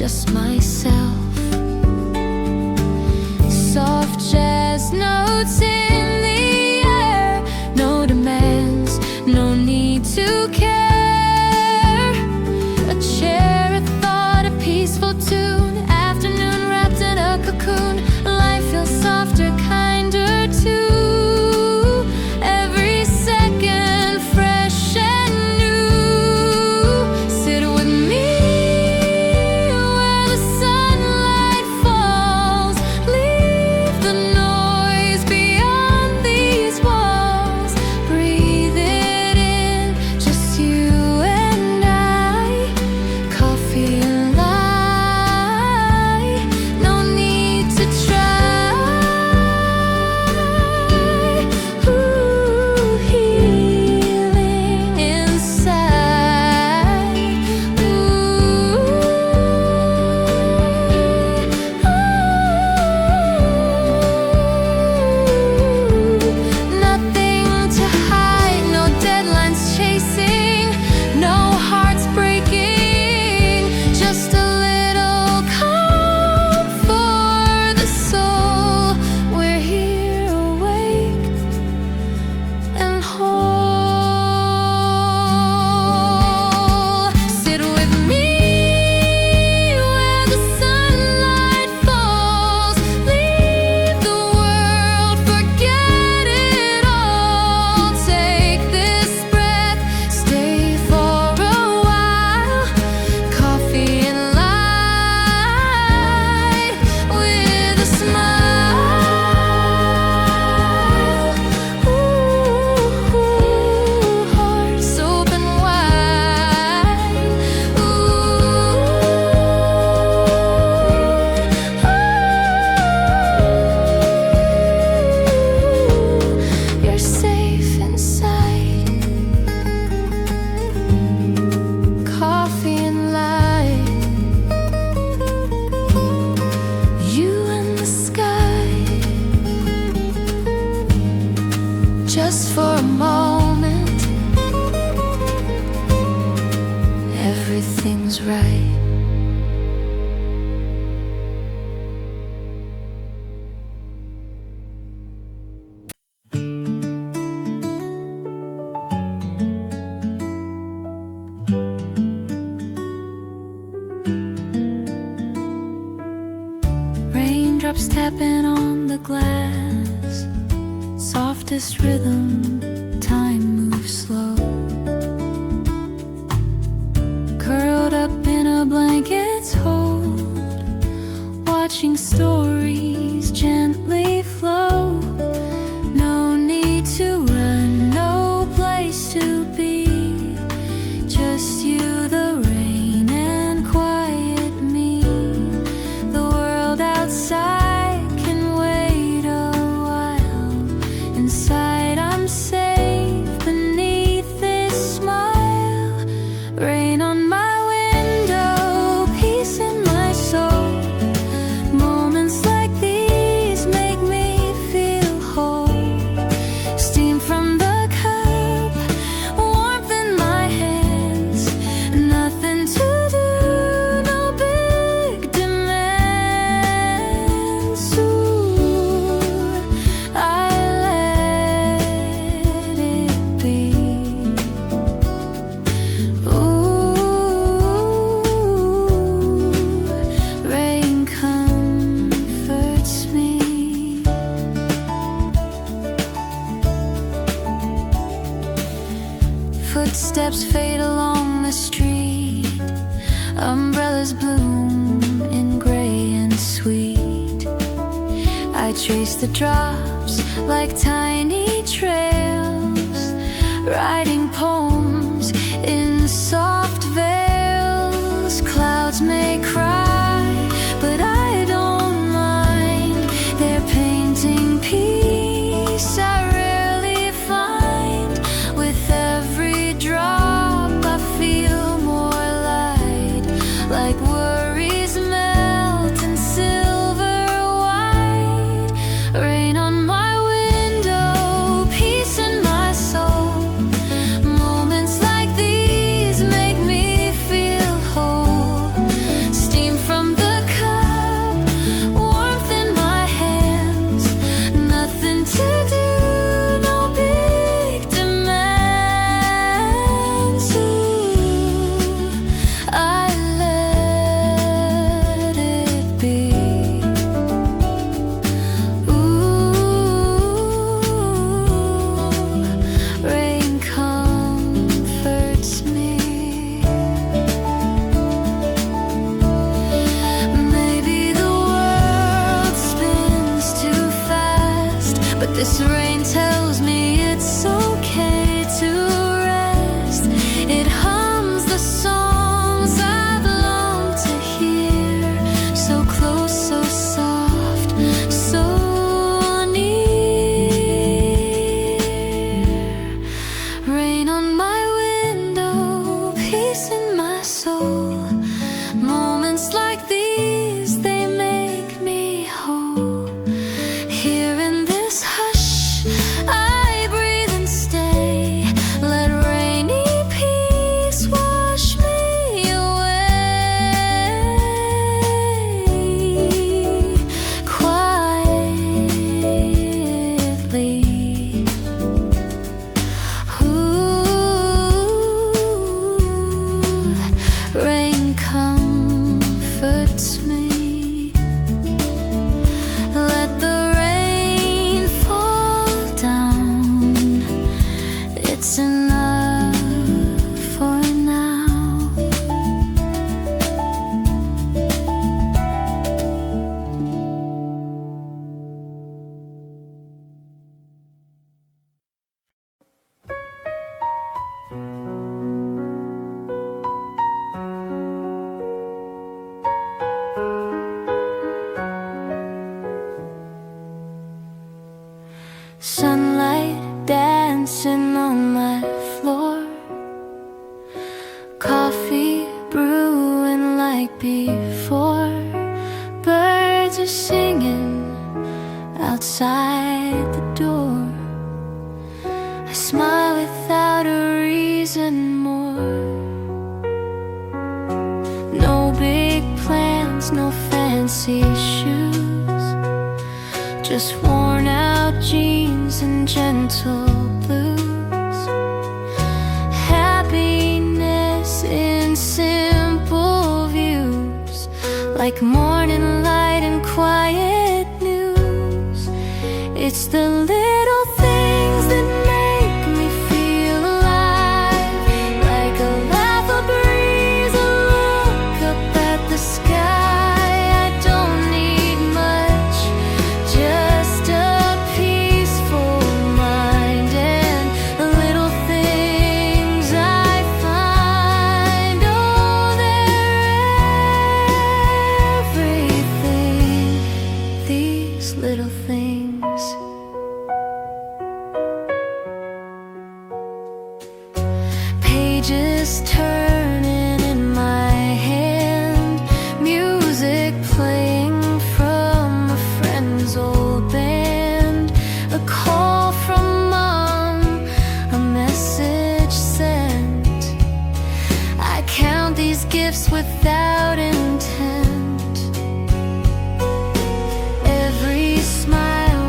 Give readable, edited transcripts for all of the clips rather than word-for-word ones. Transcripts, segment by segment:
just myself. Soft jazz notes in the air, no demands, no need to care. A chair, a thought, a peaceful tune, afternoon wrapped in a cocoon. Life feels softer, kinder too. Every second fresh and new. Sit with me where the sunlight falls. Leave the noise beyond these walls. Breathe it in, just you and I. Coffee and light, no need to try. Ooh, healing inside. Nothing to hide, no deadlines chasing, no hearts breaking, just a little calm for the soul. We're here awake and whole. Sit with me where the sunlight falls. Leave the world, forget it all. Take this breath, stay for a while. Coffee and light with a smile. Ooh, hearts open wide. You're safe inside. Coffee and light. You and the sky. Just for a moment, everything's right. Raindrops tapping on the glass, softest rhythm, time moves slow. Curled up in a blanket's hold, watching stories gently flow. No need to run, no place to be, just you, the rain, and quiet me. The world outside can wait a while. Inside I'm safe beneath this smile. Rain on my window, peace in my soul. Moments like these make me feel whole. Steam from the cup, warmth in my hands. Nothing to do, no big demands. Ooh, I let it be. Ooh, rain comforts me. Footsteps fade along the street. Umbrellas bloom in gray and sweet. I trace the drops like tiny trails, writing poems in soft veils. Clouds may cry, but I don't mind. They're painting peace I rarely find. With every drop I feel more light, like worries melt in silver white. Rain on my window, peace in my soul. This rain tells me it's okay to rest. It hums the songs I've longed to hear. So close, so soft, so near. Rain on my window, peace in my soul. Moments like these, they make me whole. Here in this hush, I breathe and stay. Let rainy peace wash me away. Quietly. Ooh, rain comforts me. Let the rain fall down. It's enough for now. Sunlight dancing on my floor. Coffee brewing like before. Birds are singing outside the door. I smile without a reason more. No big plans, no fancy shoes. Just worn out jeans and gentle blues. Happiness in simple views, like morning light and quiet news. It's the little things that make me feel alive, like a laugh, a breeze, a look up at the sky. I don't need much, just a peaceful mind and the little things I find. Oh, they're everything, these little things. Pages turning in my hand, music playing from a friend's old band. A call from mom, a message sent. I count these gifts without intent. Every smile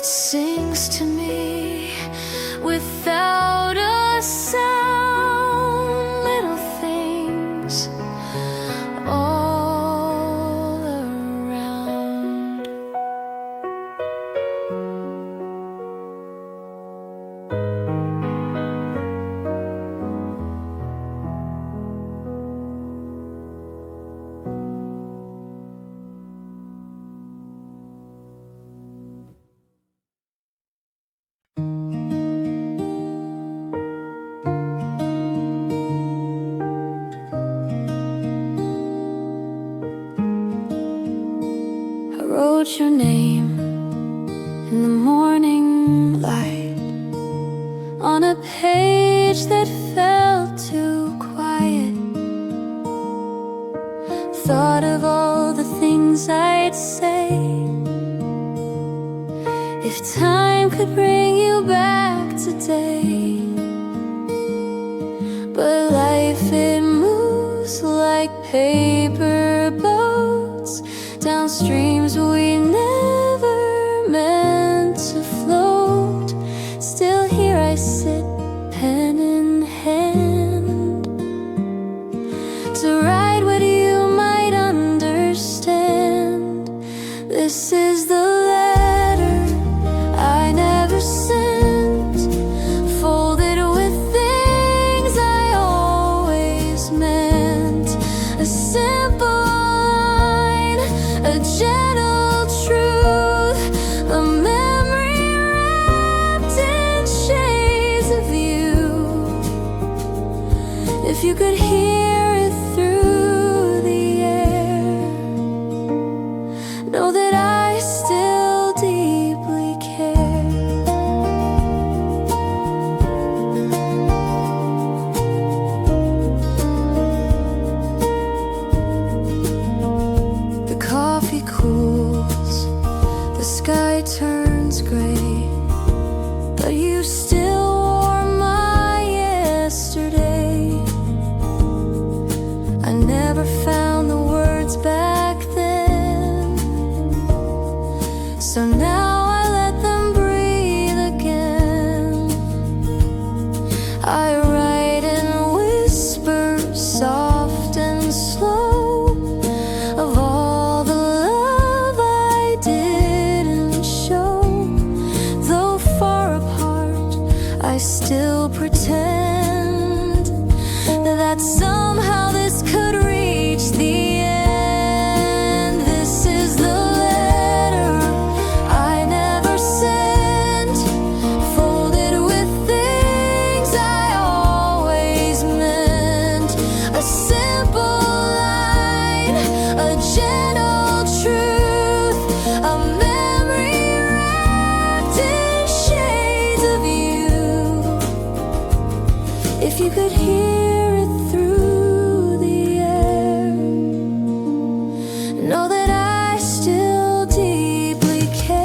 sings to me without a sound. Little things all around. Wrote your name in the morning light on a page that felt too quiet. Thought of all the things I'd say if time could bring you back today. But life, it moves like paper boats down streams we never meant to float. Still here I sit, pen in hand, to write what you might understand. This is the letter I never sent, folded with things I always meant. A simple line, a gentle truth, a memory wrapped in shades of you. If you could hear it through the air, know that I still deeply care. The coffee cools, the sky turns gray, but you still wore my yesterday. I never found the words back then, so now I let them breathe again. I write in whispers, soft and slow, of all the love I didn't show. Though far apart, I still pretend that somehow this could reach the end. This is the letter I never sent, folded with things I always meant. A simple line, a gentle truth, a memory wrapped in shades of you. If you could hear it through the air, know that I still deeply care.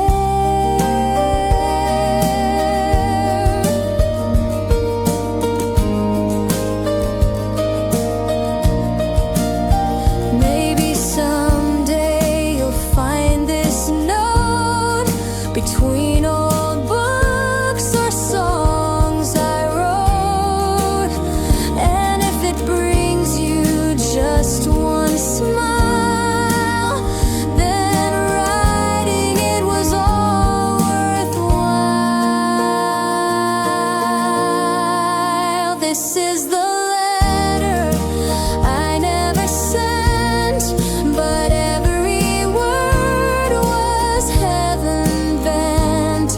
Maybe someday you'll find this note between old books or songs I wrote. And if it brings you just one smile, then writing it was all worthwhile. This is the letter I never sent, but every word was heaven bent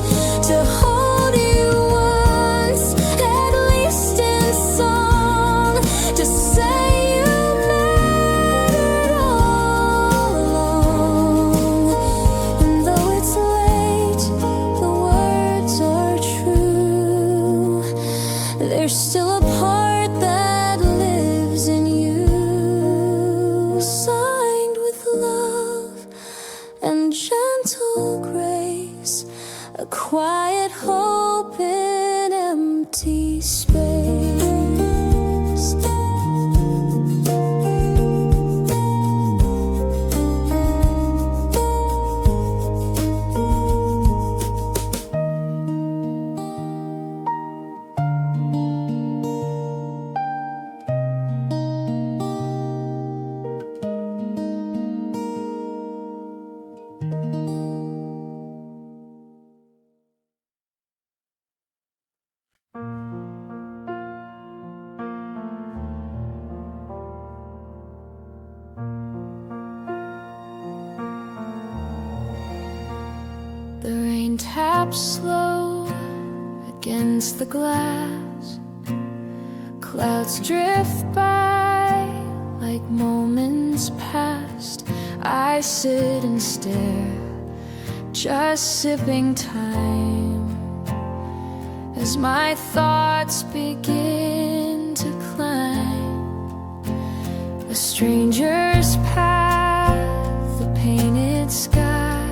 to hold you once, at least in song, to say you mattered all along. And though it's late, the words are true. There's still a part that lives in you, signed with love and gentle grace, a quiet hope in empty space. The rain taps slow against the glass. Clouds drift by like moments past. I sit and stare, just sipping time, as my thoughts begin to climb a stranger's path, a painted sky,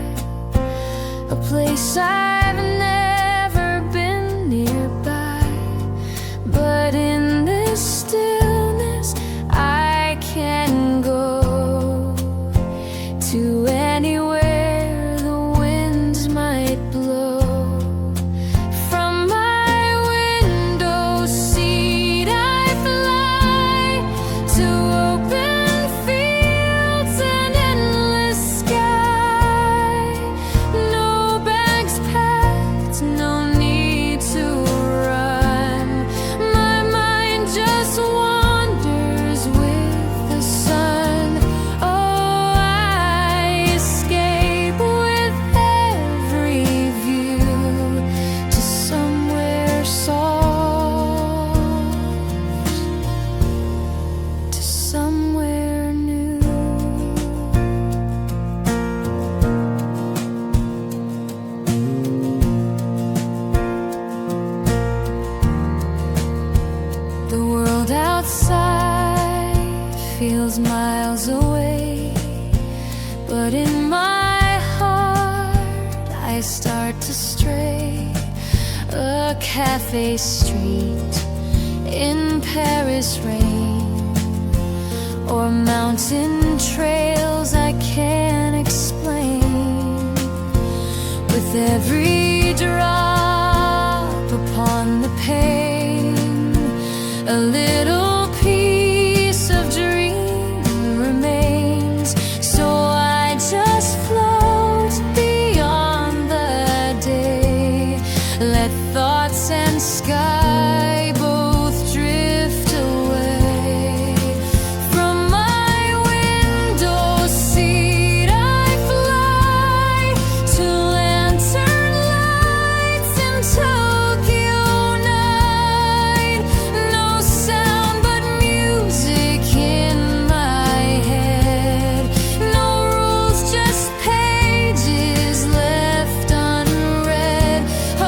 a place I've never been nearby. But in this stillness I can go to anywhere the winds might blow. From my window seat I fly to open fields and endless sky. No bags packed, no need to run. My mind just wanders with the sun. Oh, I escape with every view to somewhere soft, to somewhere new. The world outside feels miles away, but in my heart I start to stray. A cafe street in Paris rain, or mountain trails I can't explain. With every drop upon the pane, a little piece of dream remains. So I just float beyond the day, let thoughts and sky both drift away. From my window seat I fly to lantern lights in Tokyo night. No sound but music in my head. No rules, just pages left unread. Oh,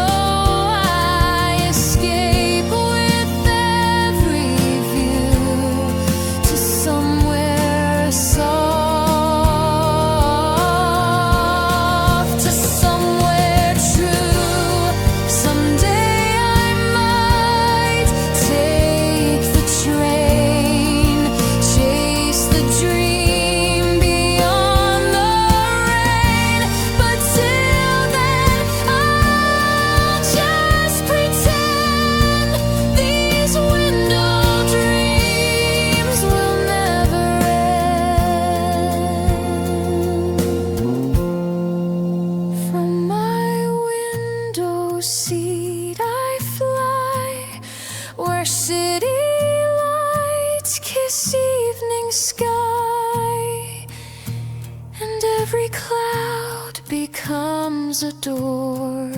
I escape with every view to somewhere soft, to somewhere true. Someday I might take the train, chase the dream beyond the rain. But till then I'll just pretend these window dreams will never end. From my window seat I fly where city lights kiss evening sky, and every cloud becomes a door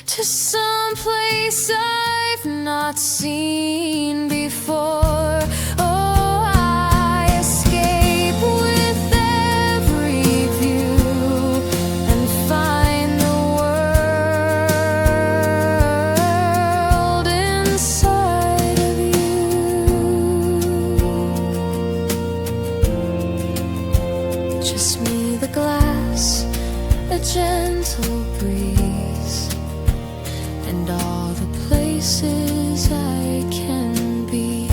to some place I've not seen before. Oh, I escape with every view and find the world inside of you. Just me, the glass, a gentle breeze, and all the places I can be.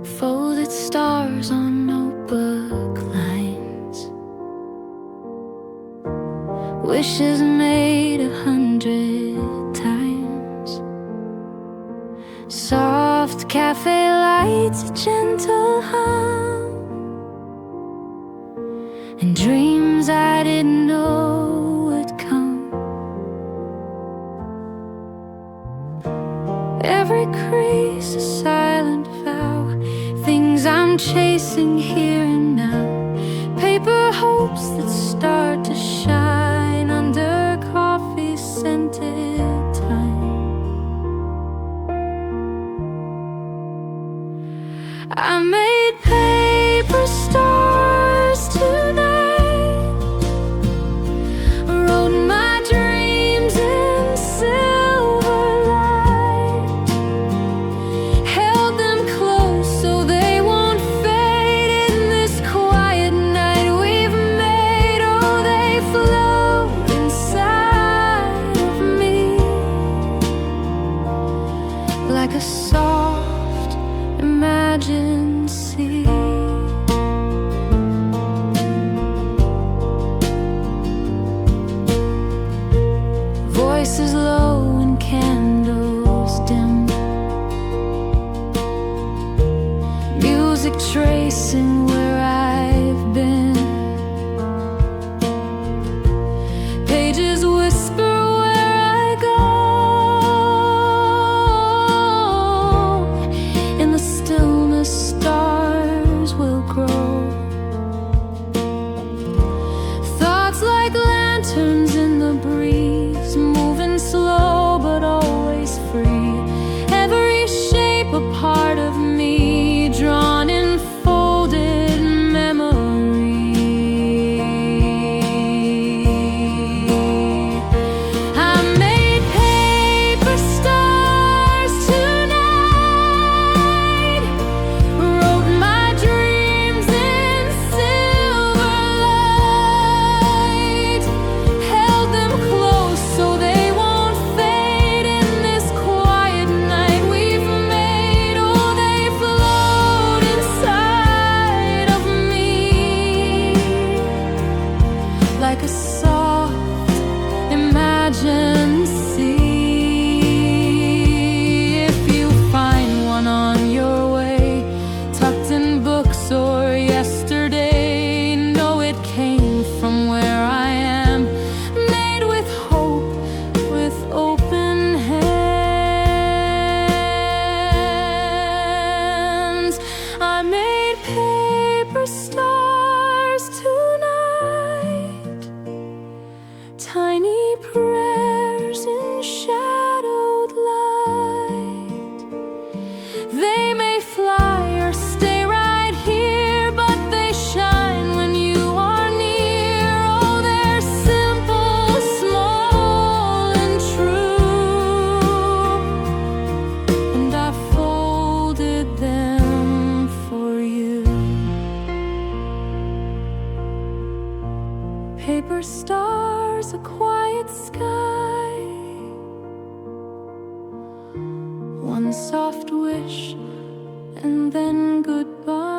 folded stars on notebook lines, wishes made 100 times, soft cafe lights, a gentle hum, and dreams I didn't know would come. Every crease a silent vow, things I'm chasing here and now, paper hopes that start to shine under coffee scented time. I made paper stars tonight, wrote my dreams in silver light, held them close so they won't fade in this quiet night we've made. Oh, they float inside of me like a soft imagined sea. Voices low and candles dim, music tracing where I've been, pages whisper where I go. In the stillness stars will grow, thoughts like lanterns in the breeze, moving slow but always free. Every shape a part of me, drawn in folded memory. I made paper stars tonight, wrote my dreams in silver light, held them close so they won't fade in this quiet night we've made. Oh, they float inside of me like a soft imagined sea. If you find one on your way, tucked in books or yesterday, know it came from where I am, made with hope, with open hands. I made paper stars tonight, tiny prayers in shadowed light. They may fly or stay right here, but they shine when you are near. Oh, they're simple, small, and true, and I folded them for you. Paper stars, a quiet sky, one soft wish, and then goodbye.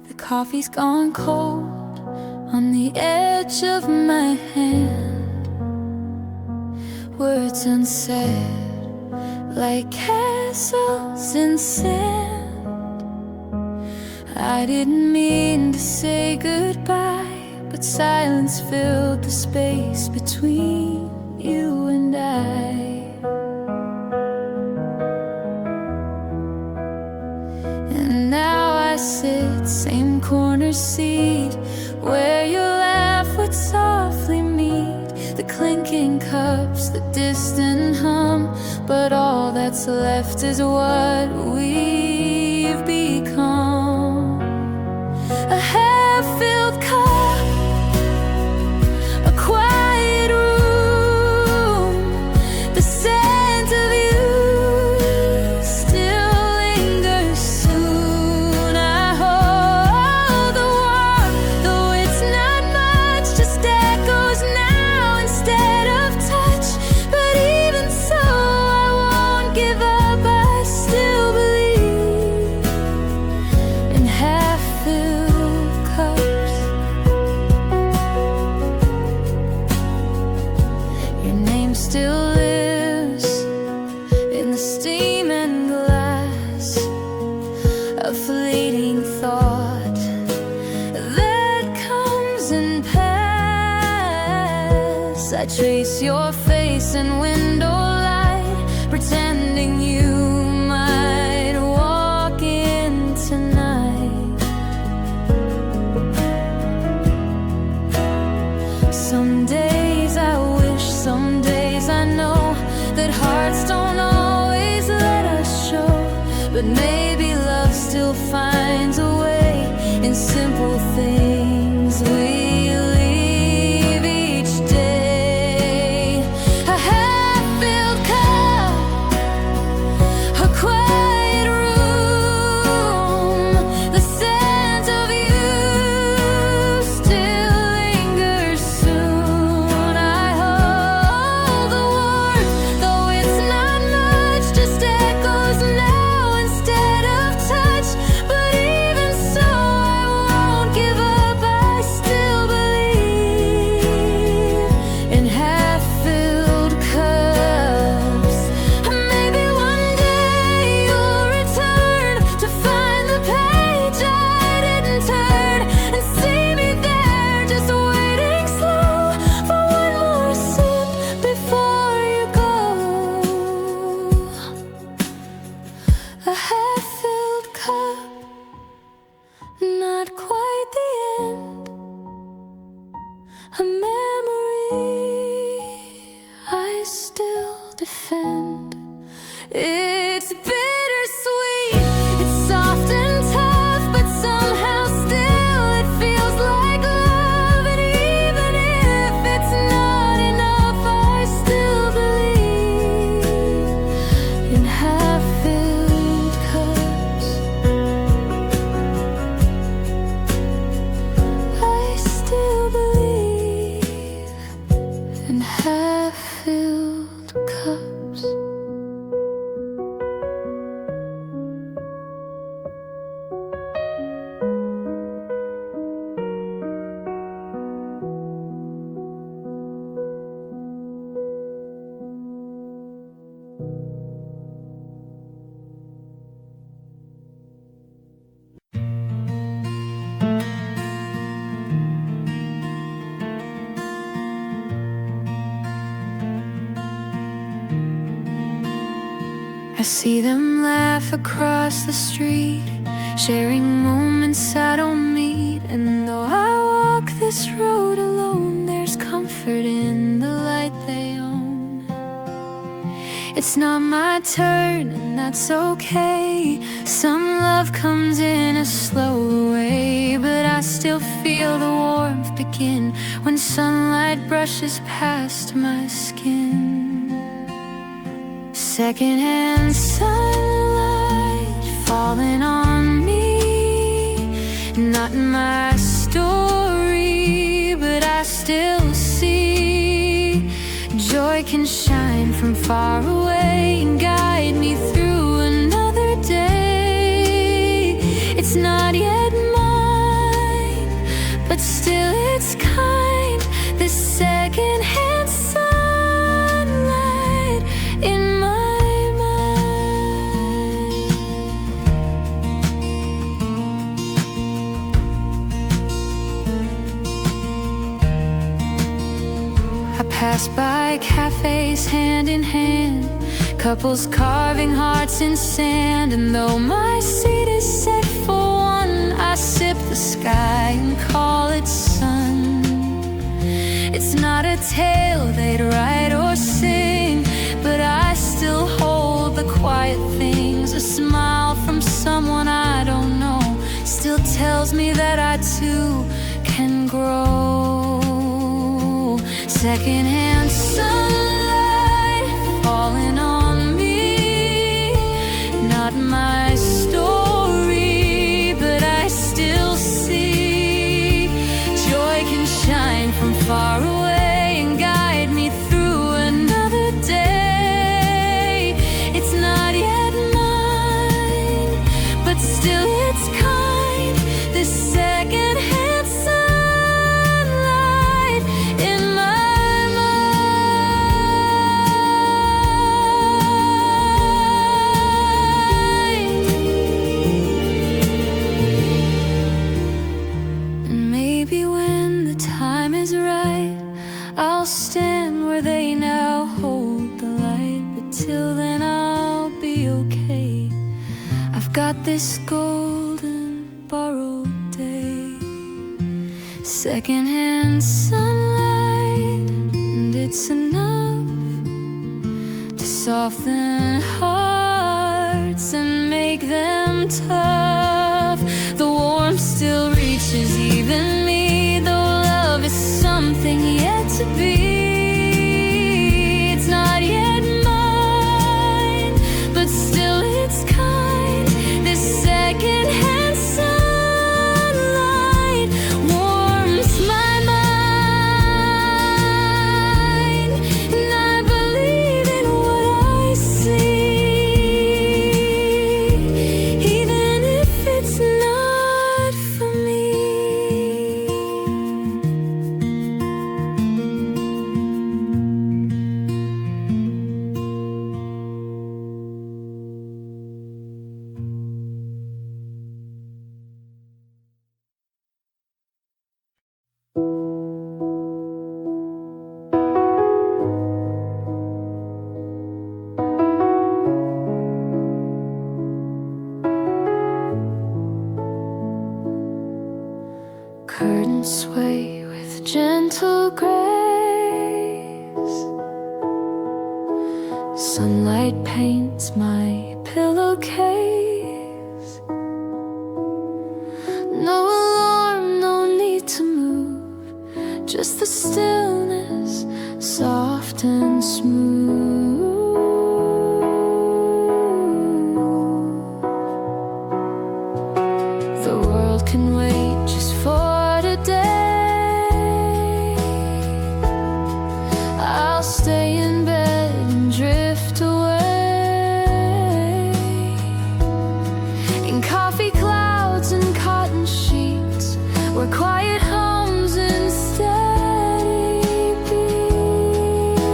The coffee's gone cold on the edge of my hand, words unsaid like castles in sand. I didn't mean to say goodbye, but silence filled the space between you and I. And now I sit, same corner seat, where your laugh would softly meet the clinking cup cups, the distant hum, but all that's left is what we've become. A half-filled cup, a quiet room, the scent of you still lingers. Soon I hold the warmth, though it's not much, just echoes now instead of touch. But even so, I won't give up, I still believe in half-filled cups. Your name still lives in the steam and glass, a fleeting thought that comes and passes. I trace your face in window light, pretending you might walk in tonight. Some days I wish, some days I know that hearts don't always let us show, but maybe love still finds a way in simple things we leave each day. A half-filled cup, a quiet room, the scent of you still lingers. Soon I hold the warmth, though it's not much, just echoes now instead of touch. But even so, I won't give up, I still believe in half-filled cups. Maybe one day you'll return to find the page I didn't turn, and see me there just waiting slow for one more sip before you go. A half-filled cup, not quite the end. A memory I still defend. It's bittersweet, it's soft and tough, but somehow still it feels like love. And even if it's not enough, I still believe in half-filled cups. I still believe in half-filled cups. I see them laugh across the street, sharing moments I don't meet. And though I walk this road alone, there's comfort in the light they own. It's not my turn, and that's okay. Some love comes in a slow way, but I still feel the warmth begin when sunlight brushes past my skin. Secondhand sunlight falling on me, not my story, but I still see joy can shine from far away and guide me through another day. It's not yet mine, but still it's kind. This secondhand sunlight in my pass by cafes hand in hand, couples carving hearts in sand. And though my seat is set for one, I sip the sky and call it sun. It's It's not a tale they'd write or sing, but I still hold the quiet things. A smile from someone I don't know still tells me that I too can grow. Secondhand sunlight falling on me, not my story, but I still see joy can shine from far away and guide me through another day. It's not yet mine, but still it's kind. This second-hand sunlight in my mind. And maybe when the time is right, I'll stand where they now hold the light. But till then I'll be okay. I've got this golden borrowed day. Secondhand sunlight, and it's enough to soften hearts and make them tough. The warmth still reaches even me, though love is something yet to be. It's not yet mine, but still it's kind. This second-hand sunlight warms my mind, and I believe in what I see, even if it's not for me. Curtains sway with gentle grace. Sunlight paints my pillowcase. No alarm, no need to move, just the stillness, soft and smooth. The world can wait just for today. I'll stay in bed and drift away in coffee clouds and cotton sheets, where quiet hums and steady beats.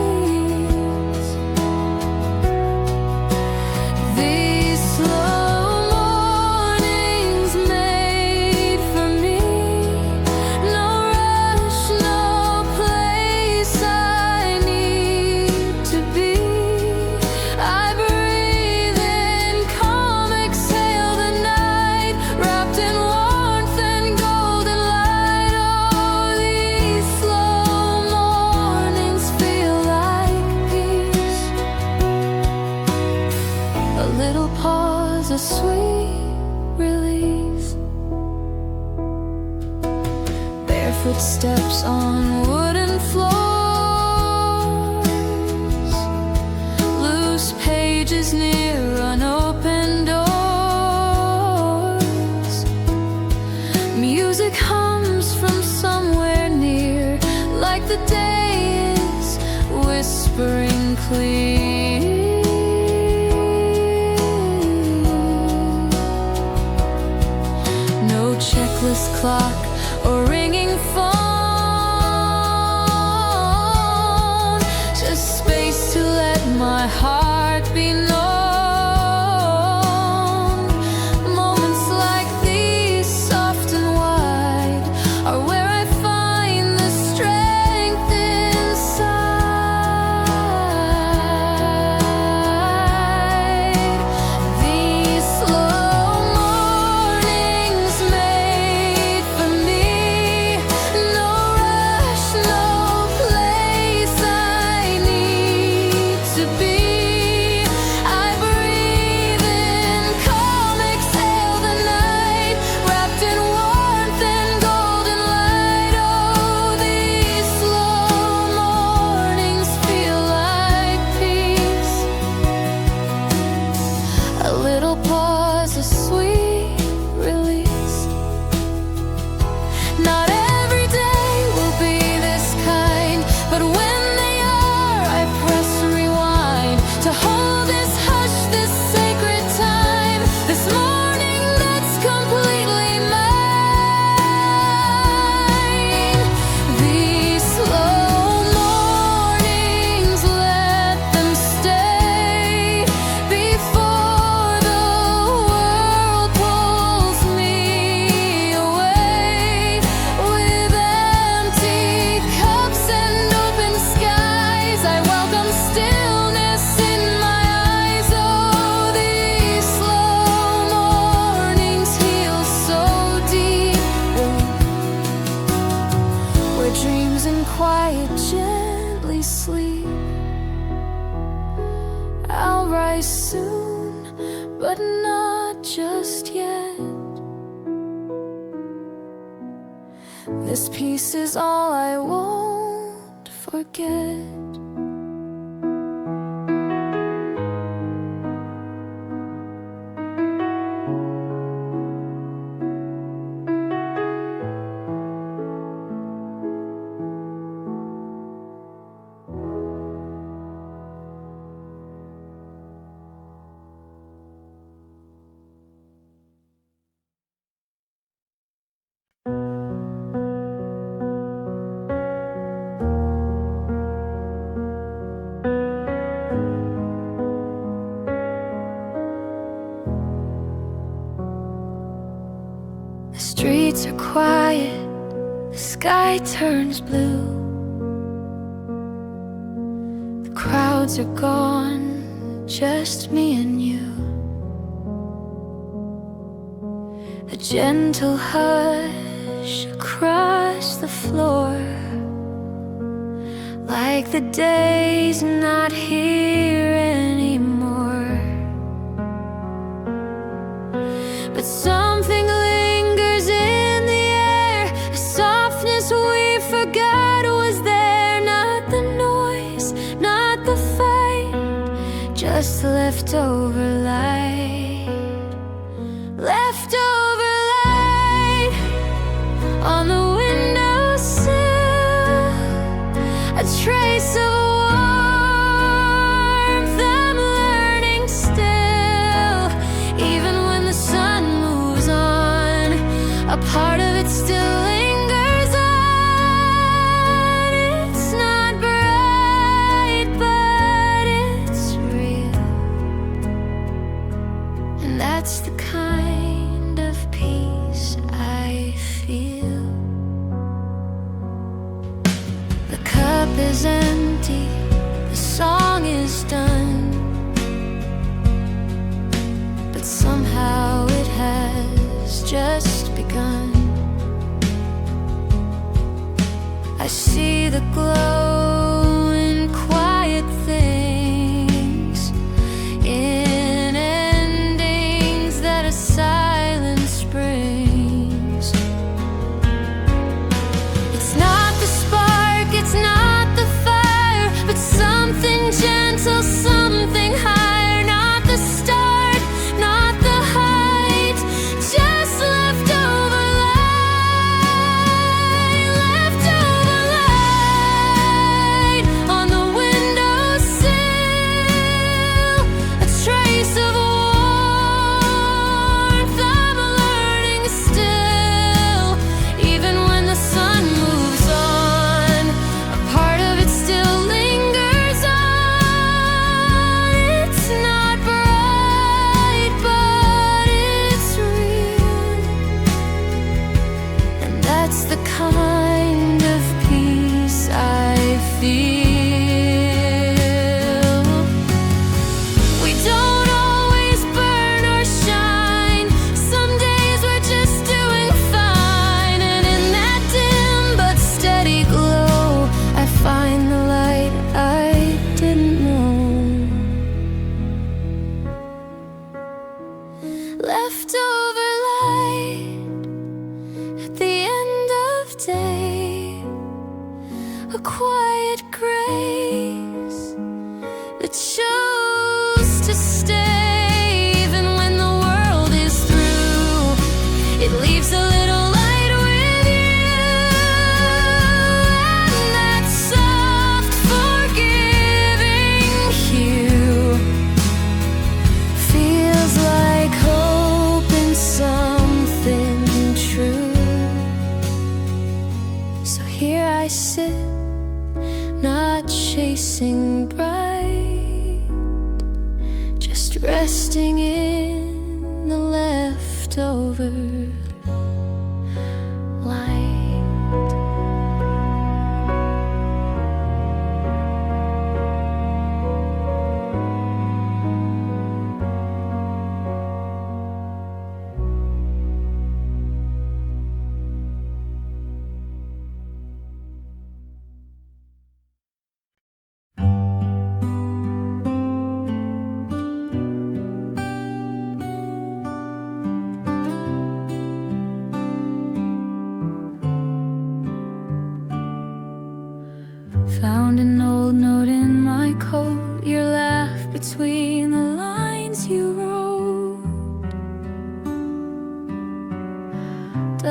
These slow mornings made for me. No rush, no place I need to be. I breathe in calm, exhale the night, wrapped in warmth and golden light. Oh, these slow mornings feel like peace. A little pause, a sweet release. Barefoot steps on wooden floors, loose pages near unopened doors. Music hums from somewhere near, like the day is whispering clear. No checklist clock or ringing phone, just space to let my heart be known. Moments like these, soft and wide, are where I find the strength inside. realize soon, but not just yet. This piece is all I won't forget. The streets are quiet, the sky turns blue. The crowds are gone, just me and you. A gentle hush across the floor, like the day's not here anymore. But something lingers in the air, a softness we forgot was there. Not the noise, not the fight, just leftover light. Leftover light on the windowsill, a trace of warmth I'm learning still. Even when the sun moves on, a part of it still lingers on. It's not bright, but it's real, and that's the kind of peace I feel. The cup is empty, the song is done, but somehow it has just begun. I see the glow in quiet things, in endings that a silence brings. It's not the spark, it's not the fire, but something gentle, something higher. Not the start, not the height, just leftover light. Leftover light on the windowsill, a trace of warmth I'm learning still. Even when the sun moves on, a part of it still lingers on. It's not bright, but it's real, and that's the kind of peace I feel. We don't always burn or shine, some days we're just doing fine. And in that dim but steady glow, I find the light I didn't know. Leftover light at the end of day, a quiet grace that chose to stay. Even when the world is through, it leaves a little light with you. And that soft, forgiving hue feels like hope in something true. So here I sit, not chasing bright, just resting in the leftover light.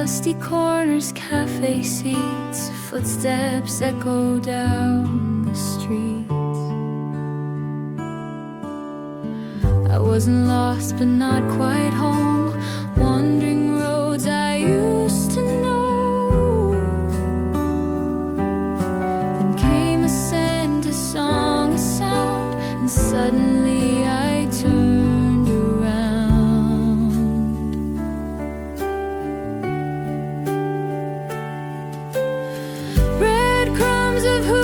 Dusty corners, cafe seats, footsteps echo down the streets. I wasn't lost but not quite home, wandering roads I used to know. Then came a scent, a song, a sound, and suddenly I turned around. Breadcrumbs of who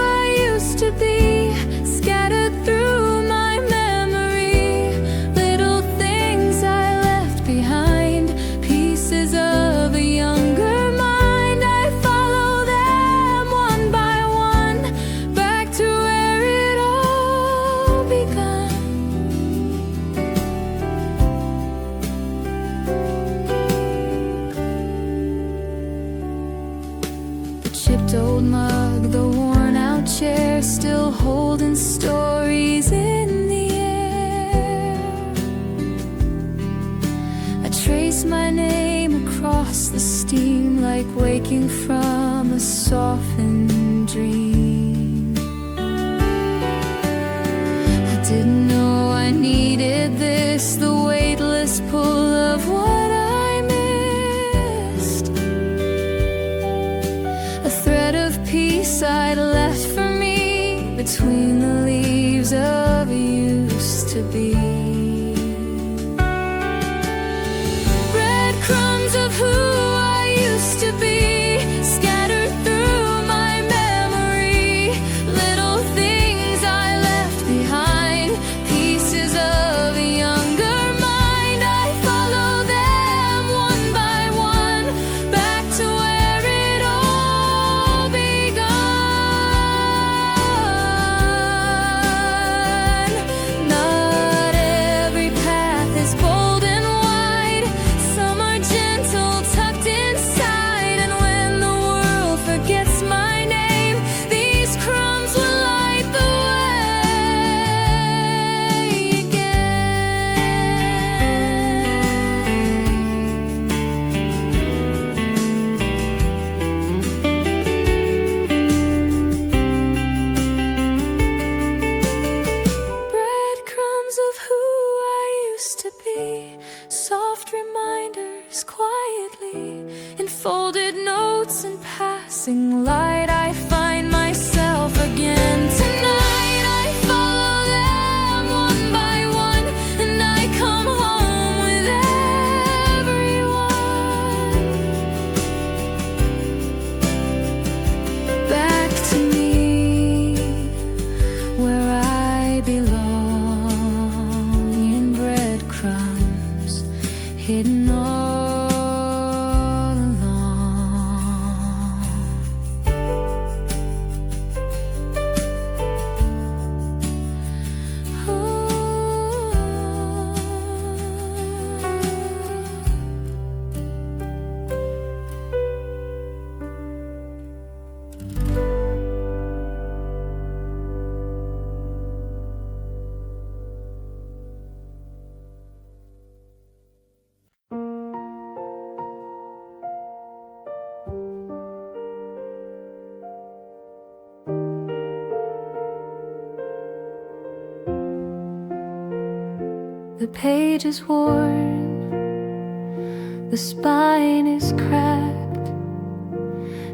I used to be scattered through my memory, little things I left behind, pieces of a younger mind. I follow them one by one, back to where it all began. The chipped old mug, the worn out chair, still holding stories in the air. I trace my name across the steam, like waking from a softened dream. I didn't know I needed this, the weightless pull of what I missed, a thread of peace I'd left for me between the leaves of used to be. Breadcrumbs of who I used to be scattered through my memory, little things I left behind, pieces of a younger mind. I follow them one by one, back to where it all begun. Not every path is bold and wide, some are gentle, tucked inside. And when the world forgets my name, these crumbs will light the way again. Breadcrumbs of who I used to be, soft reminders quietly, in folded notes and passing light. I find myself again tonight. I follow them one by one, and I come home with everyone. Back to me, where I belong, in breadcrumbs hidden all along. The page is worn, the spine is cracked,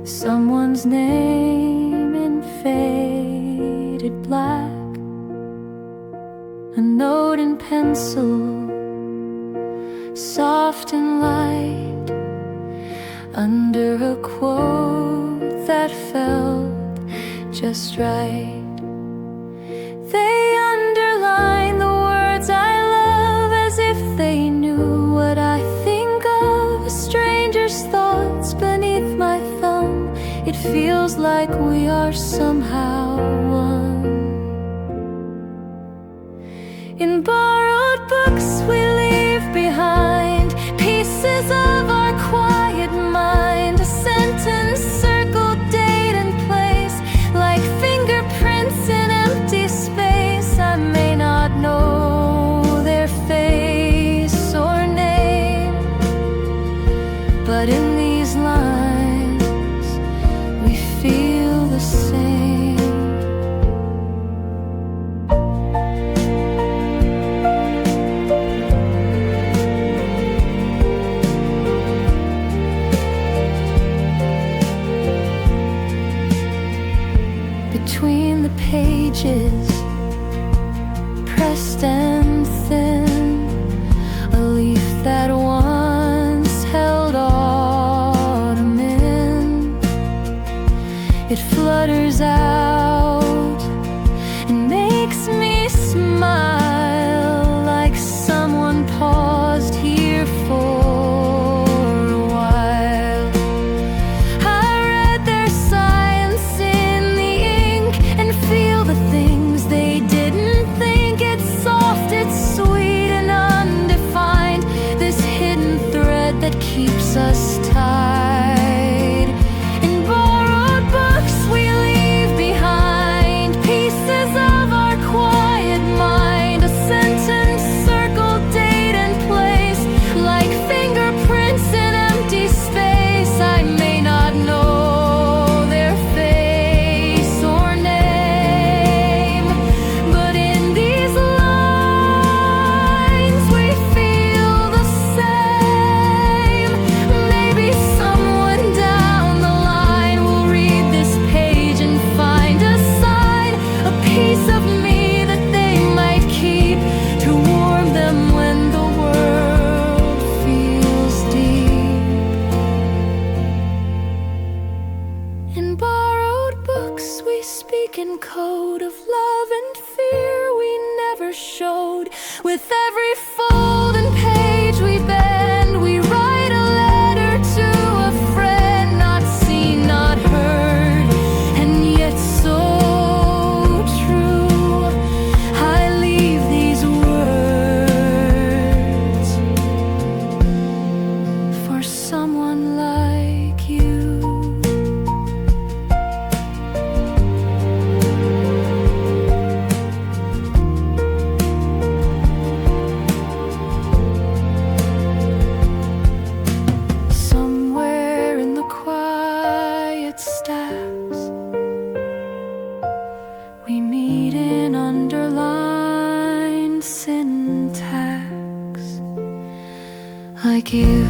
someone's name in faded black, a note in pencil, soft and light, under a quote that felt just right. They underline the words I love as if they knew what I think of, a stranger's thoughts beneath my thumb. It feels like we are somehow one. In borrowed books we leave behind pieces of our quiet mind, a sentence circled date and place, like fingerprints in empty space. I may not know their face or name, but in the like you.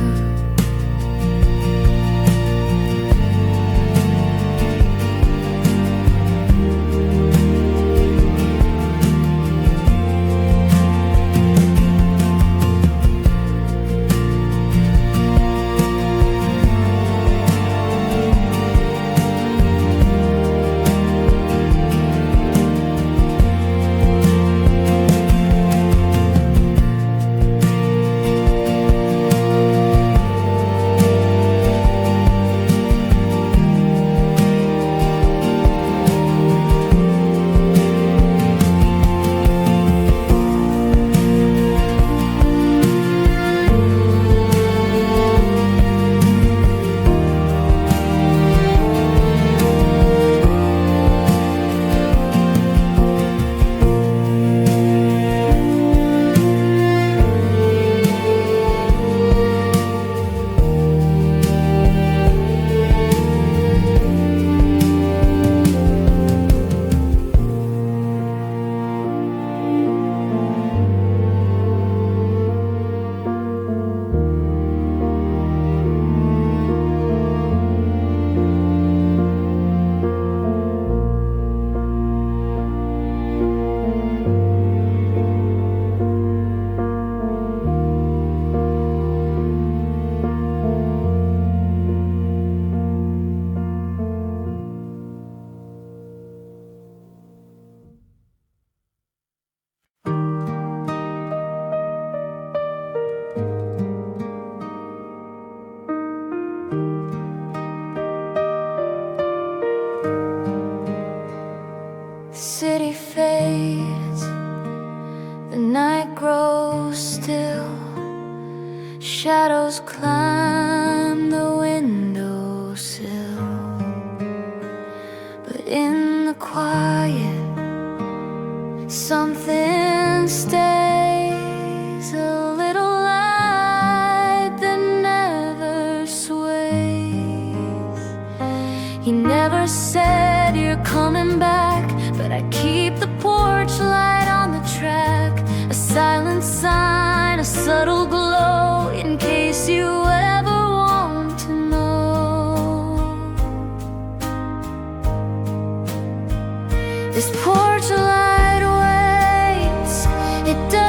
City fades, the night grows still, shadows climb the windowsill, but in the quiet something stays, a little light that never sways. He never said you're coming back, but I keep the porch light on the track, a silent sign, a subtle glow, in case you ever want to know. This porch light waits, it does.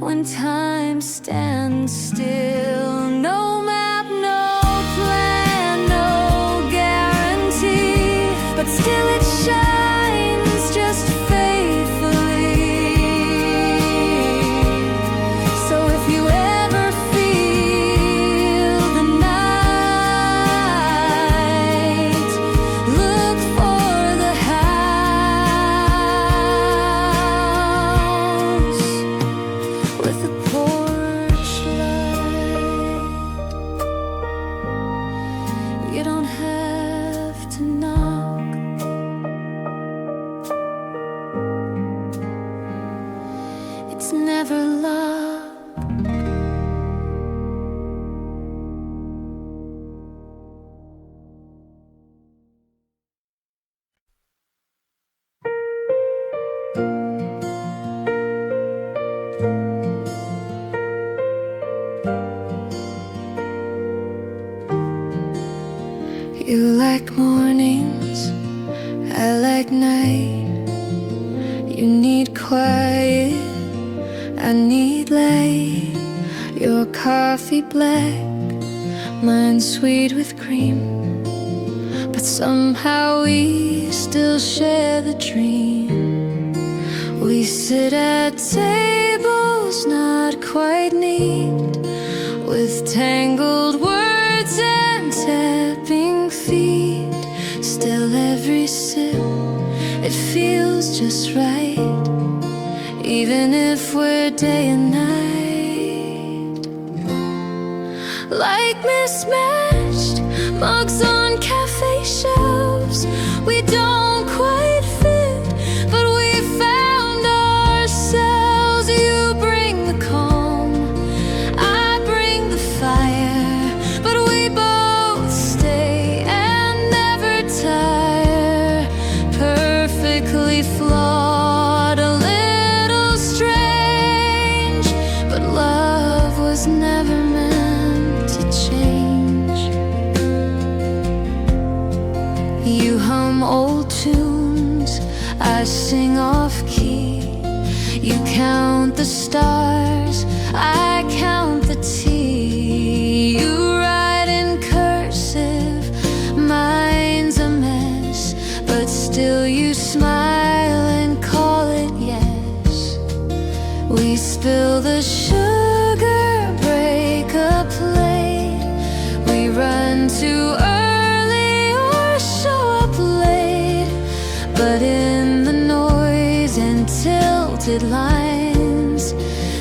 when time stands still. No map, no plan, no guarantee, but still it shines just faithfully. So if you ever feel the night, look for the house with a porch light. You don't have to knock. It's never locked. You like mornings, I like night. You need quiet, I need light. Your coffee black, mine sweet with cream, but somehow we still share the dream. We sit at tables not quite neat, with tangled words and tapping feet. Still every sip, it feels just right, even if we're day and night. Like mismatched mugs on cafe shelves, we don't quite fit, but we found ourselves. You bring the calm, I bring the fire, but we both stay and never tire. Perfectly flawed, a little strange, but love was never meant to change. You hum old tunes, I sing off key. You count the stars, I count the tea. You write in cursive, mine's a mess, but still you smile and call it yes. We spill the sugar, break a plate. We run too early or show up late, but in the noise and tilted lines,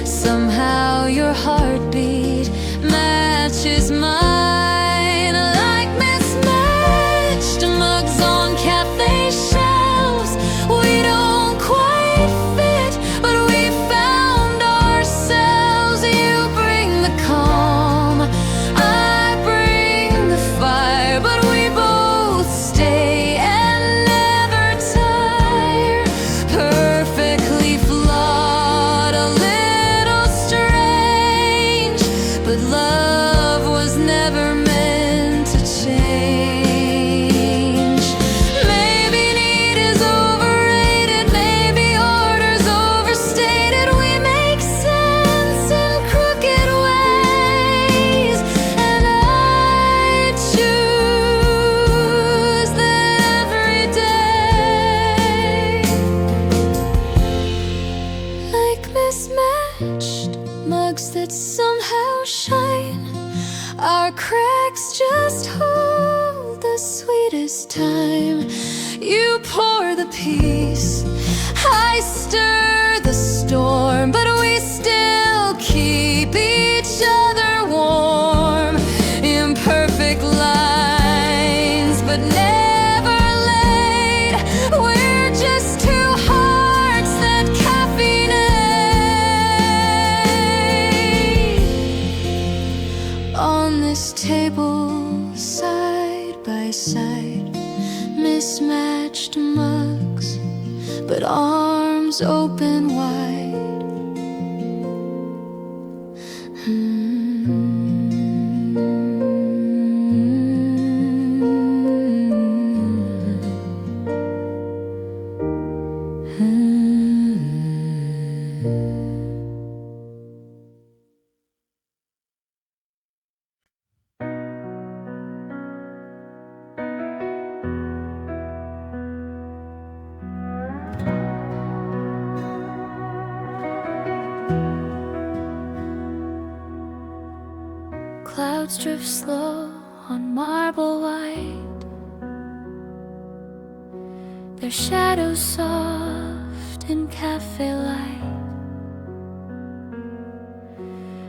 somehow your heartbeat matches mine. Like mismatched mugs on cafe shelves, we don't quite fit, but we found ourselves. You bring the calm, I bring the fire, but we both stay and never tire. Perfectly flawed, a little strange, but love was never meant to change. Maybe need is overrated, maybe order's overstated. We make sense in crooked ways, and I choose that every day. Like mismatched mugs that somehow shine, our cracks just hold the sweetest time. You pour the peace, I stir the storm, but we still keep each other warm. Imperfect lines, but never late. We're just two hearts that caffeinate. On this table, side by side, mismatched mugs, but arms open wide. clouds drift slow on marble white, their shadows soft in cafe light.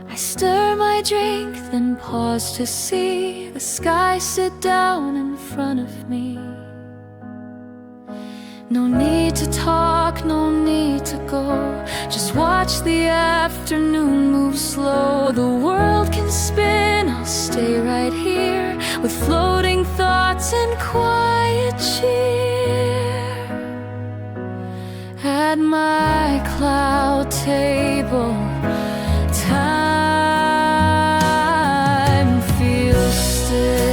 I stir my drink, then pause to see the sky sit down in front of me. No need to talk, no need to go, just watch the afternoon move slow. The world can spin, I'll stay right here with floating thoughts and quiet cheer. At my cloud table, time feels still.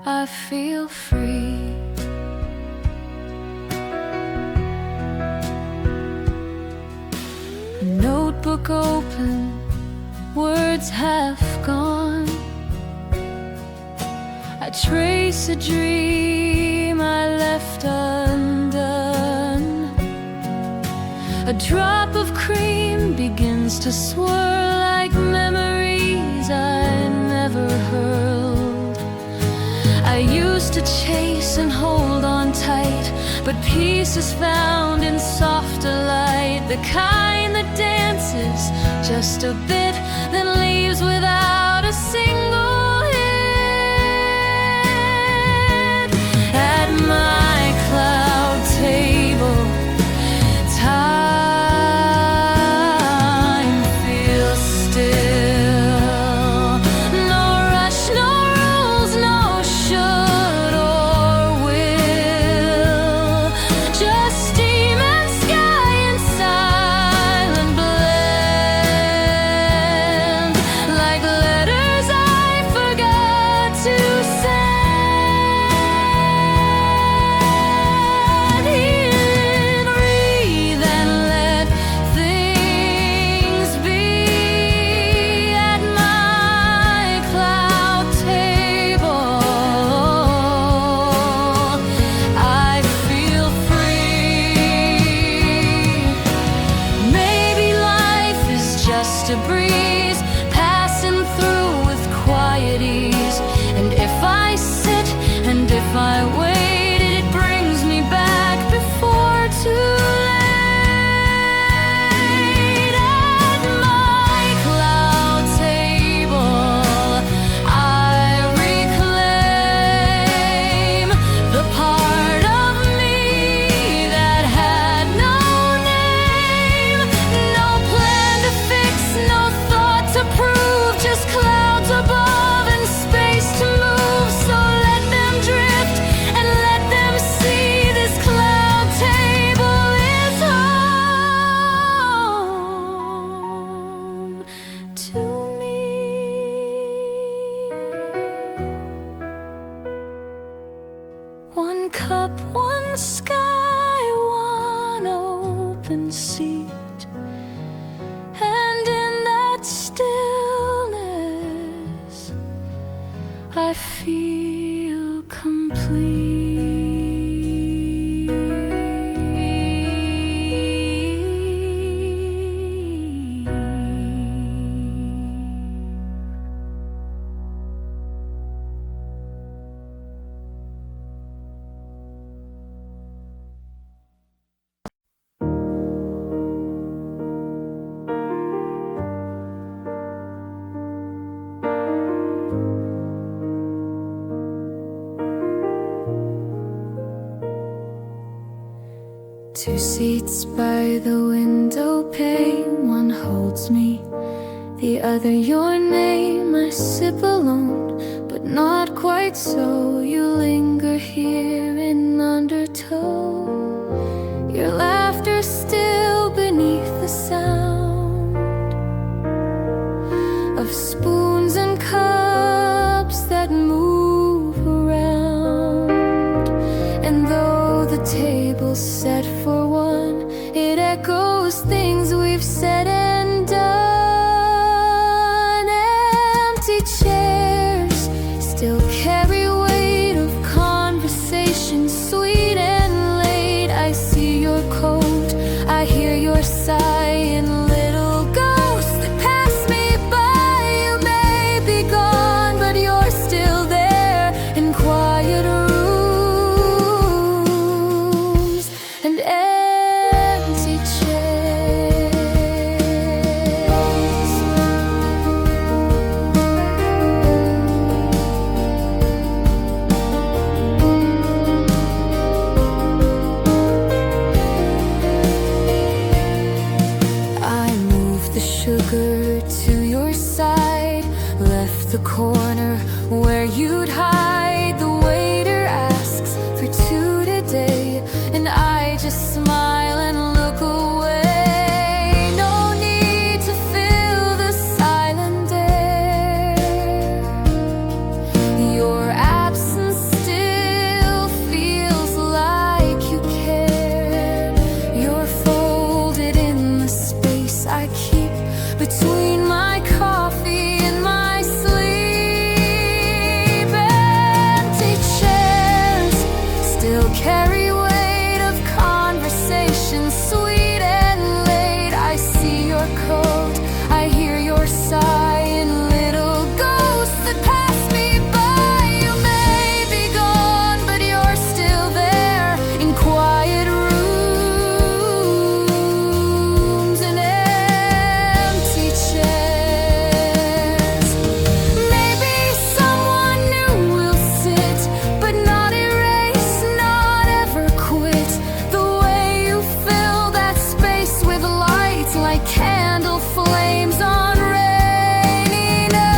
I feel free. A notebook open, words half gone. I trace a dream I left undone. A drop of cream begins to swirl like memories I never hurled. I used to chase and hold on tight, but peace is found in softer light, the kind that dances just a bit, then leaves without a single hit. At my cloud table, time feels still. No rush, no rules, no should or will. Just steam and sky and silent blend, like letters I forgot to send. Here, breathe and let things be. At my cloud table, I feel free. Maybe life is just a breeze passing through with quiet ease. And if I sit and if I wait, it brings me back before too late. At my cloud table, I reclaim the part of me that had no name. No plan to fix, no thought to prove, just clouds above and space to move. So let them drift and let them see this cloud table is home to me. One cup, one sky, one open seat, and in that stillness I feel complete. Two seats by the window pane, one holds me, the other your name. I sip alone, but not quite so. You linger here in undertow, your laughter still And though the table's set for one, it echoes things we've said and done. Empty chairs still carry weight of conversation, sweet and late. I see your coat, I hear your sigh, and little ghosts that pass me by. You may be gone, but you're still there in quiet rooms and empty chairs. I moved the sugar to your side, left the corner where you'd hide. The waiter asks for two today, and I just smile and look away. No need to fill the silent air. Your absence still feels like you care. You're folded in the space I keep between my coffee and my sleep. Empty chairs still carry weight of conversation, sweet and late. I see your coat, I hear your sigh, and little ghosts that pass me by. You may be gone, but you're still there in quiet rooms and empty chairs. Maybe someone new will sit, but not erase, not ever quit. The way you fill that space with light like candle flames on rainy nights.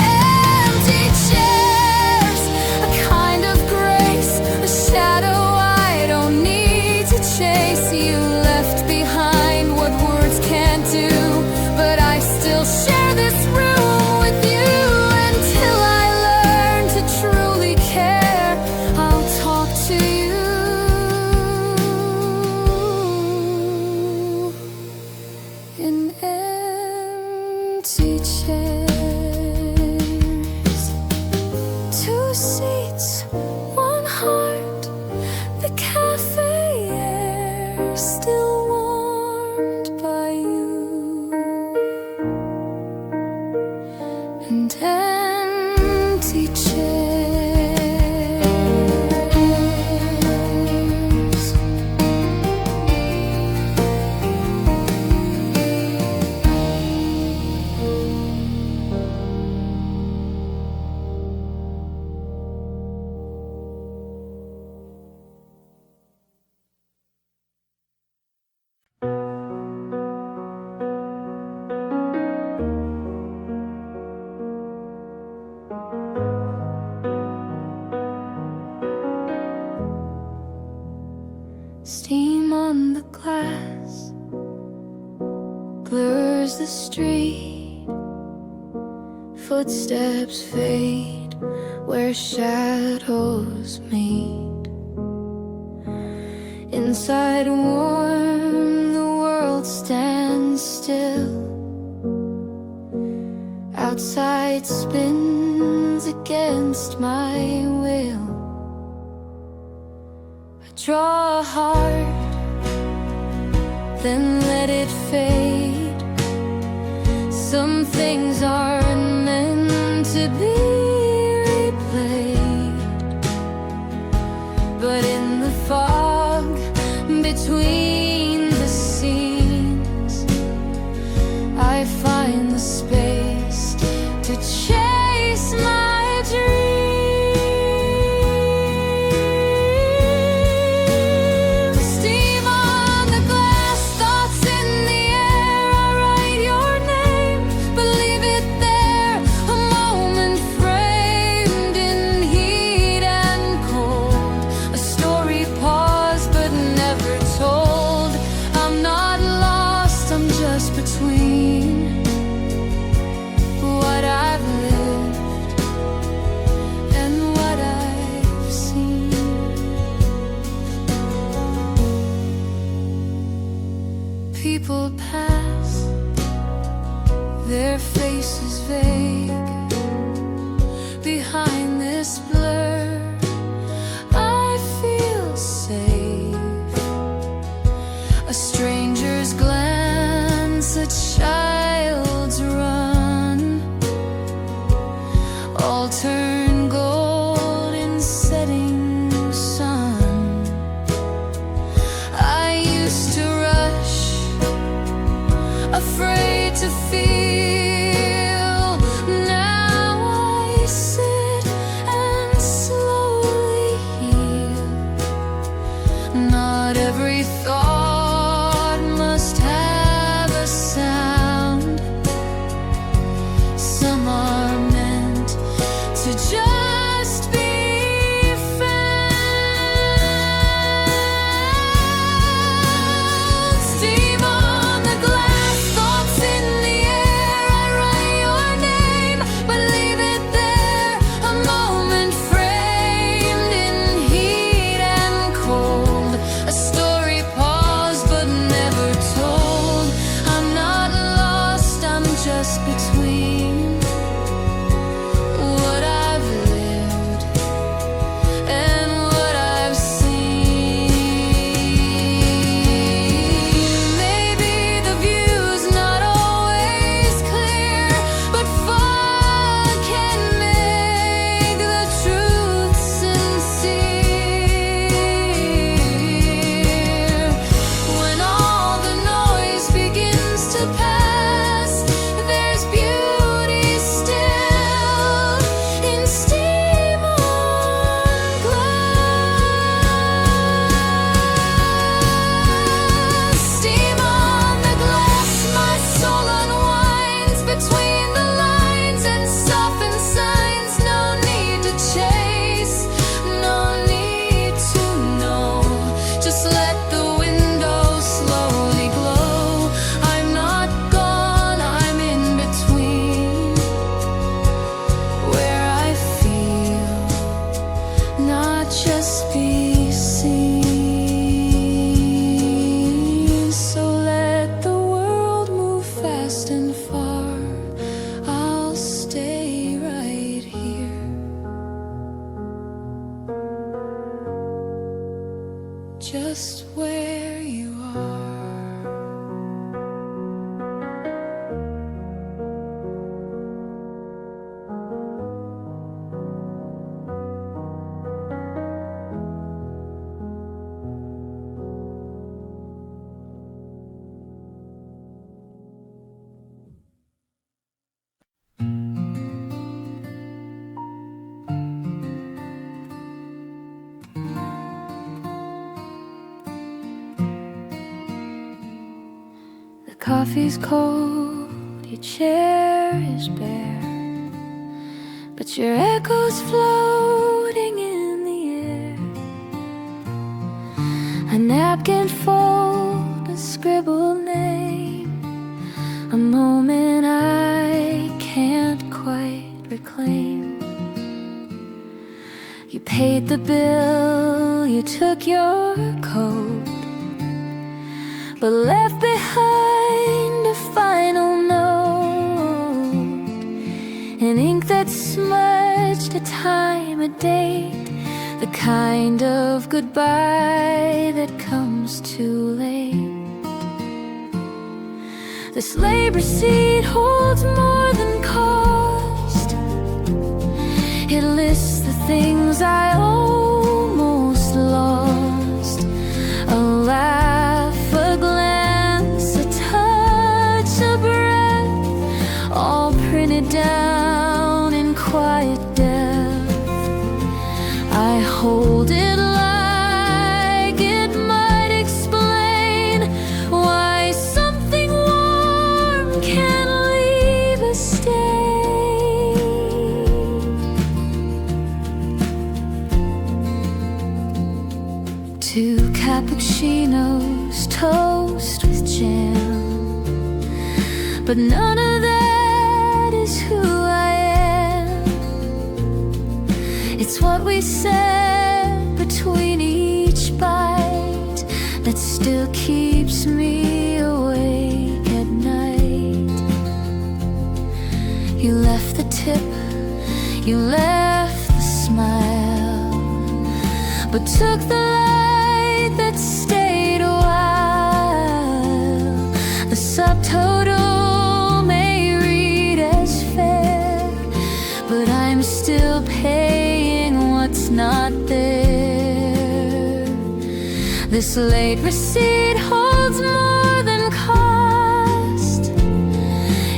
Empty chairs, a kind of grace, a shadow I don't need to chase. You left behind what words can't do, but I still share this room with you. Until I learn to truly care, I'll talk to you in empty chairs. Two seats, one heart, the cafe air still warmed by you, and empty chairs. Steam on the glass blurs the street. Footsteps fade where shadows meet. Inside warm, the world stands still. Outside spins against my will. Draw a heart, then let it fade. Some things aren't meant to be replayed, but in the fog between the scenes, I find the space to chase my dreams. There this blur. I feel safe. A stranger's glance, a child's run, all turn gold in setting sun. I used to rush, afraid to feel. Now I sit and slowly heal. Not every thought must have a sound. Some are meant to just be found. Steam on the glass, thoughts in the air. I write your name, but leave it there. A moment framed in heat and cold. A story paused but never told. I'm not lost, I'm just between what I've lived and what I've seen. Maybe the view's not always clear, but fog can make the truth sincere. When all the noise begins to pass, there's beauty still in steam on glass. Steam on the glass, my soul unwinds between the lines and softens signs. No need to chase, no need to know. Just let the window slowly glow. I'm not gone, I'm in between, where I feel, not just be seen. So let the world move fast and far. I'll stay right here, just where you are. The coffee's cold, your chair is bare, but your echo's floating in the air. A napkin fold, a scribbled name, a moment I can't quite reclaim. You paid the bill, you took your coat, but left behind a final note, an ink that smudged a time, a date, the kind of goodbye that comes too late. This slave receipt holds more than cost. It lists the things I almost lost. A laugh, a glance, a touch, a breath, all printed down in quiet depth. I hold it like it might explain why something warm can leave a stain. Two cappuccinos, toast with jam, but none of that is who I am. It's what we said between each bite that still keeps me awake at night. You left the tip, you left the smile. but took the light that stayed a while. The subtotal may read as fair, but I'm still paying what's not there. This late receipt holds more than cost.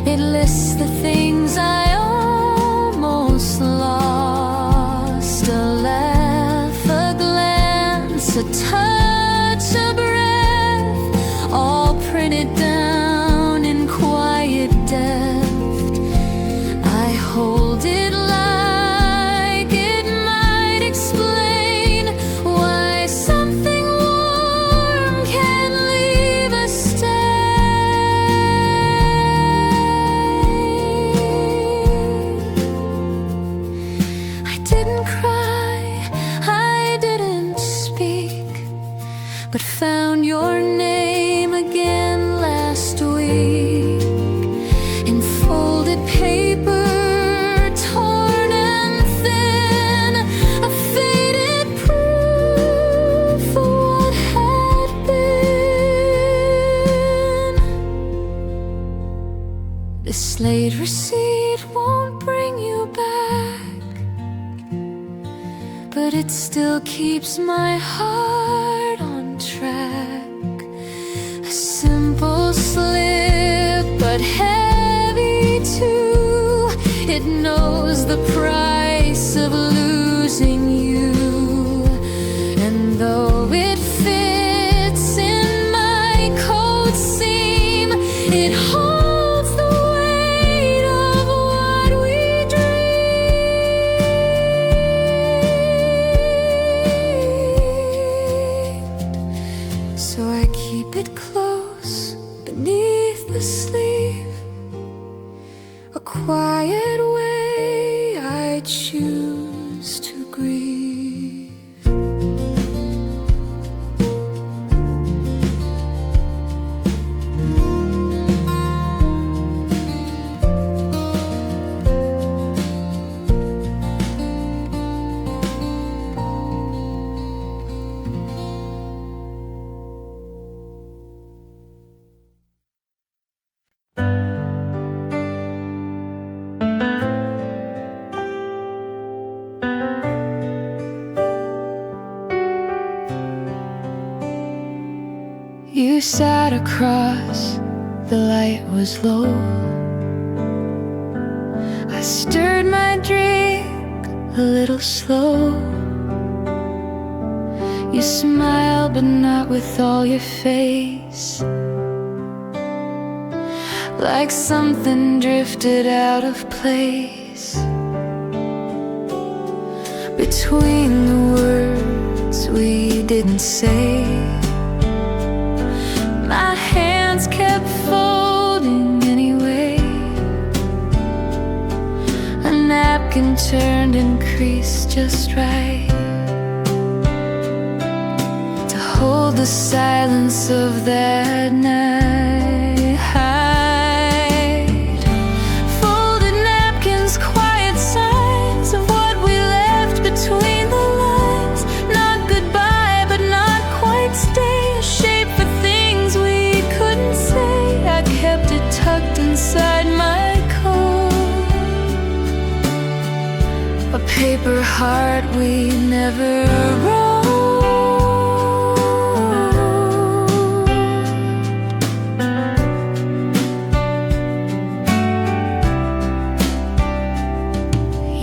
It lists the things I almost lost. A laugh, a glance, a touch, a breath, all printed down in quiet depth. I hold it like it might explain why something warm can leave a stain. I didn't cry, I didn't speak, but found your name again last week in folded paper, torn and thin, a faded proof of what had been. This late receipt won't bring you back, but it still keeps my heart on track. A simple slip, but heavy too. It knows the price of losing you, and though it fits in my coat seam, it holds the weight of what we dreamed. So I keep it close beneath the sleeve, a quiet way I choose to grieve. You sat across, the light was low. I stirred my drink a little slow. You smiled, but not with all your face, like something drifted out of place. Between the words we didn't say, my hands kept folding anyway. A napkin turned and creased just right to hold the silence of that night. Folded napkins, quiet signs of what we left between the lines. Not goodbye, but not quite stay. A shape for things we couldn't say. I kept it tucked inside my coat, a paper heart we never wrote.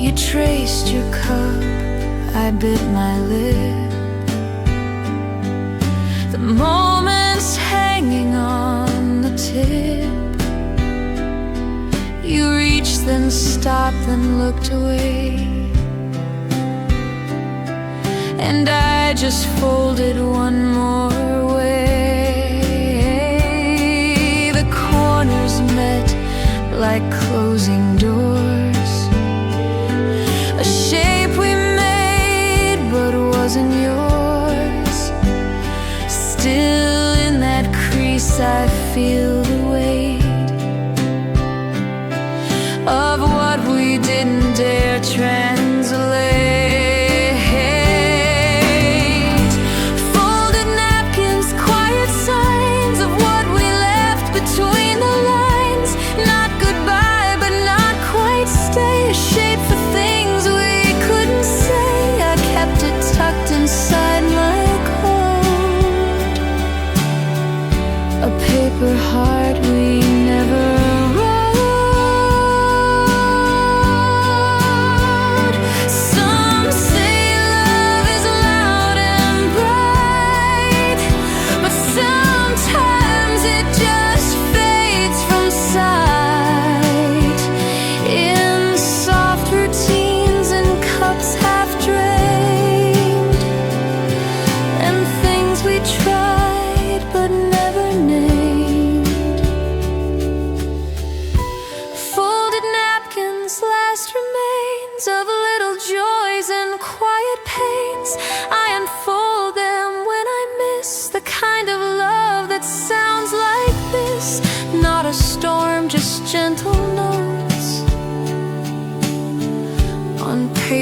You traced your cup, I bit my lip. The moments hanging on the tip. You reached, then stopped, then looked away, and I just folded one more way. The corners met like closing doors, a shape we made but wasn't yours. Still in that crease I feel the weight of what we didn't dare translate.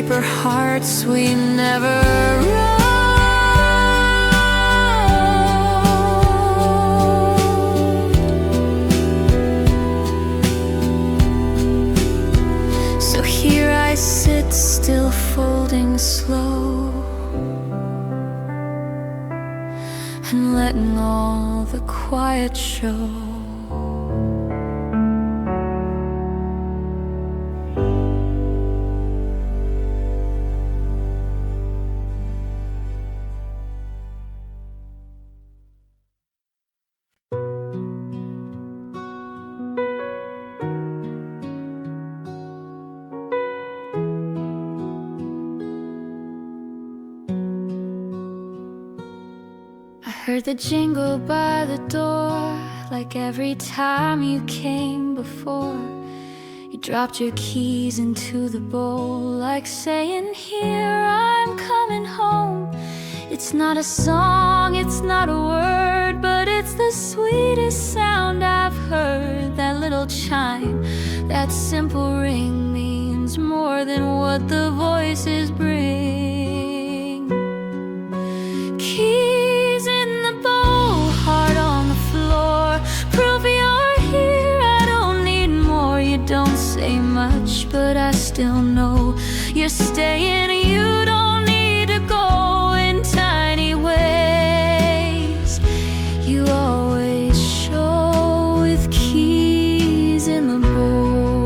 paper hearts we never wrote. So here I sit still folding slow and letting all the quiet show. Heard the jingle by the door, like every time you came before. You dropped your keys into the bowl, like saying, here I'm coming home. It's not a song, it's not a word, but it's the sweetest sound I've heard. That little chime, that simple ring means more than what the voices bring. Keys in the bowl, heart on the floor, prove you're here, I don't need more. You don't say much, but I still know you're staying. You don't need to go in tiny ways. You always show with keys in the bowl.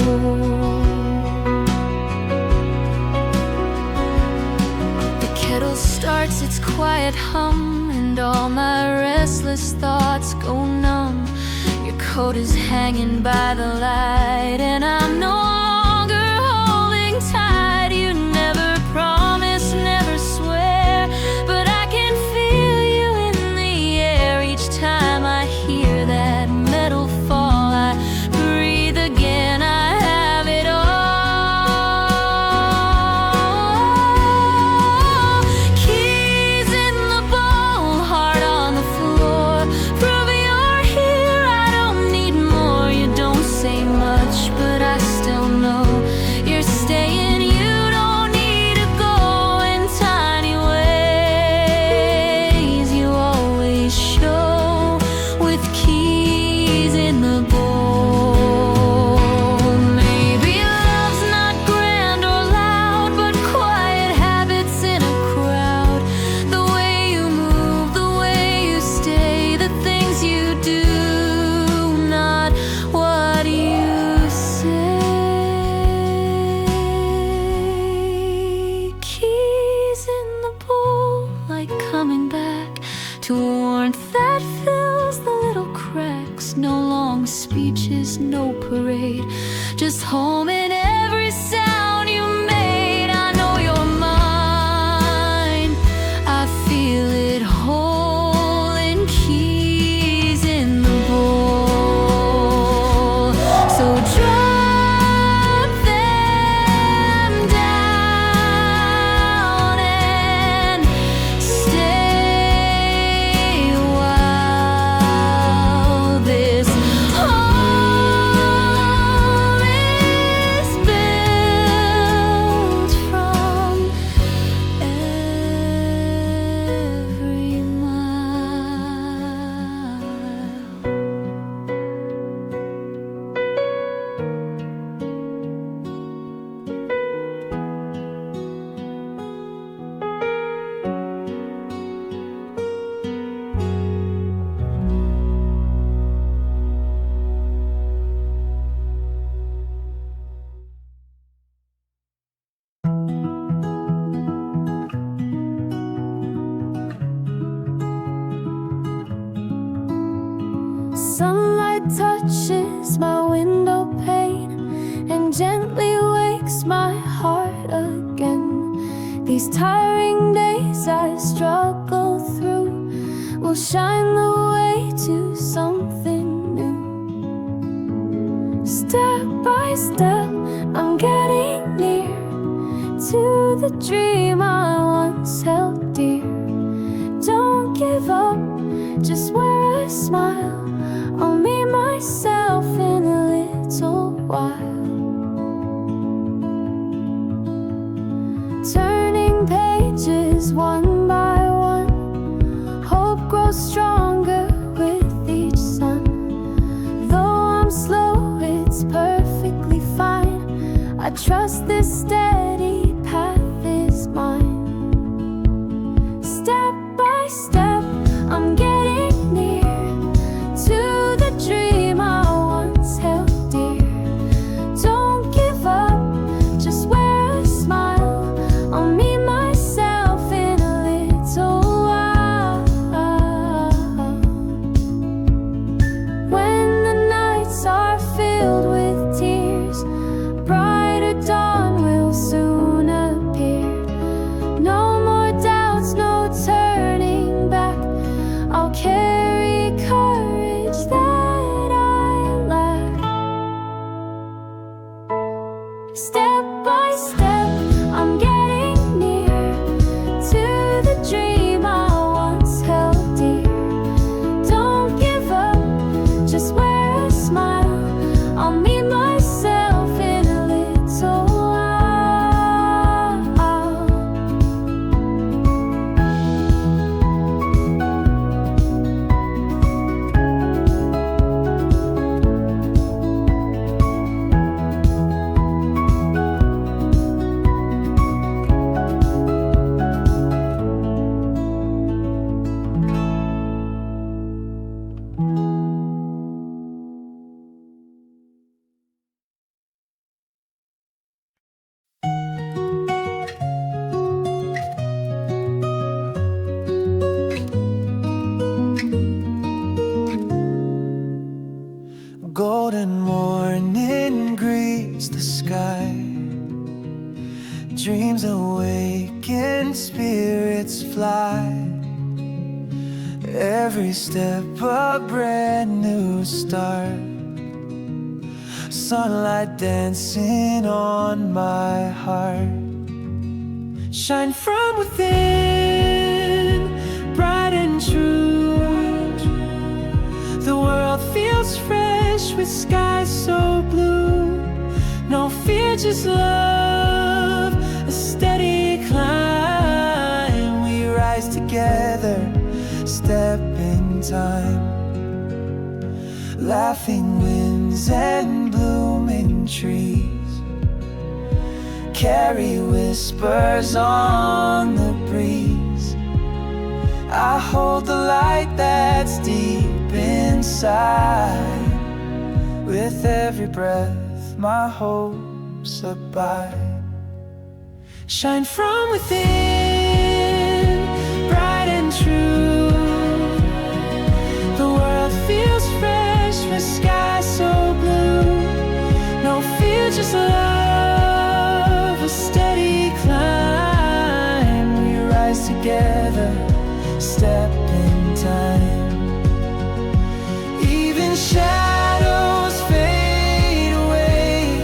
The kettle starts its quiet hum, and all my restless thoughts go numb. Your coat is hanging by the light, and I'm no longer holding tight. You never promise, never swear, but I can feel you in the air. Each time I hear that metal fall, I breathe again. I have it all. Keys in the bowl, heart on the floor, prove you're here, I don't need more. You don't say much, but I still know you're staying. You don't need to go in tiny ways. You always show with keys in the bowl. Maybe love's not grand or loud, but quiet habits in a crowd. The way you move, the way you stay, the things you do, not what you say. Keys in the bowl, like coming back to warmth that fills the little cracks. No long speeches, no parade, just home in every sound you made. I know you're mine, I feel it holding keys in the bowl. So drop them down and stay while this home is built from every mile. Sunlight touches my window pane and gently wakes my heart again. These tiring days I struggle through will shine the way to something new. Step by step I'm getting near to the dream I once held dear. Don't give up, just wear a smile. I'll meet myself in a little while. pieces one by one. Hope grows stronger with each sun. Though I'm slow, it's perfectly fine. I trust this steady path is mine. Step by step, I'm getting near to the dream I once held dear. Don't give up, just wear a smile. I'll meet myself in a little while. When the nights are filled with tears, brighter dawn will soon appear. No more doubts, no turning back. I'll carry courage that I lack. Step by step, I'm getting near to the dream I once held dear. Don't give up, just wear a smile. I'll meet myself in a little while. Golden morning greets the sky. Dreams awaken, spirits fly. Every step a brand new start. Sunlight dancing on my heart. Shine from within, bright and true. The world feels fresh with skies so blue. No fear, just love, a steady climb. We rise together, step in time. Laughing winds and blooming trees carry whispers on the breeze. I hold the light that's deep inside. With every breath my hopes abide. Shine from within, bright and true. The world feels fresh with skies so blue. No fear, just love, a steady climb. We rise together, step in time. Even shadows fade away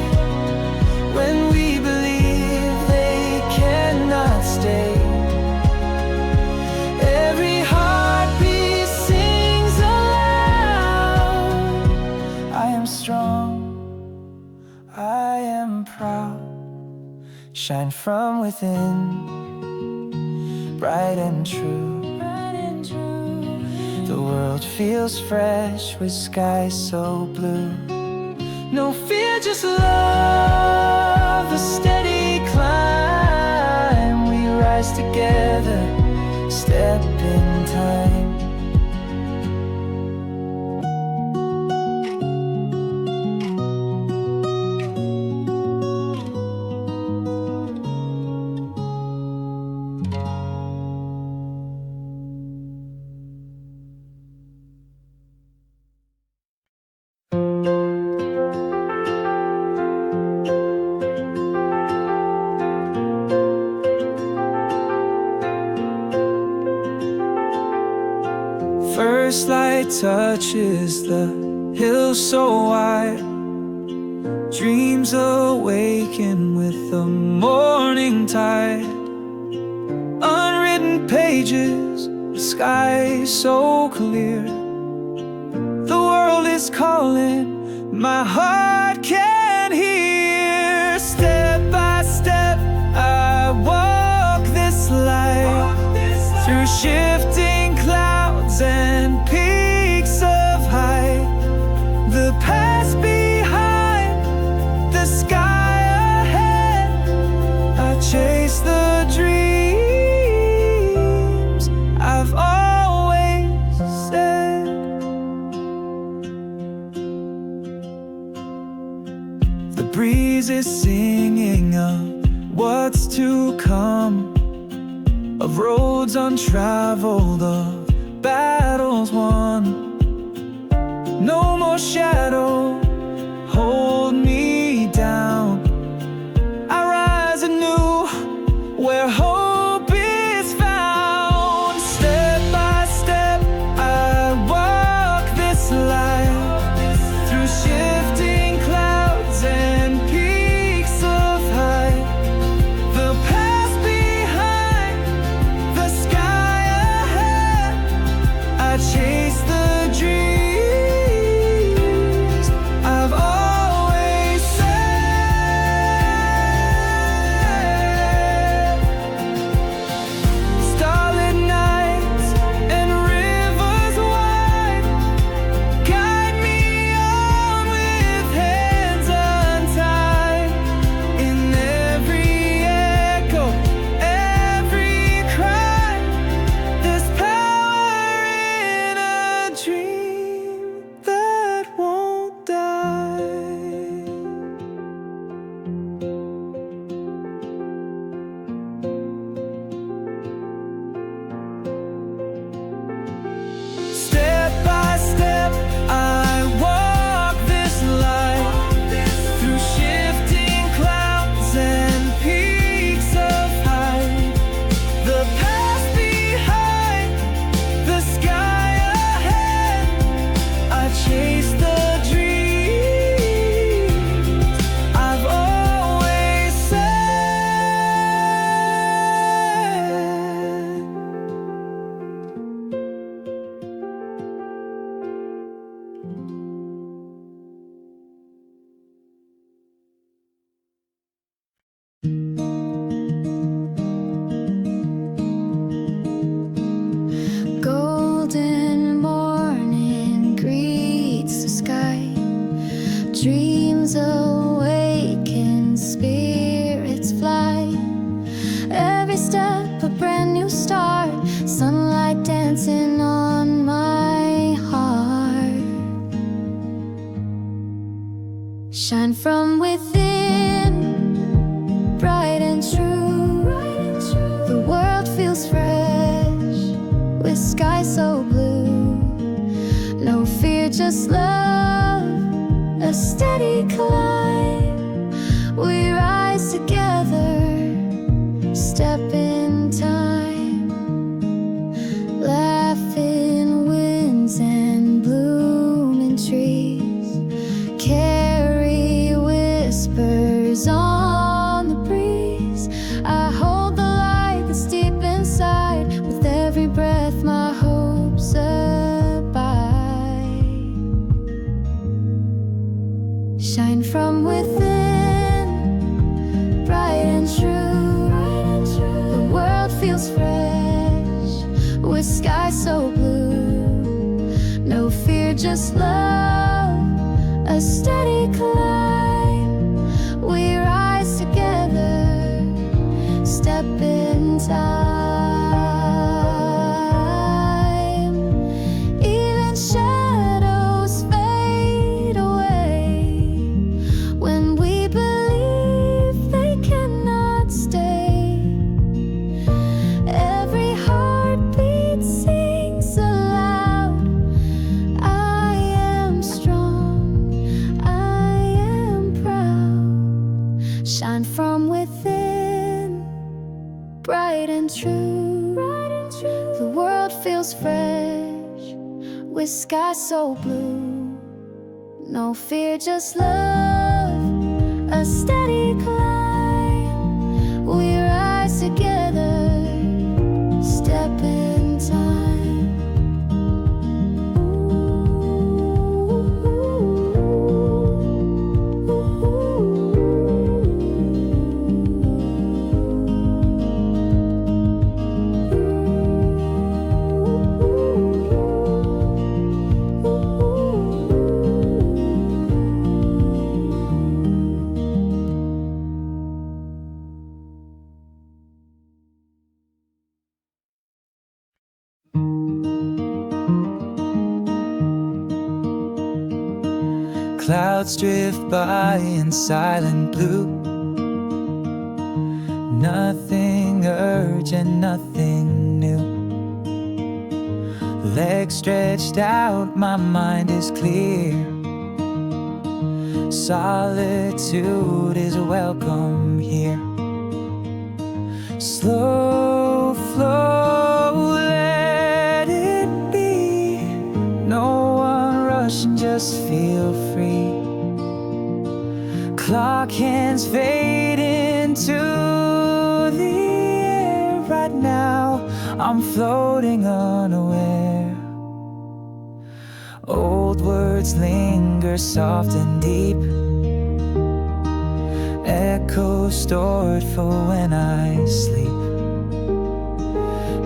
when we believe they cannot stay. Every heartbeat sings aloud. I am strong, I am proud. Shine from within, bright and true. The world feels fresh with skies so blue. No fear, just love, a steady climb. We rise together, step in time. First light touches the hills so wide. Dreams awaken with the morning tide. Unwritten pages, the sky so clear. The world is calling, my heart can hear. Step by step I walk this life. through shifting clouds and peaks of height. The past behind, the sky ahead. I chase the dreams I've always said. The breeze is singing of what's to come, of roads untraveled, of battles won. No more shadow hold me down. I rise anew where hope is found. Step by step I walk this life, through shifting clouds and peaks of height. The past behind, the sky ahead. I chase the dreams I've always said. Starlit nights and rivers wide guide me on with hands untied. In every echo, every cry, there's power in a dream that won't die. Step by step I walk this life, through shifting clouds and peaks of height. The past behind, the sky ahead. I chase the dreams I've always said. Golden morning greets the sky. Dreams awaken, spirits fly. Every step a brand new start. Sunlight dancing on my heart. Shine from within, bright and true. The world feels fresh, with sky so blue. No fear, just love, a steady climb. We rise together, step in time. Laughing winds and blooming trees carry whispers on the breeze. I hold the light that's deep inside. With every breath my hopes abide. Shine from within, bright and true. The world feels fresh, with sky so blue. No fear, just love, a steady climb. We rise together, step in time. Even shadows fade away when we believe they cannot stay. Every heartbeat sings aloud. I am strong, I am proud. Shine from within, bright and true. The world feels fresh, with sky so blue. No fear, just love, a steady climb. We rise together, step in time. Clouds drift by in silent blue. Nothing urgent, nothing new. Legs stretched out, my mind is clear. Solitude is welcome here. Slow flow, let it be. No one rushing, just feel free. Clock hands fade into the air. Right now I'm floating unaware. Old words linger soft and deep, echoes stored for when I sleep.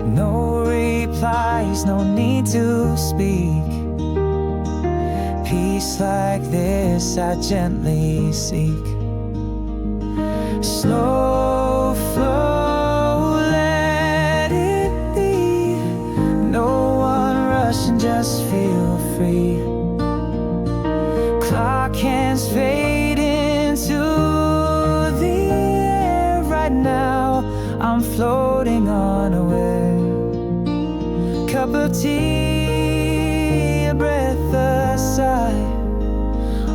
No replies, no need to speak. Peace like this I gently seek. Slow flow, let it be. No one rushing, just feel free. Clock hands fade into the air. Right now I'm floating unaware. Cup of tea, a breath, a sigh.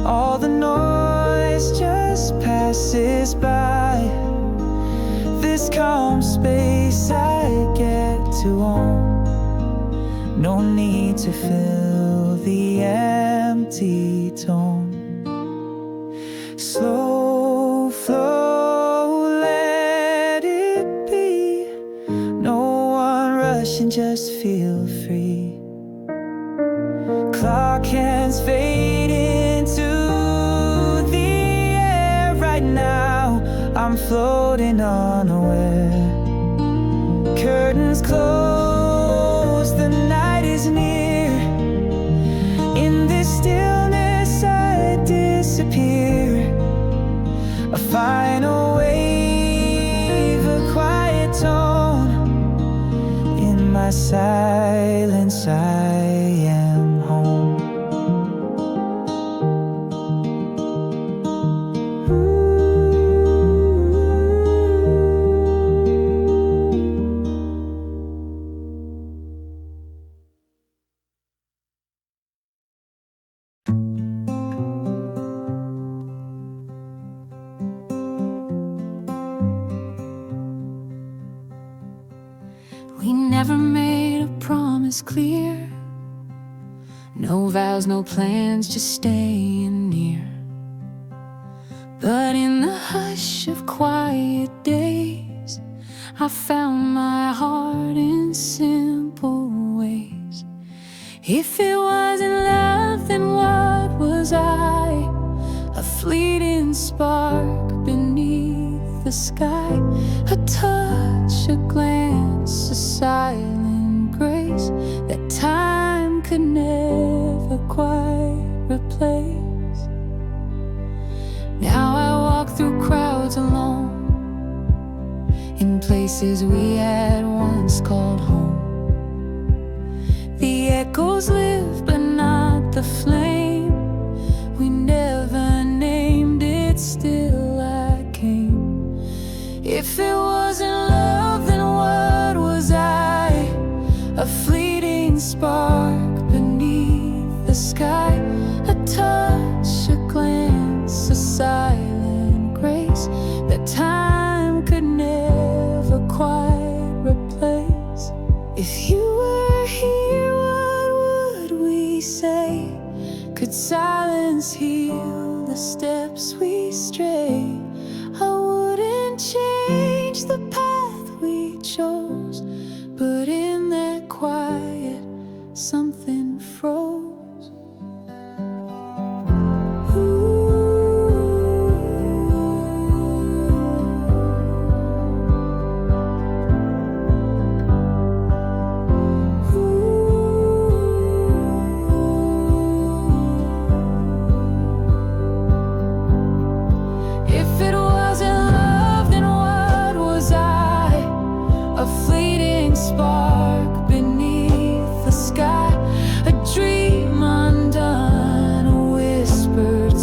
All the noise just passes by. This calm space I get to own. No need to fill the empty tone. Slow flow, let it be. No one rushing, just feel free. Clock hands fade into the air. Right now I'm floating unaware. Curtains close, the night is near. In this stillness I disappear. A final wave, a quiet tone. In my silence I am home. We never made a promise clear. No vows, no plans, just staying near. But in the hush of quiet days, I found my heart in simple ways. If it wasn't love, then what was I? A fleeting spark beneath the sky. A touch, a glance, a silent grace that time could never quite replace. Now I walk through crowds alone, in places we had once called home. The echoes live, but not the flame we never named. It still I came. If it wasn't love, then what was I? A fleeting spark beneath the sky. A touch, a glance, a silent grace that time could never quite replace. If you were here, what would we say? Could silence heal the steps we stray? I wouldn't change the path we chose, but in that quiet something froze. If it wasn't love, then what was I? A fleeting spark beneath the sky. A dream undone, a whispered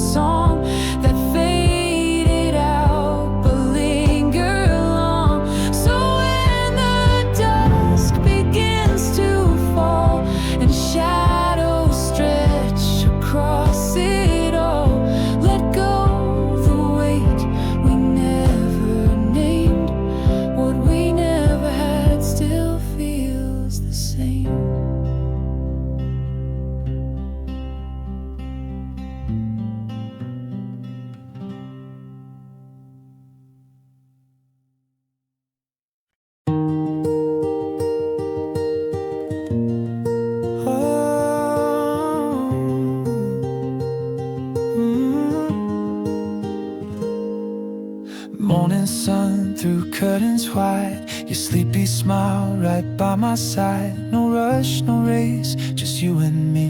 curtains wide, your sleepy smile right by my side. No rush, no race, just you and me,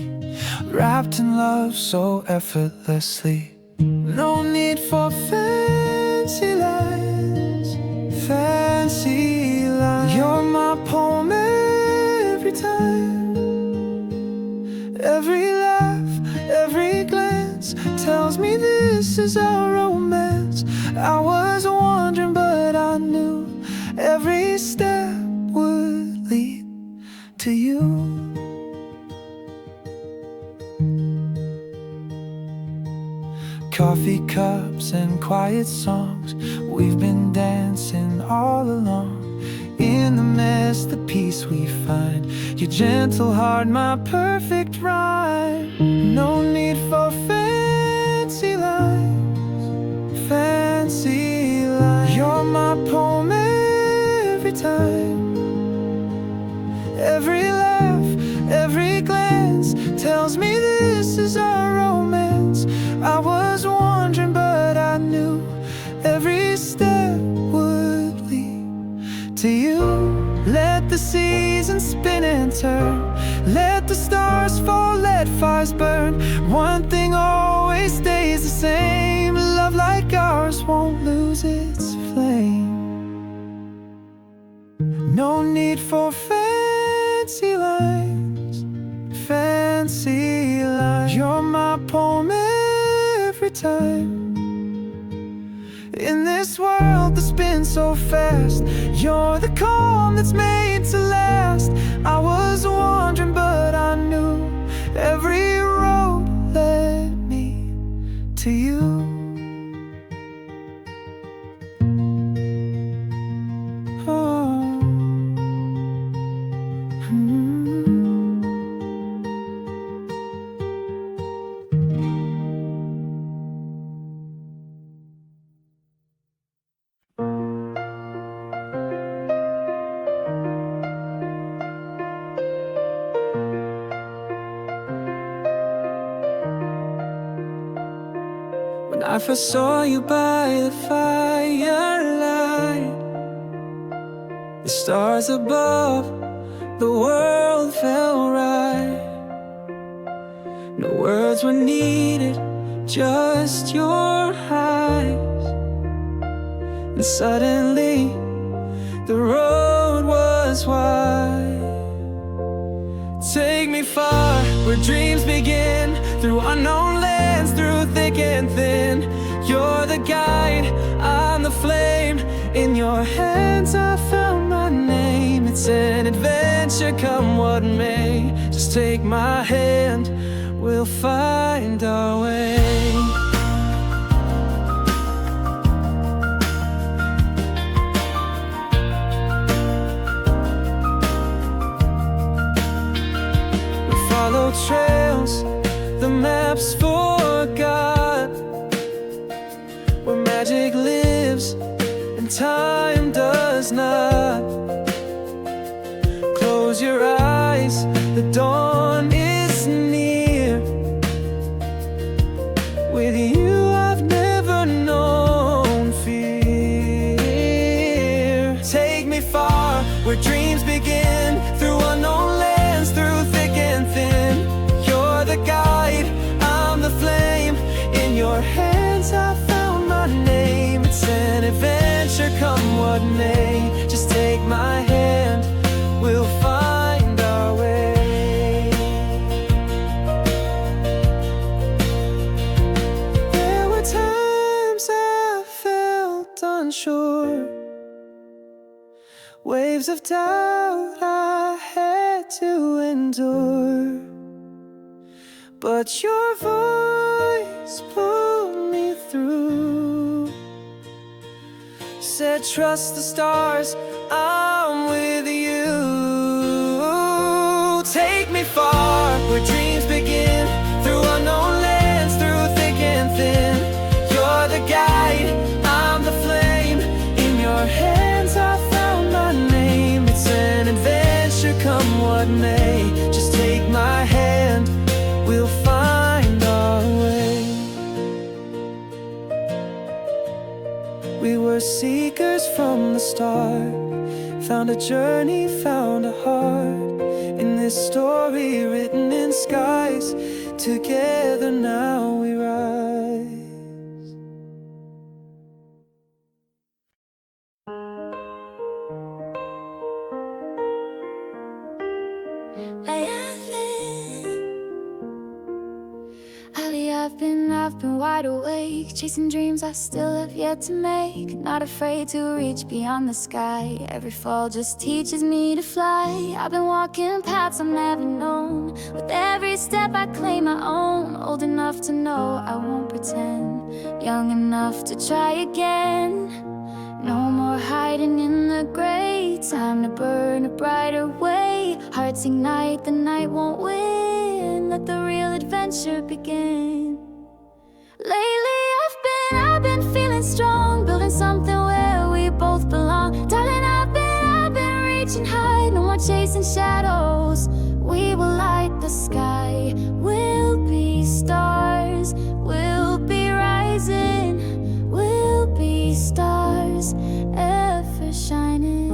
wrapped in love so effortlessly. No need for fancy lines, fancy lines. You're my poem every time. Every laugh, every glance tells me this is our romance. I was wondering, but I knew every step would lead to you. Coffee cups and quiet songs, we've been dancing all along. In the mess, the peace we find, your gentle heart, my perfect rhyme. No need for fancy lines, fancy lines. You're my poem every time. Every laugh, every glance tells me this is our romance. I was wondering, but I knew every step would lead to you. Let the seasons spin and turn, let the stars fall, let fires burn. One thing always stays the same, love like ours won't lose its flame. No need for fancy lines, fancy lines. You're my poem every time. In this world that spins so fast, you're the calm that's made to last. I was wondering, but I knew every road led me to you. When I first saw you by the firelight, the stars above, the world felt right. No words were needed, just your eyes. And suddenly, the road was wide. Take me far, where dreams begin, through unknown lands, through thick and thin. You're the guide, I'm the flame. In your hands I found my name. It's an adventure, come what may. Just take my hand, we'll find our way. Follow trails the maps forgot, where magic lives and time does not. Close your eyes, the dawn is near. With you I've never known fear. Take me far, where dreams begin, through unknown lands, through thick and thin. You're the guide, I'm the flame. In your hands I found my name. It's an adventure, come what may. Just take my hand, we'll find our way. There were times I felt unsure, waves of doubt I had to endure, but your voice pulled me through. Said trust the stars, I'm with you. Take me far, where dreams begin, through unknown lands, through thick and thin. You're the guide, I'm the flame. In your hands I found my name. It's an adventure, come what may. Just take my hand, we'll find our way. We were seekers from the start. Found a journey, found a heart. In this story written in skies, together now we rise. I've been wide awake, chasing dreams I still have yet to make. Not afraid to reach beyond the sky. Every fall just teaches me to fly. I've been walking paths I've never known. With every step I claim my own. Old enough to know I won't pretend. Young enough to try again. No more hiding in the gray. Time to burn a brighter way. Hearts ignite, the night won't win. Let the real adventure begin. Lately I've been feeling strong. Building something where we both belong. Darling, I've been reaching high. No more chasing shadows. We will light the sky. We'll be stars. We'll be rising. We'll be stars, ever shining.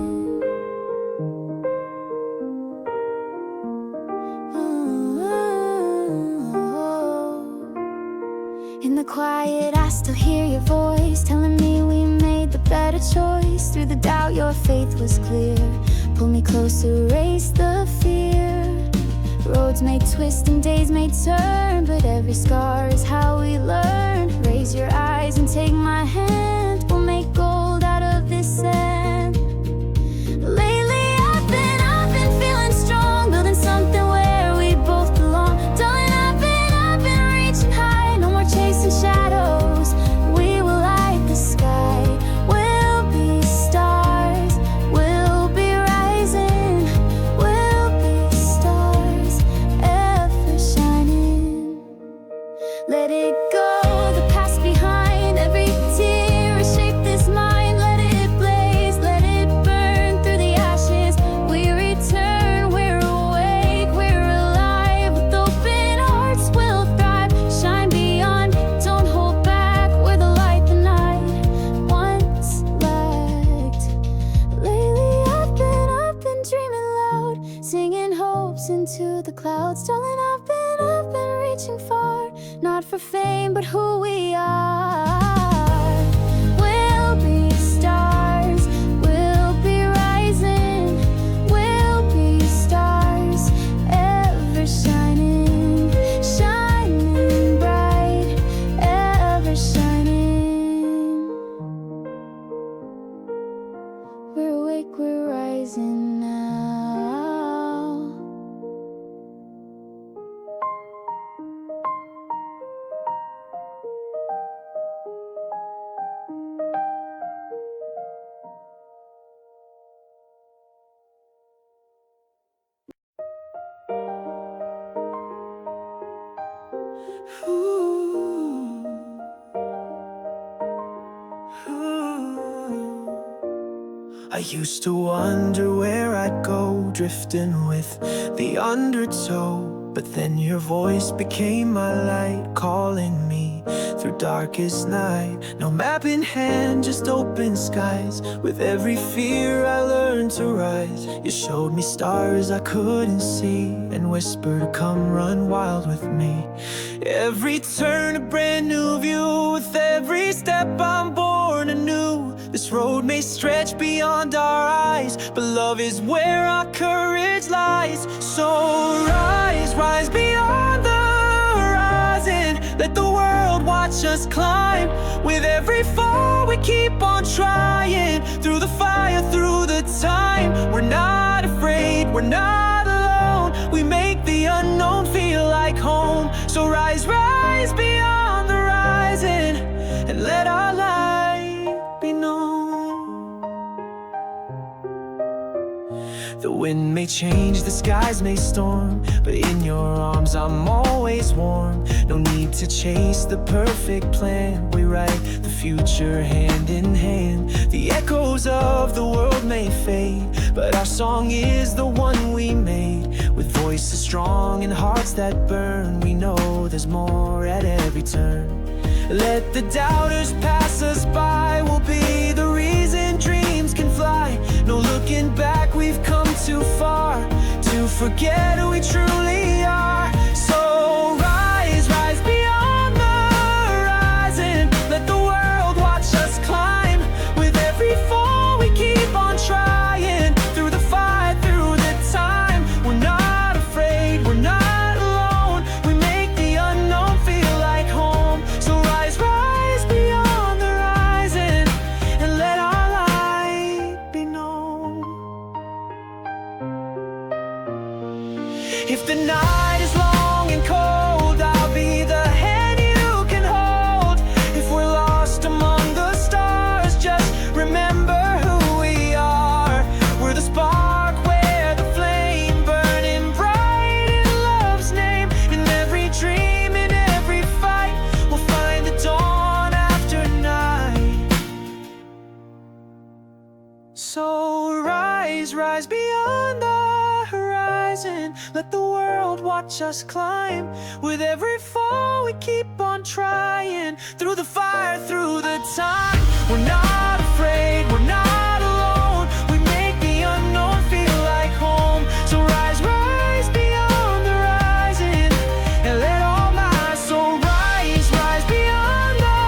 In the quiet, I still hear your voice telling me we made the better choice. Through the doubt, your faith was clear. Pull me closer, erase the fear. Roads may twist and days may turn, but every scar is how we learn. Raise your eyes and take my hand. We'll make gold out of this sand. Lately I've been feeling strong. Building something where we both belong. Darling, I've been reaching high. No more chasing shadows. We will light the sky. We'll be stars. We'll be rising. We'll be stars, ever shining. Let it go, the past behind. Every tear reshape this mind. Let it blaze, let it burn through the ashes. We return, we're awake, we're alive. With open hearts we'll thrive. Shine beyond, don't hold back. We're the light the night once lacked. Lately I've been dreaming loud. Singing hopes into the clouds. Darling, I've been reaching far. Not for fame, but who we are. We'll be stars. We'll be rising. We'll be stars, ever shining. Shining bright, ever shining. We're awake, we're rising now. I used to wonder where I'd go, drifting with the undertow. But then your voice became my light, calling me through darkest night. No map in hand, just open skies. With every fear I learned to rise. You showed me stars I couldn't see, and whispered, come run wild with me. Every turn a brand new view. With every step I'm born anew. This road may stretch beyond our eyes, but love is where our courage lies. So rise, rise beyond the horizon. Let the world watch us climb. With every fall we keep on trying. Through the fire, through the time. We're not afraid, we're not alone. We make the unknown feel like home. So rise, rise beyond the horizon, and let our light be known. The wind may change, the skies may storm, but in your arms I'm always warm. No need to chase the perfect plan. We write the future hand in hand. The echoes of the world may fade, but our song is the one we made. With voices strong and hearts that burn, we know there's more at every turn. Let the doubters pass us by. We'll be the reason dreams No looking back, we've come too far to forget who we truly are. So rise, rise beyond the horizon. Let the world watch us climb. With every fall we keep on trying. Through the fight, through the time, we're not afraid, we're not alone. We make the unknown feel like home. So rise, rise beyond the horizon, and let our light be known. If the night is long and cold, I'll be the hand you can hold. If we're lost among the stars, just remember who we are. We're the spark, we're the flame, burning bright in love's name. In every dream, in every fight, we'll find the dawn after night. So rise, rise beyond the horizon. Let the world watch us climb. With every fall we keep on trying. Through the fire, through the time, we're not afraid, we're not alone. We make the unknown feel like home. So rise, rise beyond the horizon, and let all my soul rise, rise beyond the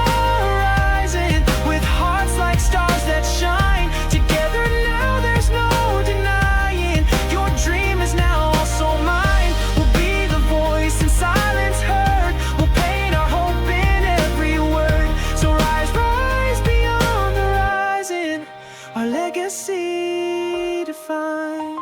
horizon. With hearts like stars that shine. Together now there's no denying. Your dream is now also mine. We'll be the voice in silence heard. We'll paint our hope in every word. So rise, rise beyond the horizon. Our legacy defined.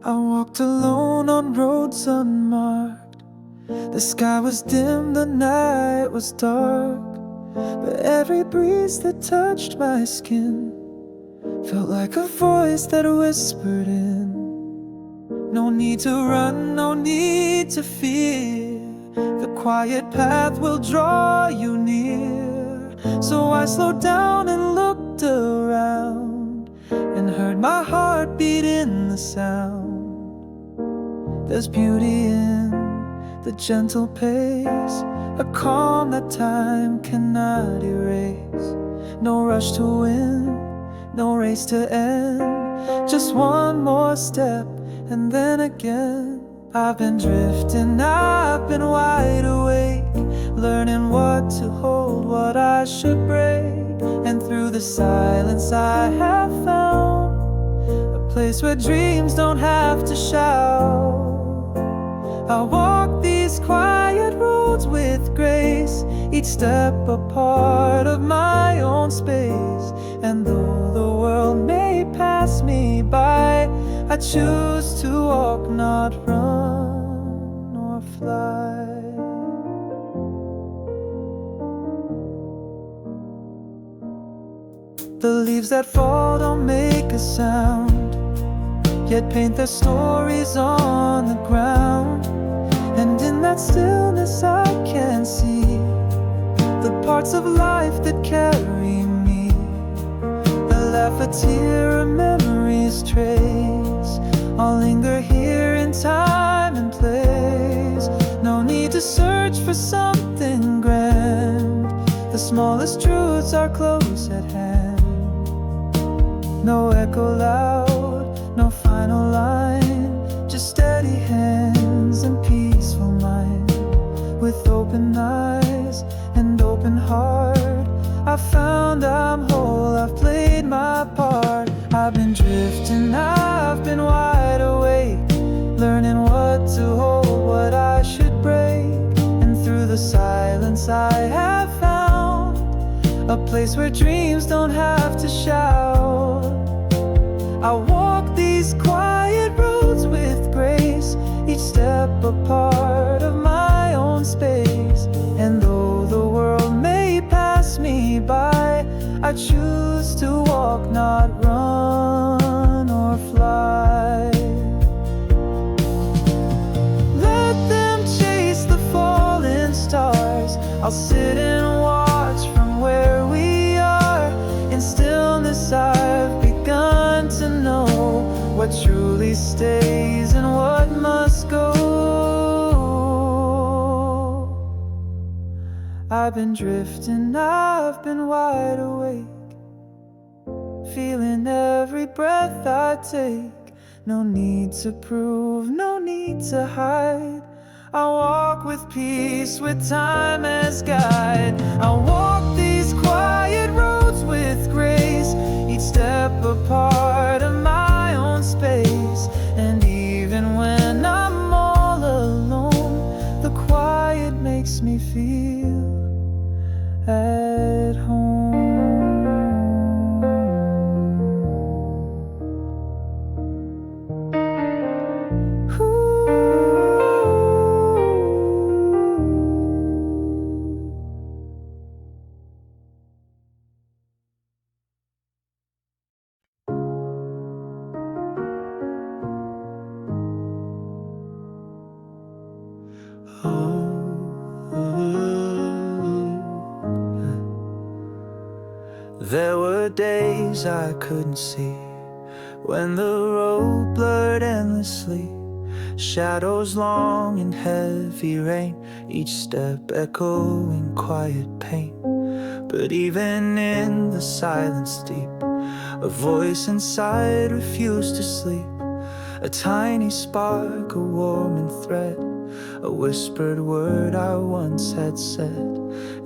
I walked alone on roads unmarked. The sky was dim, the night was dark. But every breeze that touched my skin felt like a voice that whispered in. No need to run, no need to fear. The quiet path will draw you near. So I slowed down and looked around, and heard my heart beat in the sound. There's beauty in the gentle pace, a calm that time cannot erase. No rush to win, no race to end. Just one more step and then again. I've been drifting, I've been wide awake, learning what to hold, what I should break. And through the silence I have found a place where dreams don't have to shout. I walk these quiet roads with grace, each step a part of my own space. And though the world may pass me by, I choose to walk, not run or fly. The leaves that fall don't make a sound, yet paint their stories on the ground. And in that stillness I can see the parts of life that carry me. A laugh, a tear, a memory's trace, all linger here in time and place. No need to search for something grand, the smallest truths are close at hand. No echo loud, no final line, just steady hands and peaceful mind. With open eyes and open heart, I found I'm whole, I've played my part. I've been drifting, I've been wide awake, learning what to hold, what I should break. And through the silence I have found a place where dreams don't have to shout. I walk these quiet roads with grace, each step a part of my own space. And though the world may pass me by, I choose to walk, not run or fly. I'll sit and watch from where we are. In stillness I've begun to know what truly stays and what must go. I've been drifting, I've been wide awake, feeling every breath I take. No need to prove, no need to hide. I walk with peace, with time as guide. I walk these quiet roads with grace, each step a part of my own space. And even when I'm all alone, the quiet makes me feel at home. There were days I couldn't see, when the road blurred endlessly, shadows long and heavy rain, each step echoing quiet pain. But even in the silence deep, a voice inside refused to sleep. A tiny spark, a warming thread, a whispered word I once had said.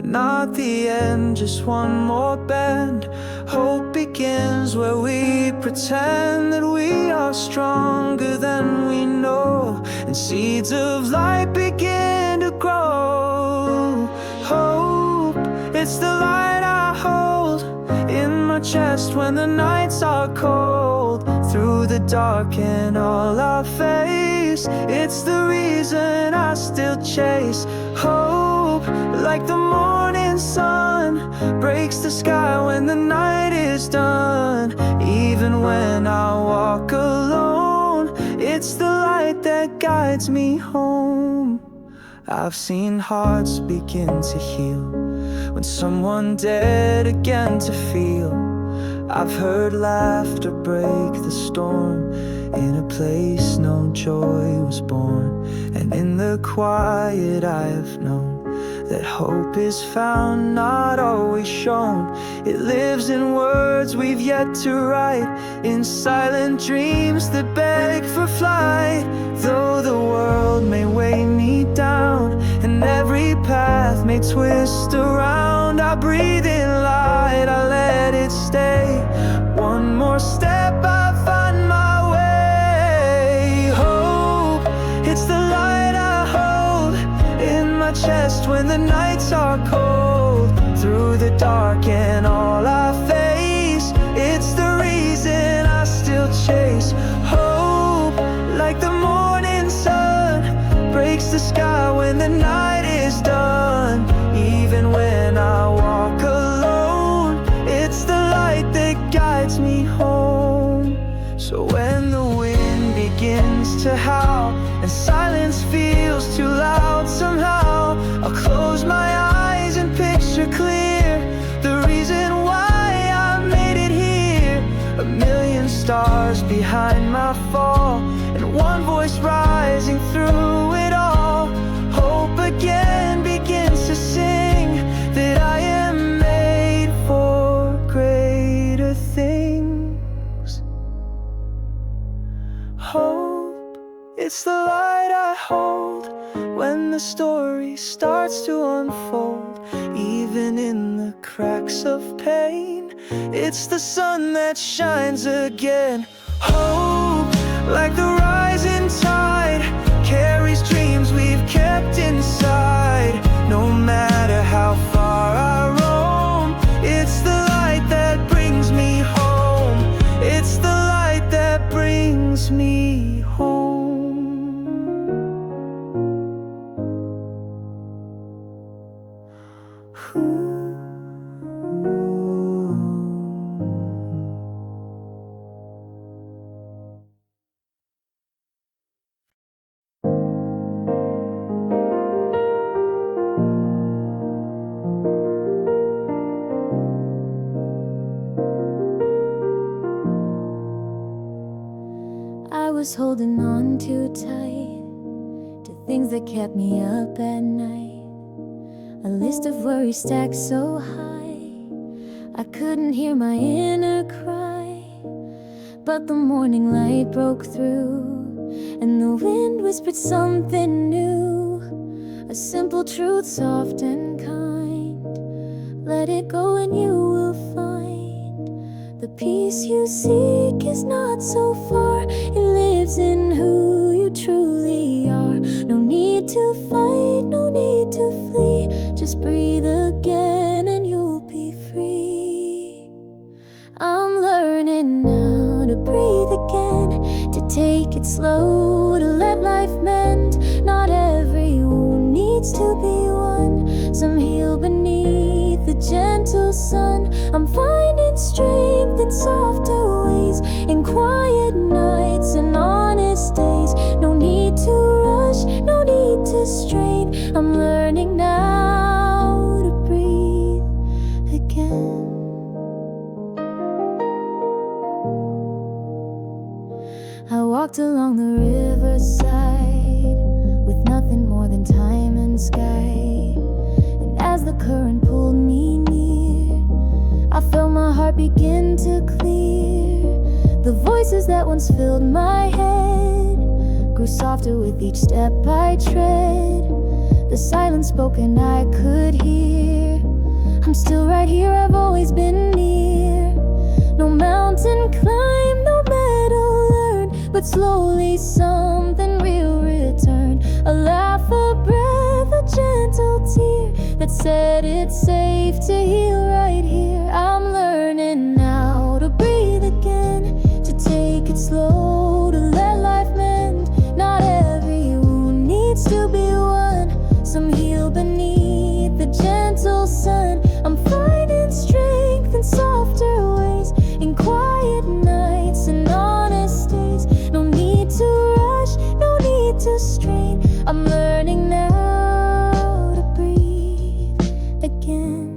Not the end, just one more bend. Hope begins where we pretend that we are stronger than we know, and seeds of light begin to grow. Hope, it's the light I hold in my chest when the nights are cold. Through the dark and all I face, it's the reason I still chase. Hope, like the morning sun, breaks the sky when the night is done. Even when I walk alone, it's the light that guides me home. I've seen hearts begin to heal when someone dared again to feel. I've heard laughter break the storm in a place no joy was born. And in the quiet I have known that hope is found, not always shown. It lives in words we've yet to write, in silent dreams that beg for flight. Though the world may weigh me down, and every path may twist around, I breathe in light, I let it stay. One more step, I find my way. Hope, it's the light I hold in my chest when the nights are cold. Through the dark and all I face, it's the reason I still chase. Hope, like the morning sun, breaks the sky when the night is done. Even when I walk alone, it's the light that guides me home. So when the wind begins to howl and silence feels too loud somehow, I'll close my eyes and picture clear the reason why I made it here. A million stars behind my fall, and one voice rising through it all. Hope again begins to sing that I am made for greater things. Hope, it's the light I hold when the story starts to unfold. Even in the cracks of pain, it's the sun that shines again. Hope, like the rising tide, carries dreams we've kept inside. No matter how far I roam, it's the light that brings me home. It's the light that brings me home. was holding on too tight to things that kept me up at night. A list of worries stacked so high I couldn't hear my inner cry. But the morning light broke through and the wind whispered something new. A simple truth, soft and kind. Let it go and you will find the peace you seek is not so far. It lives in who you truly are. No need to fight, no need to flee. Just breathe again and you'll be free. I'm learning now to breathe again, to take it slow, to let life mend. Not every wound needs to be won. Some heal beneath the gentle sun. I'm finding strength in softer ways, in quiet nights and honest days. No need to rush, no need to strain. I'm learning now to breathe again. I walked along the riverside with nothing more than time and sky. And as the current pulled me near, I felt my heart begin to clear. The voices that once filled my head grew softer with each step I tread. The silence spoken I could hear. I'm still right here, I've always been near. No mountain climb, no medal earned, but slowly something real returned. A laugh, a breath, a gentle tear that said it's safe to heal right here. I'm learning now to breathe again, to take it slow, to let life mend. Not every wound needs to be won. Some heal beneath the gentle sun. I'm finding strength in softer ways, in quiet nights and honest days. No need to rush, no need to strain. I'm learning now to breathe again.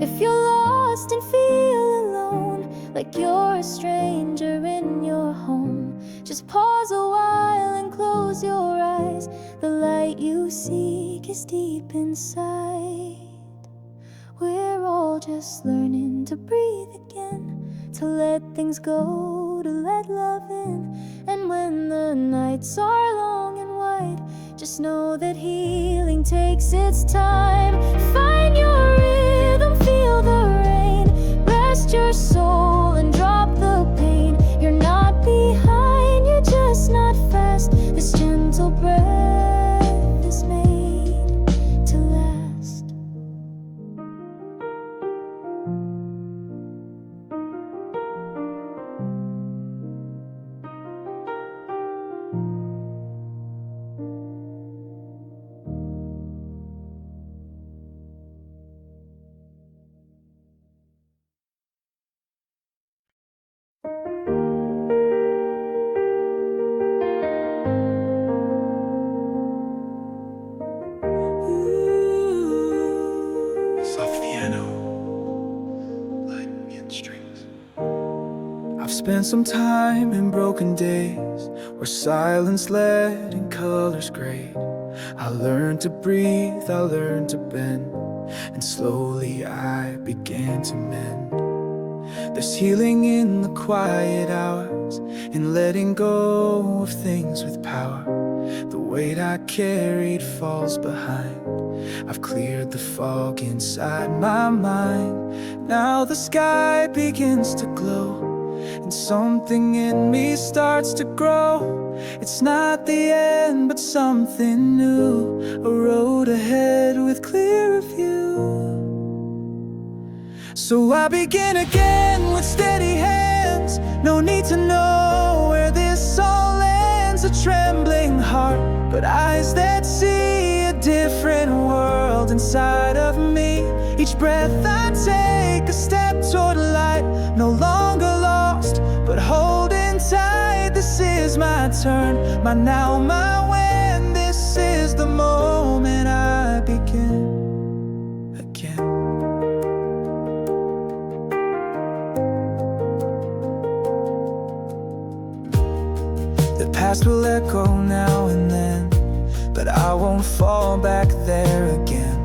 If you're lost and feel alone, like you're a stranger in your home, just pause a while and close your eyes. The light you seek is deep inside. We're all just learning to breathe again, to let things go, to let love in. And when the nights are long and wide, just know that healing takes its time. Find your rhythm, feel the rain, rest your soul and drop the pain. You're not behind, you're just not fast. This gentle breath is made to last. Spent some time in broken days where silence led and colors grayed. I learned to breathe, I learned to bend, and slowly I began to mend. There's healing in the quiet hours, in letting go of things with power. The weight I carried falls behind. I've cleared the fog inside my mind. Now the sky begins to glow, and something in me starts to grow. It's not the end, but something new, a road ahead with clearer view. So I begin again with steady hands. No need to know where this all ends. A trembling heart, but eyes that see a different world inside of me. Each breath I take, a step toward light. No longer lost, but holding tight. This is my turn, my now, my when. This is the moment I begin again. past will echo now and then, but I won't fall back there again.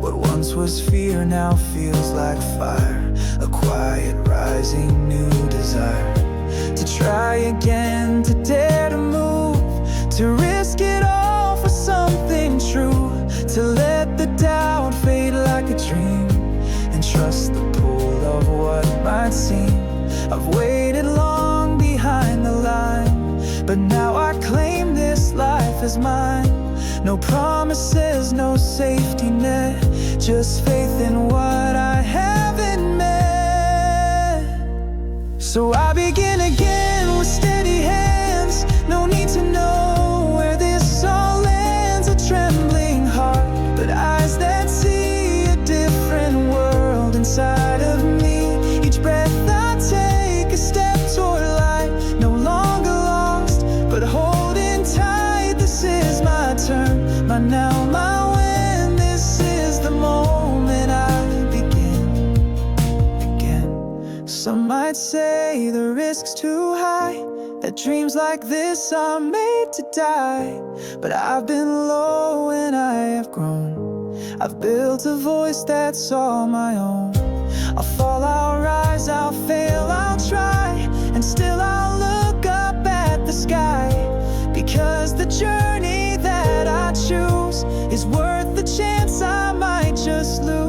What once was fear now feels like fire, a quiet rising new desire. To try again, to dare to move, to risk it all for something true. To let the doubt fade like a dream, and trust the pull of what might seem. I've waited long behind the line, but now I claim this life as mine. No promises, no safety net, just faith in what I haven't met. So I begin again with steady hands. No need to know where this all ends. A trembling heart, but eyes that see a different world inside of me. Each breath I take, a step toward light. No longer lost, but holding tight. This is my turn, my now, my when. This is the moment I begin again. Some might say the risk's too high, that dreams like this are made to die. But I've been low and I have grown. I've built a voice that's all my own. I'll fall, I'll rise, I'll fail, I'll try, and still I'll look up at the sky. Because the journey that I choose is worth the chance I might just lose.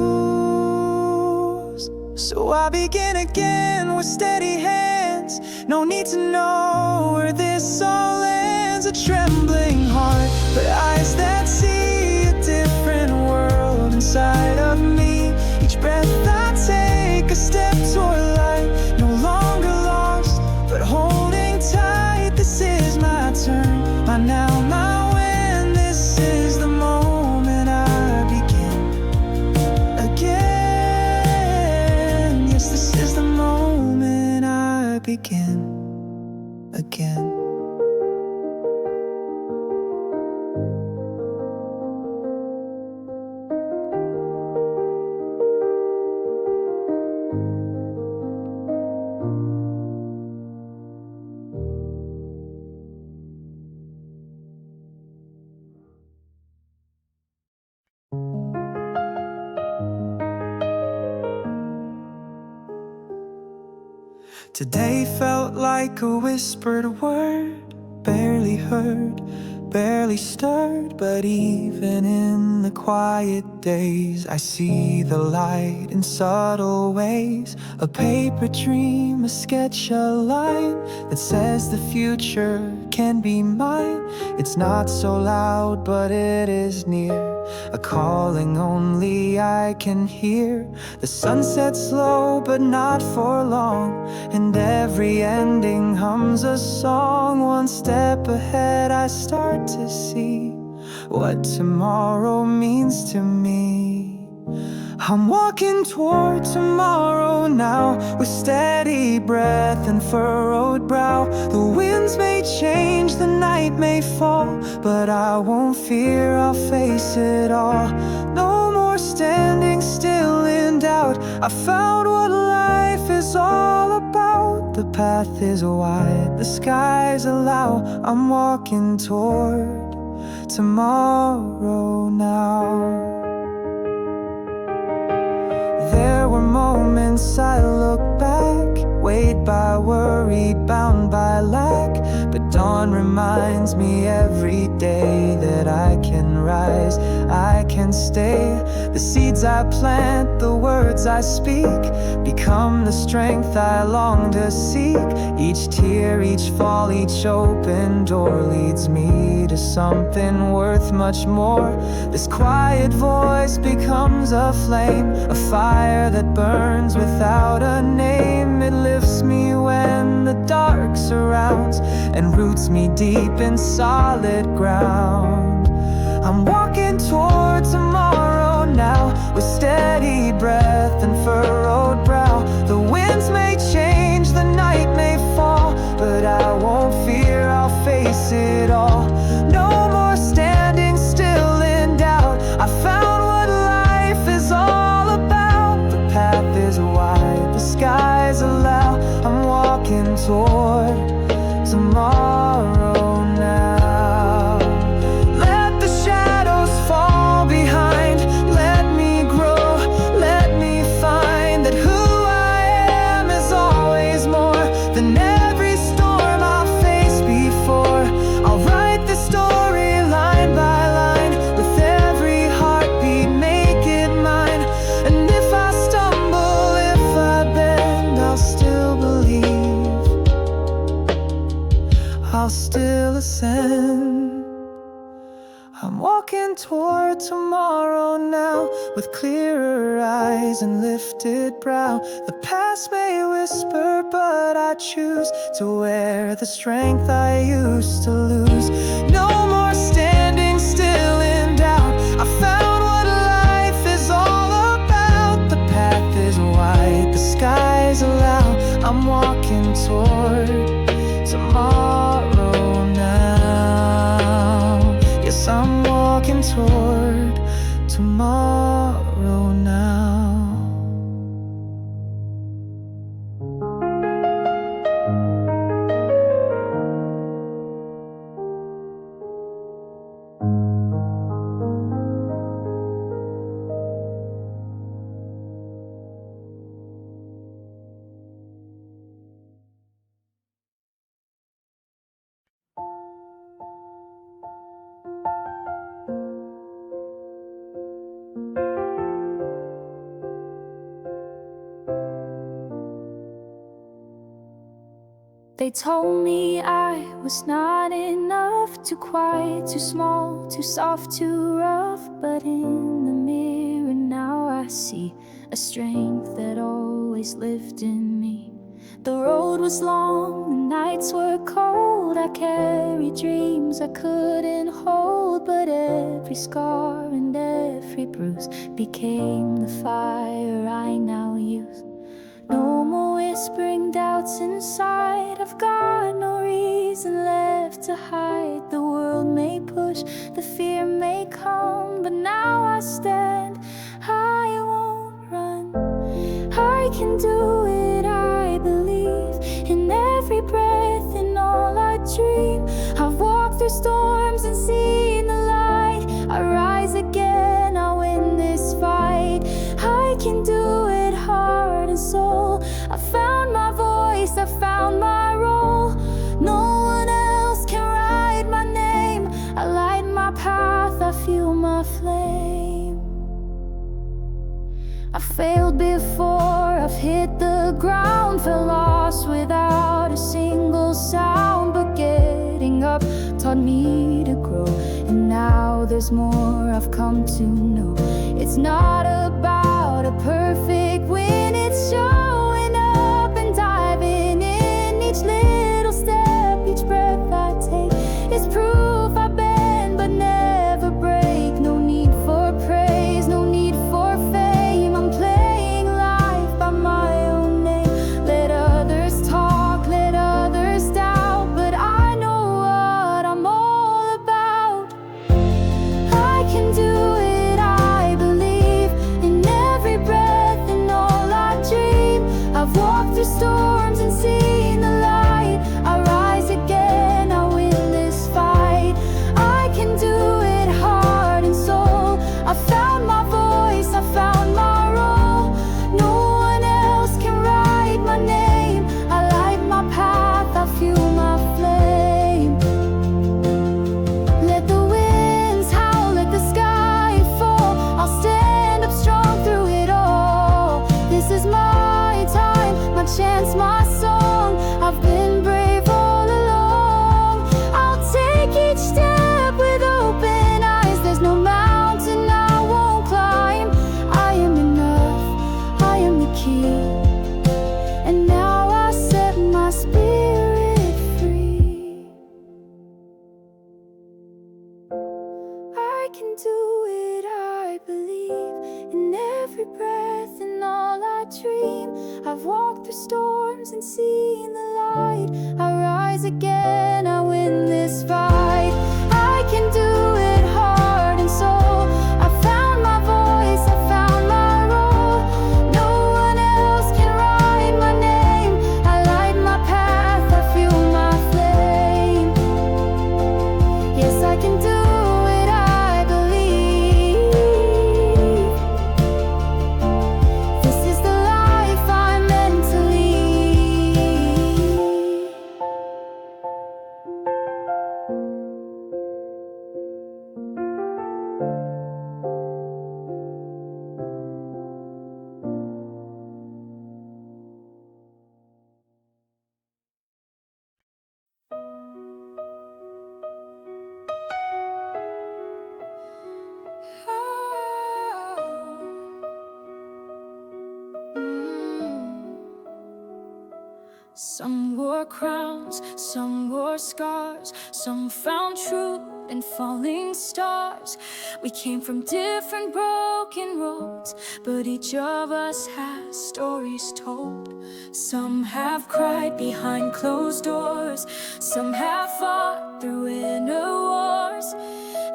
So I begin again with steady hands. No need to know where this all ends. A trembling heart, but eyes that see a different world inside of me. Each breath I take, a step toward light. No longer lost, but holding tight. This is my turn, my now, my when. This is the moment I begin again. Yes, this is the moment I begin again. Today felt like a whispered word, barely heard, barely stirred. But even in the quiet days, I see the light in subtle ways. A paper dream, a sketch, a line that says the future can be mine. It's not so loud, but it is near, a calling only I can hear. The sun sets slow, but not for long, and every ending hums a song. One step ahead, I start to see what tomorrow means to me. I'm walking toward tomorrow now, with steady breath and furrowed brow. The winds may change, the night may fall, but I won't fear, I'll face it all. No more standing still in doubt. I found what life is all about. The path is wide, the skies allow. I'm walking toward tomorrow now. There were moments I look back, weighed by worry, bound by lack. But dawn reminds me every day that I can rise, I can stay. The seeds I plant, the words I speak, become the strength I long to seek. Each tear, each fall, each open door leads me to something worth much more. This quiet voice becomes a flame, a fire that burns without a name. It lifts me when the dark surrounds and roots me deep in solid ground. I'm walking toward tomorrow now, with steady breath and furrowed brow. The winds may change, the night may fall, but I won't fear, I'll face it all. No more standing still in doubt. I found what life is all about. The path is wide, the skies allow. I'm walking toward tomorrow again. I'm walking toward tomorrow now, with clearer eyes and lifted brow. The past may whisper, but I choose to wear the strength I used to lose. No more standing still in doubt. I found what life is all about. The path is wide, the skies allow. I'm walking toward tomorrow now. Yes, I'm walking toward tomorrow now. They told me I was not enough, too quiet, too small, too soft, too rough. But in the mirror now I see a strength that always lived in me. The road was long, the nights were cold. I carried dreams I couldn't hold, but every scar and every bruise became the fire I now use. No more whispering doubts inside. I've got no reason left to hide. The world may push, the fear may come, but now I stand, I won't run. I can do it, I believe, in every breath, in all I dream. I've walked through storms and seen the light. I rise again, I win this fight. I can do it, heart and soul. I found my voice, I found my role. No one else can write my name. I light my path, I feel my flame. I failed before, I've hit the ground, felt lost without a single sound. But getting up taught me to grow, and now there's more I've come to know. It's not about a perfect win, it's showing up and diving in. Each little step, each breath I take is proof I bend but never break. No need for praise, no need for fame. I'm playing life by my own name. Let others talk, let others doubt, but I know what I'm all about. I can do it, I believe, in every breath, in all I dream. I've walked through storms and seen the light. I rise again, I win this fight. I can do it, heart and soul. I found my voice, I found my role. No one else can write my name. I light my path, I fuel my flame. Let the winds howl, let the sky fall. I'll stand up strong through it all. This is my time, my chance, my song. I've been brave all along. I'll take each step with open eyes. There's no mountain I won't climb. I am enough, I am the key. And now I set my spirit free. I can do it, I believe, in every breath, in all I dream. I've walked through storms and seen the light. I rise again, I win this fight. I can do it, heart and soul. I found my voice, I found my role. No one else can write my name. I light my path, I fuel my flame. Yes, I can do it, I believe. This is the life I'm meant to lead. Some wore crowns, some wore scars, some found truth in falling stars. We came from different broken roads, but each of us has stories told. Some have cried behind closed doors, some have fought through inner wars.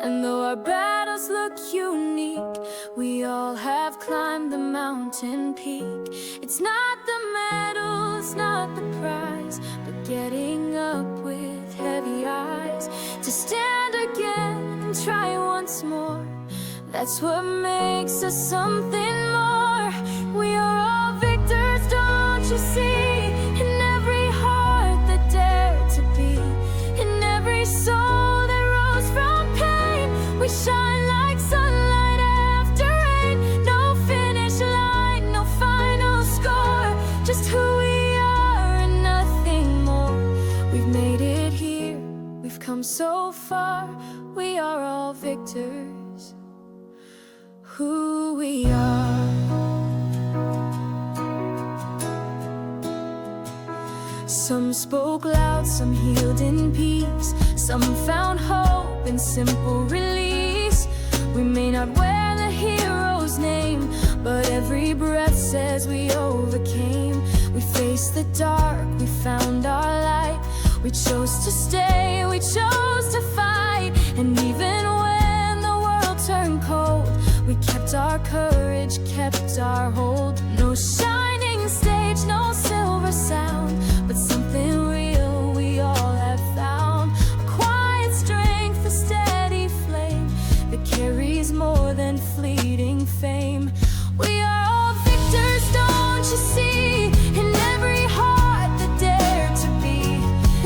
And though our battles look unique, we all have climbed the mountain peak. It's not the medal, it's not the prize, but getting up with heavy eyes to stand again and try once more. That's what makes us something more. We are all victors, don't you see? In every heart that dared to be, in every soul that rose from pain, we shine like sunlight after rain. No finish line, no final score, just who we are and nothing more. We've made it here, we've come so far. We are all victors, who we are. Some spoke loud, some healed in peace, some found hope in simple release. We may not wear the hero's name, but every breath says we overcame. We faced the dark, we found our light. We chose to stay, we chose to fight. And even when the world turned cold, we kept our courage, kept our hold. No shining stage, no silver sound, but something real we all have found. A quiet strength, a steady flame that carries more than fleeting fame. We are all victors, don't you see? In every heart that dared to be,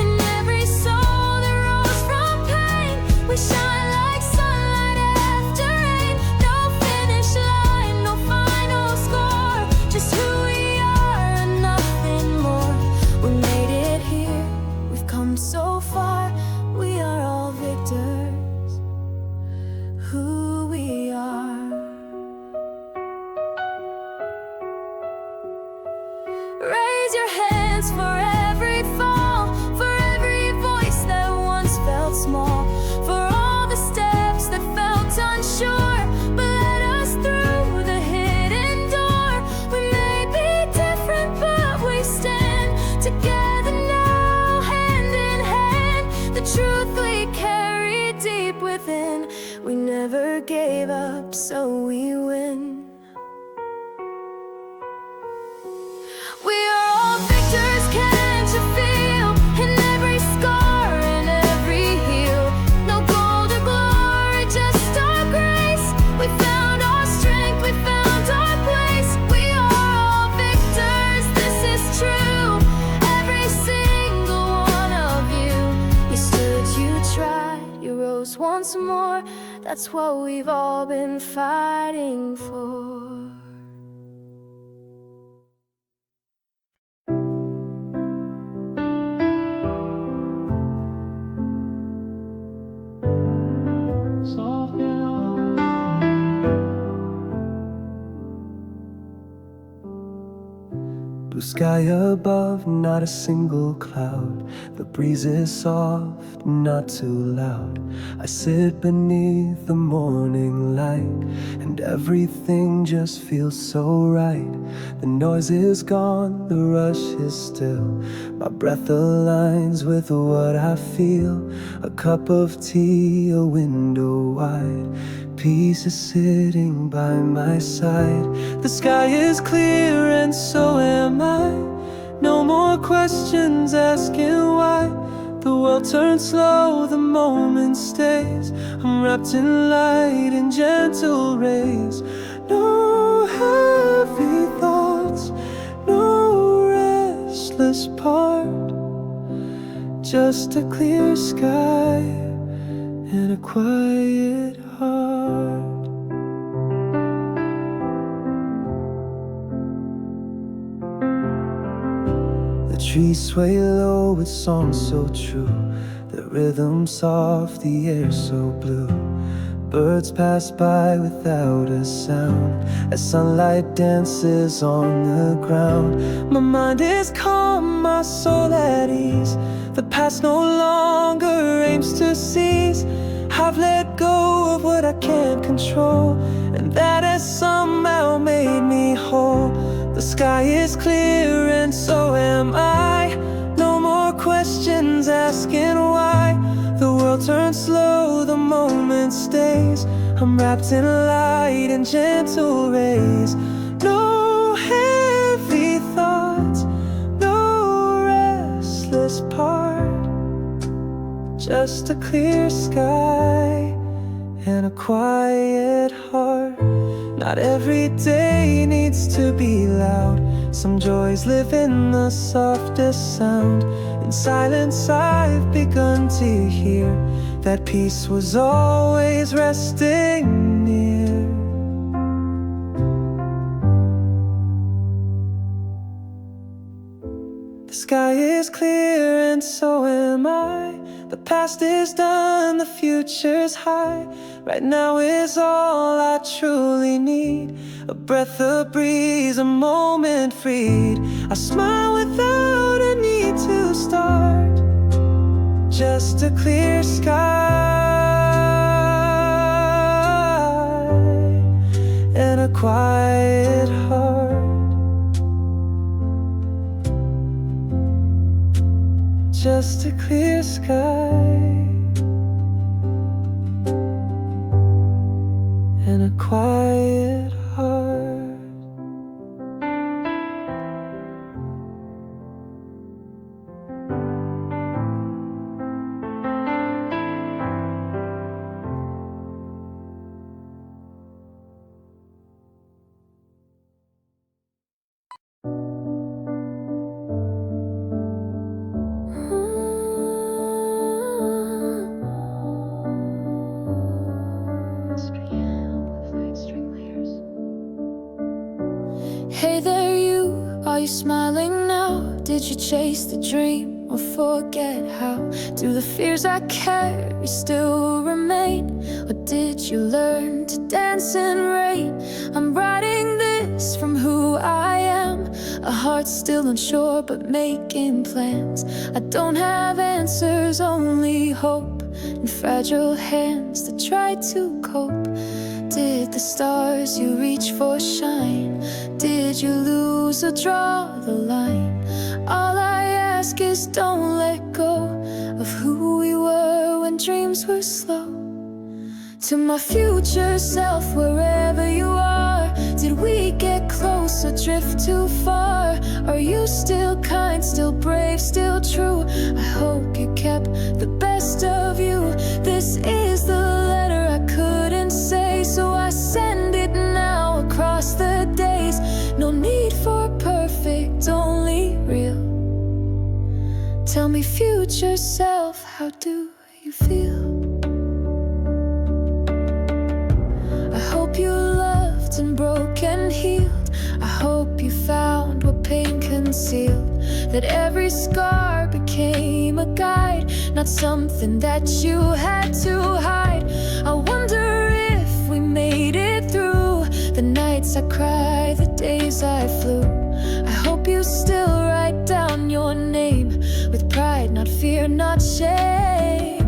in every soul that rose from pain, we shine like sunlight after rain. No finish line, no final score, just who we are and nothing more. We made it here, we've come so far. We are all victors, who we are. Raise your hands for every fall, for every voice that once felt small, for all the steps that felt unsure, but led us through the hidden door. We may be different, but we stand together now, hand in hand. The truth we carry deep within, we never gave up, so we win. We are all victors, can't you feel? In every scar, in every heel, no gold or glory, just our grace. We found our strength, we found our place. We are all victors, this is true. Every single one of you. You stood, you tried, you rose once more. That's what we've all been fighting for. Blue sky above, not a single cloud. The breeze is soft, not too loud. I sit beneath the morning light, and everything just feels so right. The noise is gone, the rush is still. My breath aligns with what I feel. A cup of tea, a window wide. Peace is sitting by my side. The sky is clear and so am I. No more questions asking why. The world turns slow, the moment stays. I'm wrapped in light and gentle rays. No heavy thoughts, no restless part. Just a clear sky and a quiet heart. The trees sway low with songs so true. The rhythm soft, the air so blue. Birds pass by without a sound as sunlight dances on the ground. My mind is calm, my soul at ease. The past no longer aims to seize. I've let go of what I can't control, and that has somehow made me whole. The sky is clear and so am I. No more questions asking why. The world turns slow, the moment stays. I'm wrapped in light and gentle rays. No heavy thoughts, no restless part. Just a clear sky and a quiet heart. Not every day needs to be loud. Some joys live in the softest sound. In silence I've begun to hear that peace was always resting near. The sky is clear and so am I. The past is done, the future's high. Right now is all I truly need. A breath, a breeze, a moment freed. I smile without a need to start. Just a clear sky and a quiet heart. Just a clear sky and a quiet heart. Hey there you, are you smiling now? Did you chase the dream or forget how? Do the fears I carry still remain? Or did you learn to dance in rain? I'm writing this from who I am. A heart still unsure but making plans. I don't have answers, only hope. And fragile hands that try to cope. Did the stars you reach for shine? Did you lose or draw the line? All I ask is don't let go of who we were when dreams were slow. To my future self, wherever you are, did we get close or drift too far? Are you still kind, still brave, still true? I hope you kept the best of you. This is the letter I couldn't say, so I send it now across the days. No need for perfect, only real. Tell me, future self, how do you feel? I hope you loved and broke and healed. I hope you found what pain concealed. That every scar became a guide, not something that you had to hide. I wonder if we made it through the nights I cried, the days I flew. I hope you still write down your name with pride, not fear, not shame.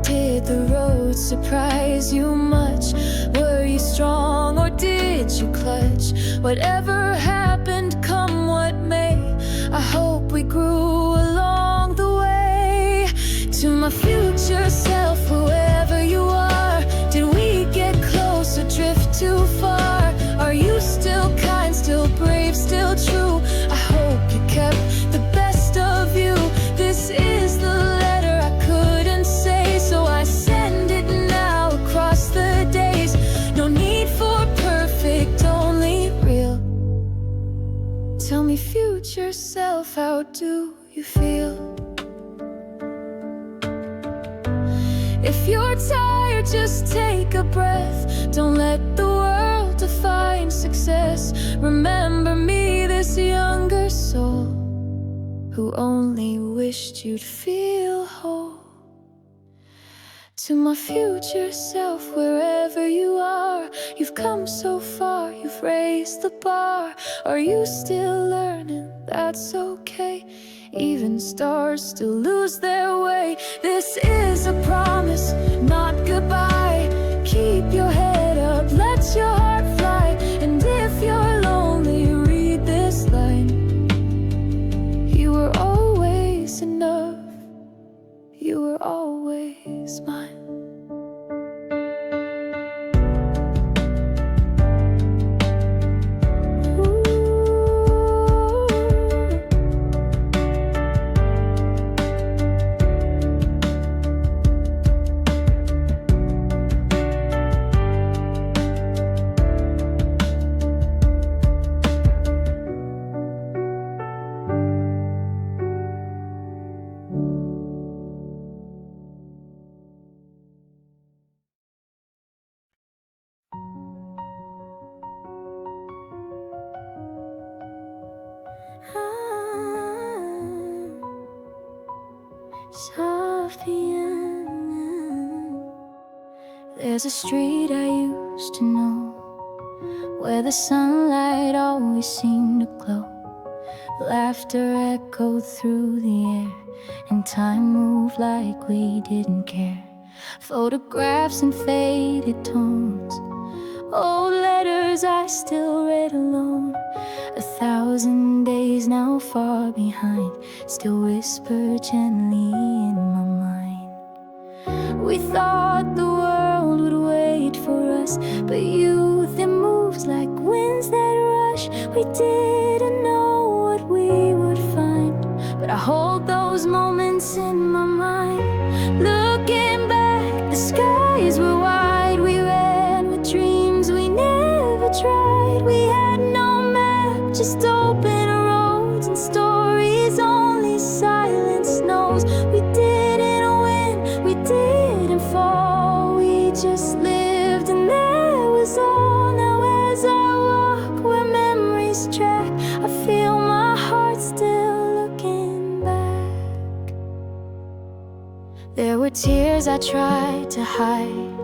Did the road surprise you much? Were you strong or did you clutch? Whatever happened, come what may, I hope we grew along the way. To my future self, whoever you are, did we get close or drift too far? Are you still kind, still brave, still true? I hope you kept the best of you. This is the letter I couldn't say, so I send it now across the days. No need for perfect, only real. Tell me, future self, how do you feel? If you're tired, just take a breath. Don't let the world define success. Remember me, this younger soul, who only wished you'd feel whole. To my future self, wherever you are, you've come so far, you've raised the bar. Are you still learning? That's okay. Even stars still lose their way. This is a promise, not goodbye. Keep your head up, let your heart fly. And if you're lonely, read this line. You were always enough. You were always mine. There's a street I used to know, where the sunlight always seemed to glow. Laughter echoed through the air, and time moved like we didn't care. Photographs and faded tones, old letters I still read alone. 1,000 days now far behind, still whisper gently in my mind. We thought the world would wait for us, but youth, it moves like winds that rush. We didn't know what we would find, but I hold those moments in my mind. Looking back, the skies were wide. We ran with dreams we never tried. We had no map, just open roads and stories only silence knows. We didn't win, we didn't fall. We just lived and that was all. Now as I walk where memories track, I feel my heart still looking back. There were tears I tried to hide,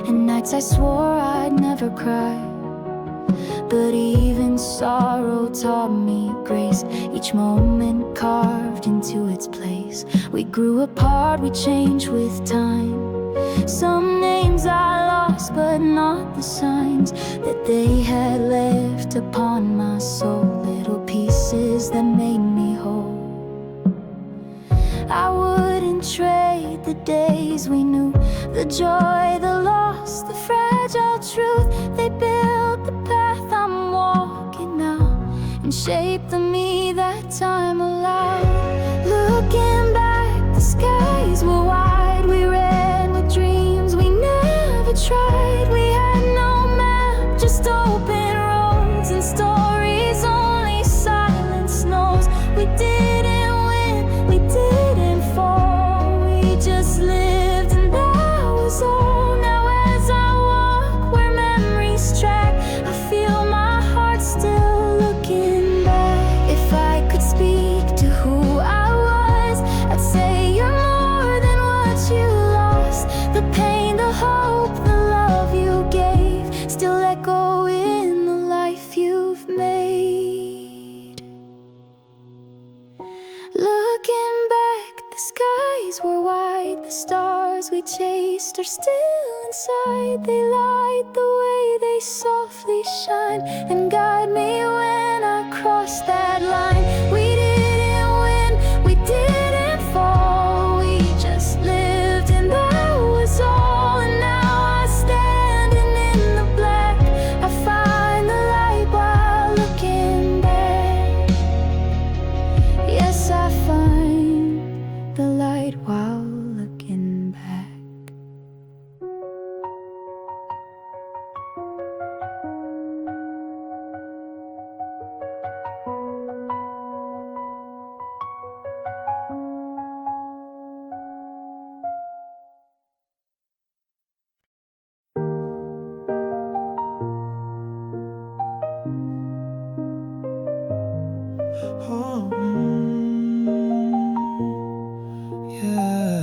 and nights I swore I'd never cry. But even sorrow taught me grace, each moment carved into its place. We grew apart, we changed with time. Some names I lost, but not the signs that they had left upon my soul. Little pieces that made me whole. I wouldn't trade the days we knew, the joy, the loss, the fragile truth. They built the path I'm walking now, and shaped the me that time allowed. Looking back, the skies were wide. We ran with dreams we never tried. We had no map, just open roads and stories only silence knows. We didn't win, we didn't fall. We just lived and that was all. Now as I walk where memories track, I feel my heart still looking back. If I could speak to who I was, I'd say you're more than what you lost. The pain, the hope, the love you gave still echo in the life you've made. Looking back, the skies were wide. The stars we chased are still inside. They light the way, they softly shine, and guide me when I cross that line. We didn't win, we didn't fall. We just lived and that was all. And now I standing in the black, I find the light while looking back. Yes, I find the light while looking back. Oh, yeah.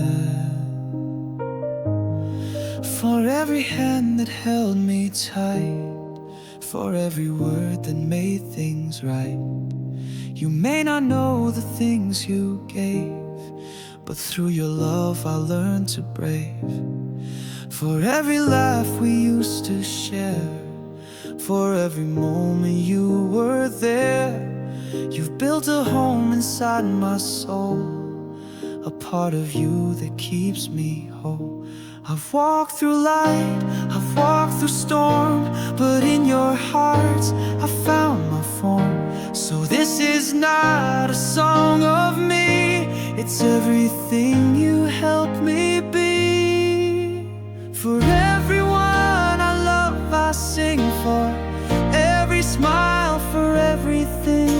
For every hand that held me tight, for every word that made things right. You may not know the things you gave, but through your love I learned to brave. For every laugh we used to share, for every moment you were there. You've built a home inside my soul, a part of you that keeps me whole. I've walked through light, I've walked through storm, but in your heart I found my form. So this is not a song of me, it's everything you helped me be. For everyone I love I sing, for every smile, for everything.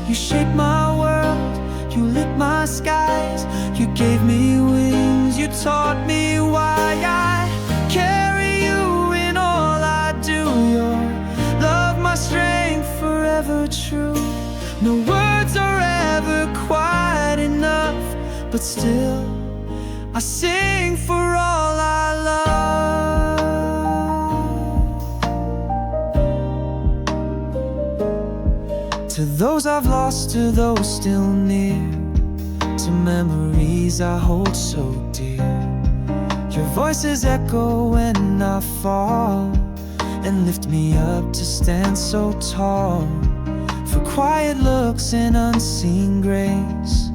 You shaped my world, you lit my skies, you gave me wings, you taught me why I carry you in all I do. Your love, my strength, forever true. No words are ever quite enough, but still I sing for all I love. To those I've lost, to those still near, to memories I hold so dear. Your voices echo when I fall, and lift me up to stand so tall. For quiet looks and unseen grace,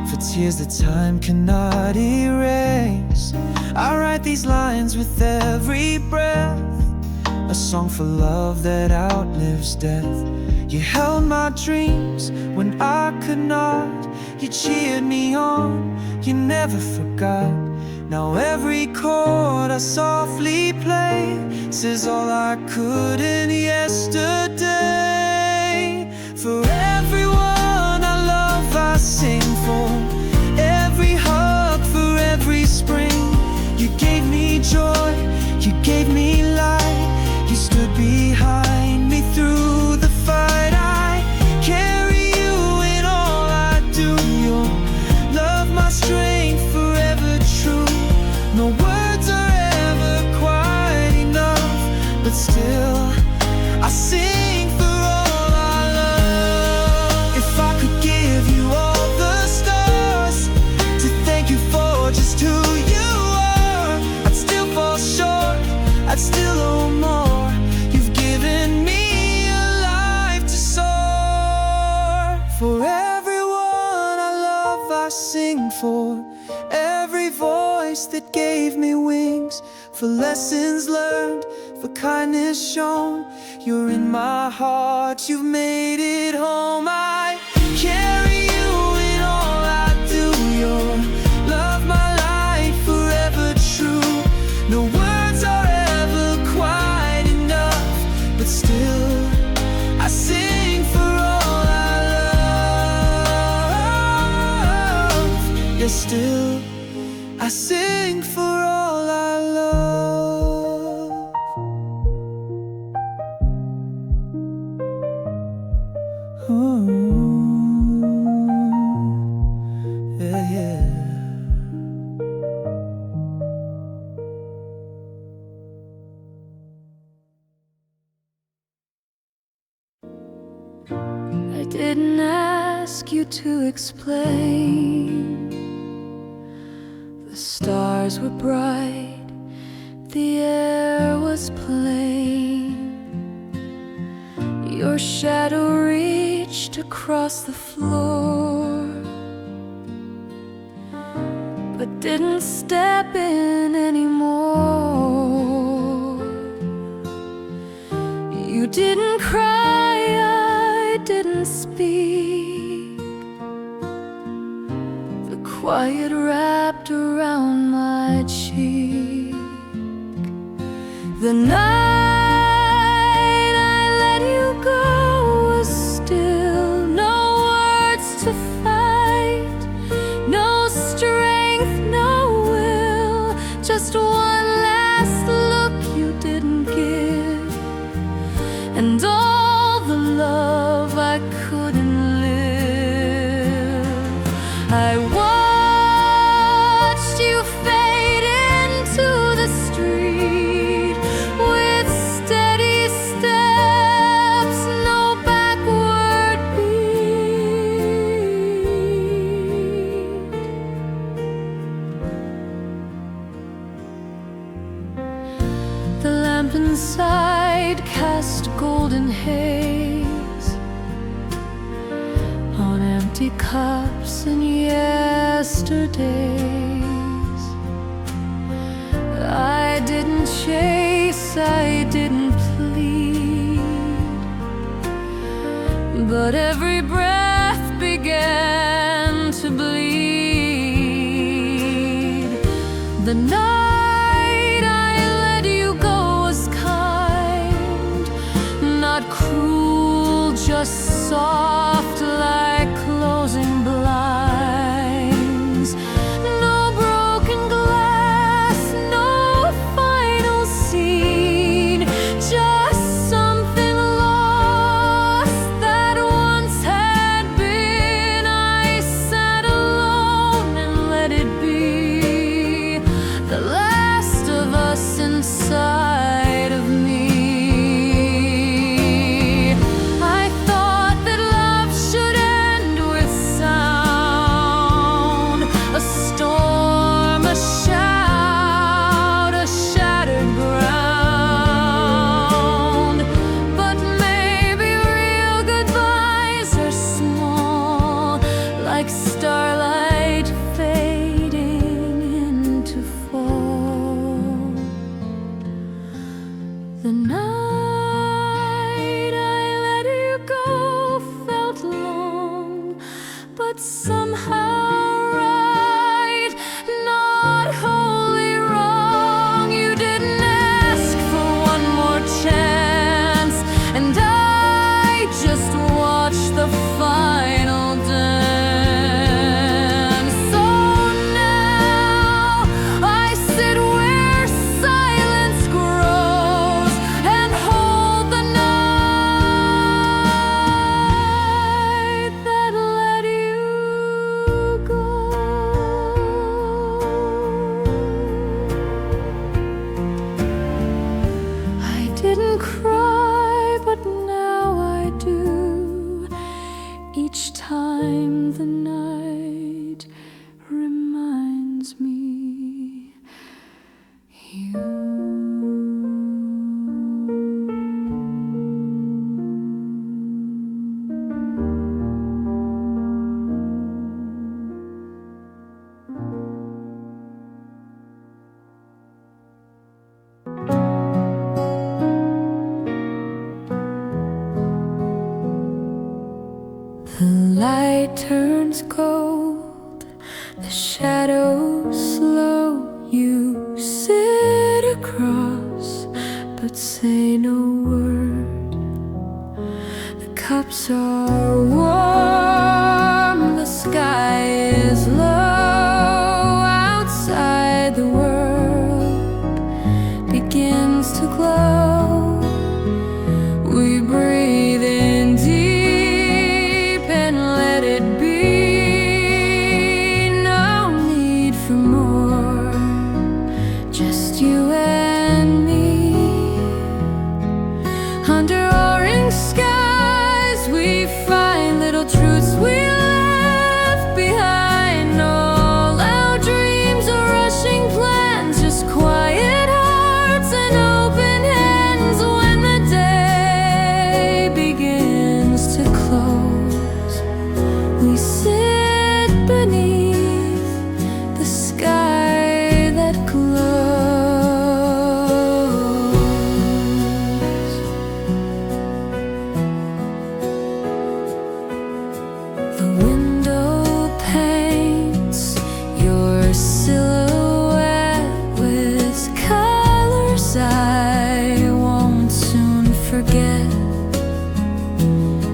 for tears that time cannot erase. I write these lines with every breath, a song for love that outlives death. You held my dreams when I could not, you cheered me on, you never forgot. Now every chord I softly play says all I couldn't yesterday. For everyone I love I sing, for every hug, for every spring. You gave me joy, you gave me light, you stood behind me through the fight. I carry you in all I do. Your love, my strength, forever true. No words are ever quite enough, but still I sing for all I love. If I could give you all the stars to thank you for just who you are, I'd still fall short, I'd still owe more. You've given me a life to soar. For everyone I love I sing, for every voice that gave me wings, for lessons learned, for kindness shown. You're in my heart, you've made it home. I carry you in all I do. Your love, my life, forever true. No words are ever quite enough, but still I sing for all I love. Yes, still I sing for all I love. Ooh, yeah, yeah. I didn't ask you to explain. The stars were bright, the air was plain. Your shadow reached across the floor, but didn't step in anymore. You didn't cry, I didn't speak. The quiet wrapped around my cheek. The night I let you go was still. No words to fight, no strength, no will. Just one last look you didn't give, and all the love I couldn't live. I watched you fade into the street. inside cast golden haze on empty cups and yesterdays. I didn't chase, I didn't plead, but every breath began to bleed. The night I let you go was kind, not cruel, just soft like closing blinds. No broken glass, no final scene, just something lost that once had been. I sat alone and let it be the last of us inside of me. I thought that love should end with sound, a storm, a shout, a shattered ground. But maybe real goodbyes are small, like starlight fading into fall. The night I let you go felt long, but somehow right, not wholly wrong. You didn't ask for one more chance, and I just watched the final dance. So now I sit where silence grows and hold the night that let you go. I didn't cry, but now I do. Each time the night reminds me you. The light turns cold, the shadows slow. You sit across, but say no word. The cups are warm, the sky is low. Outside the world begins to glow. We breathe in deep and let it be. No need for more, just you and me. Under orange skies we find little truths we left behind. All our dreams are rushing plans, just quiet hearts and open hands. When the day begins to close, we sit beneath the sky that glows. The window paints your silhouette with colors I won't soon forget.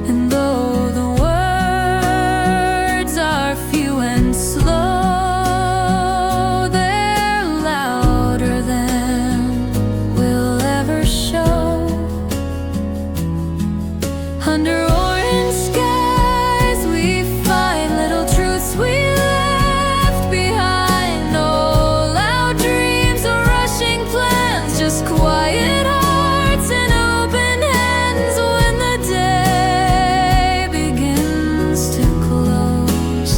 And though the words are few and slow, they're louder than we'll ever show. Under orange skies we find little truths we left behind. All our dreams are rushing plans, just quiet hearts and open hands. When the day begins to close,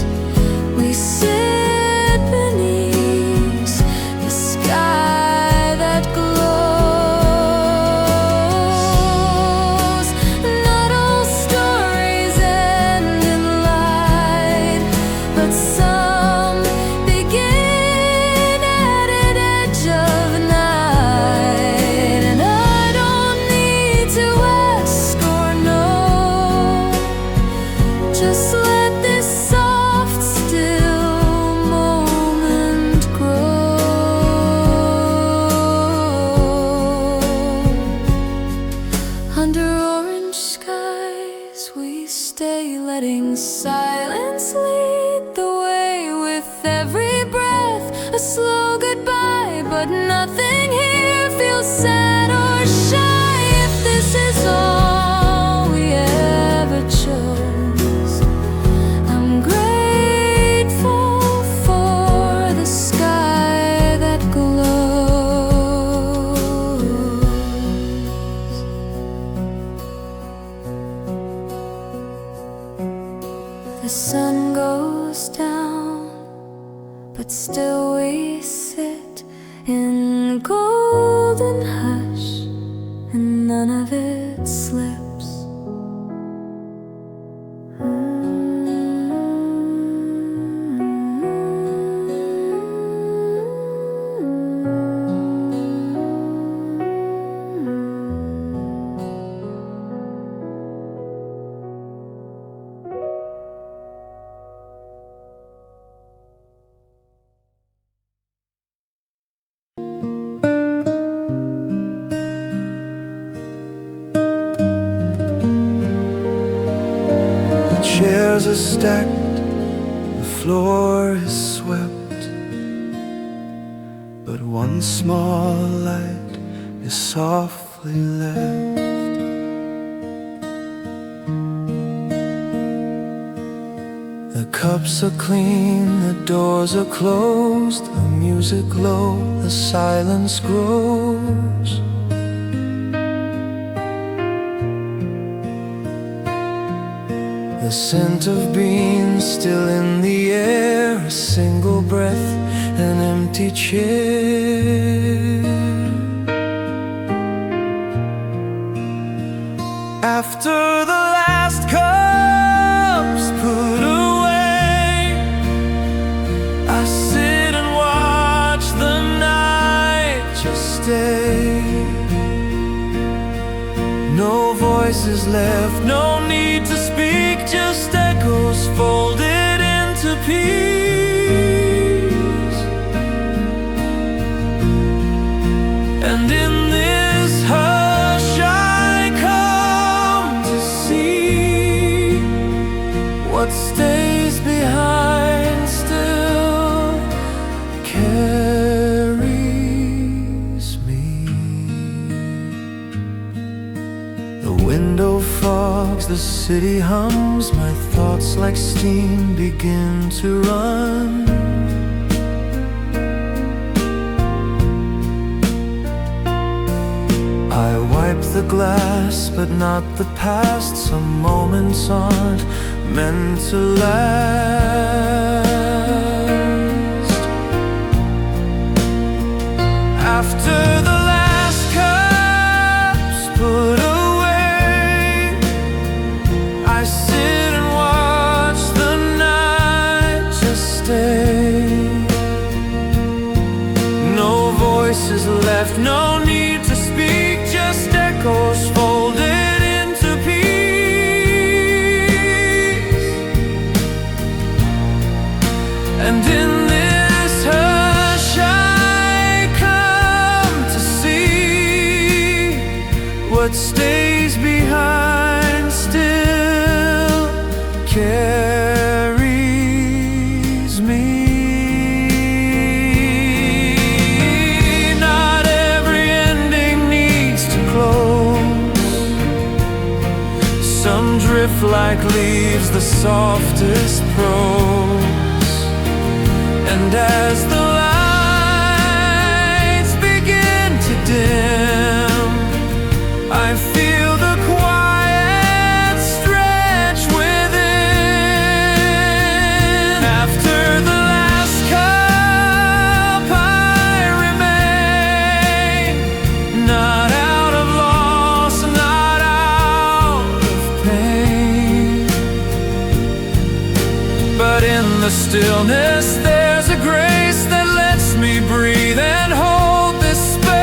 we sit beneath the sky that glows. none of it slips. Chairs are stacked, the floor is swept, but one small light is softly left. The cups are clean, the doors are closed, the music low, the silence grows. The scent of beans still in the air, a single breath, an empty chair. After the last cup's put away, I sit and watch the night just stay. No voices left, no need to speak, just echoes folded into peace. And in this hush I come to see what stays behind still carries me. The window fogs, the city hums, my thoughts like steam begin to run. I wipe the glass, but not the past. Some moments aren't meant to last. After the last cup's put away, I sit and watch the night just stay. No voices left, no need to speak, just echoes folded into peace. And in this hush I come to see what stays behind still carries me. Not every ending needs to close. Some drift like leaves, the softest prose. And as the lights begin to dim, I feel the quiet stretch within. After the last cup I remain, not out of loss, not out of pain, but in the stillness there's a grace that lets me breathe and hold this space.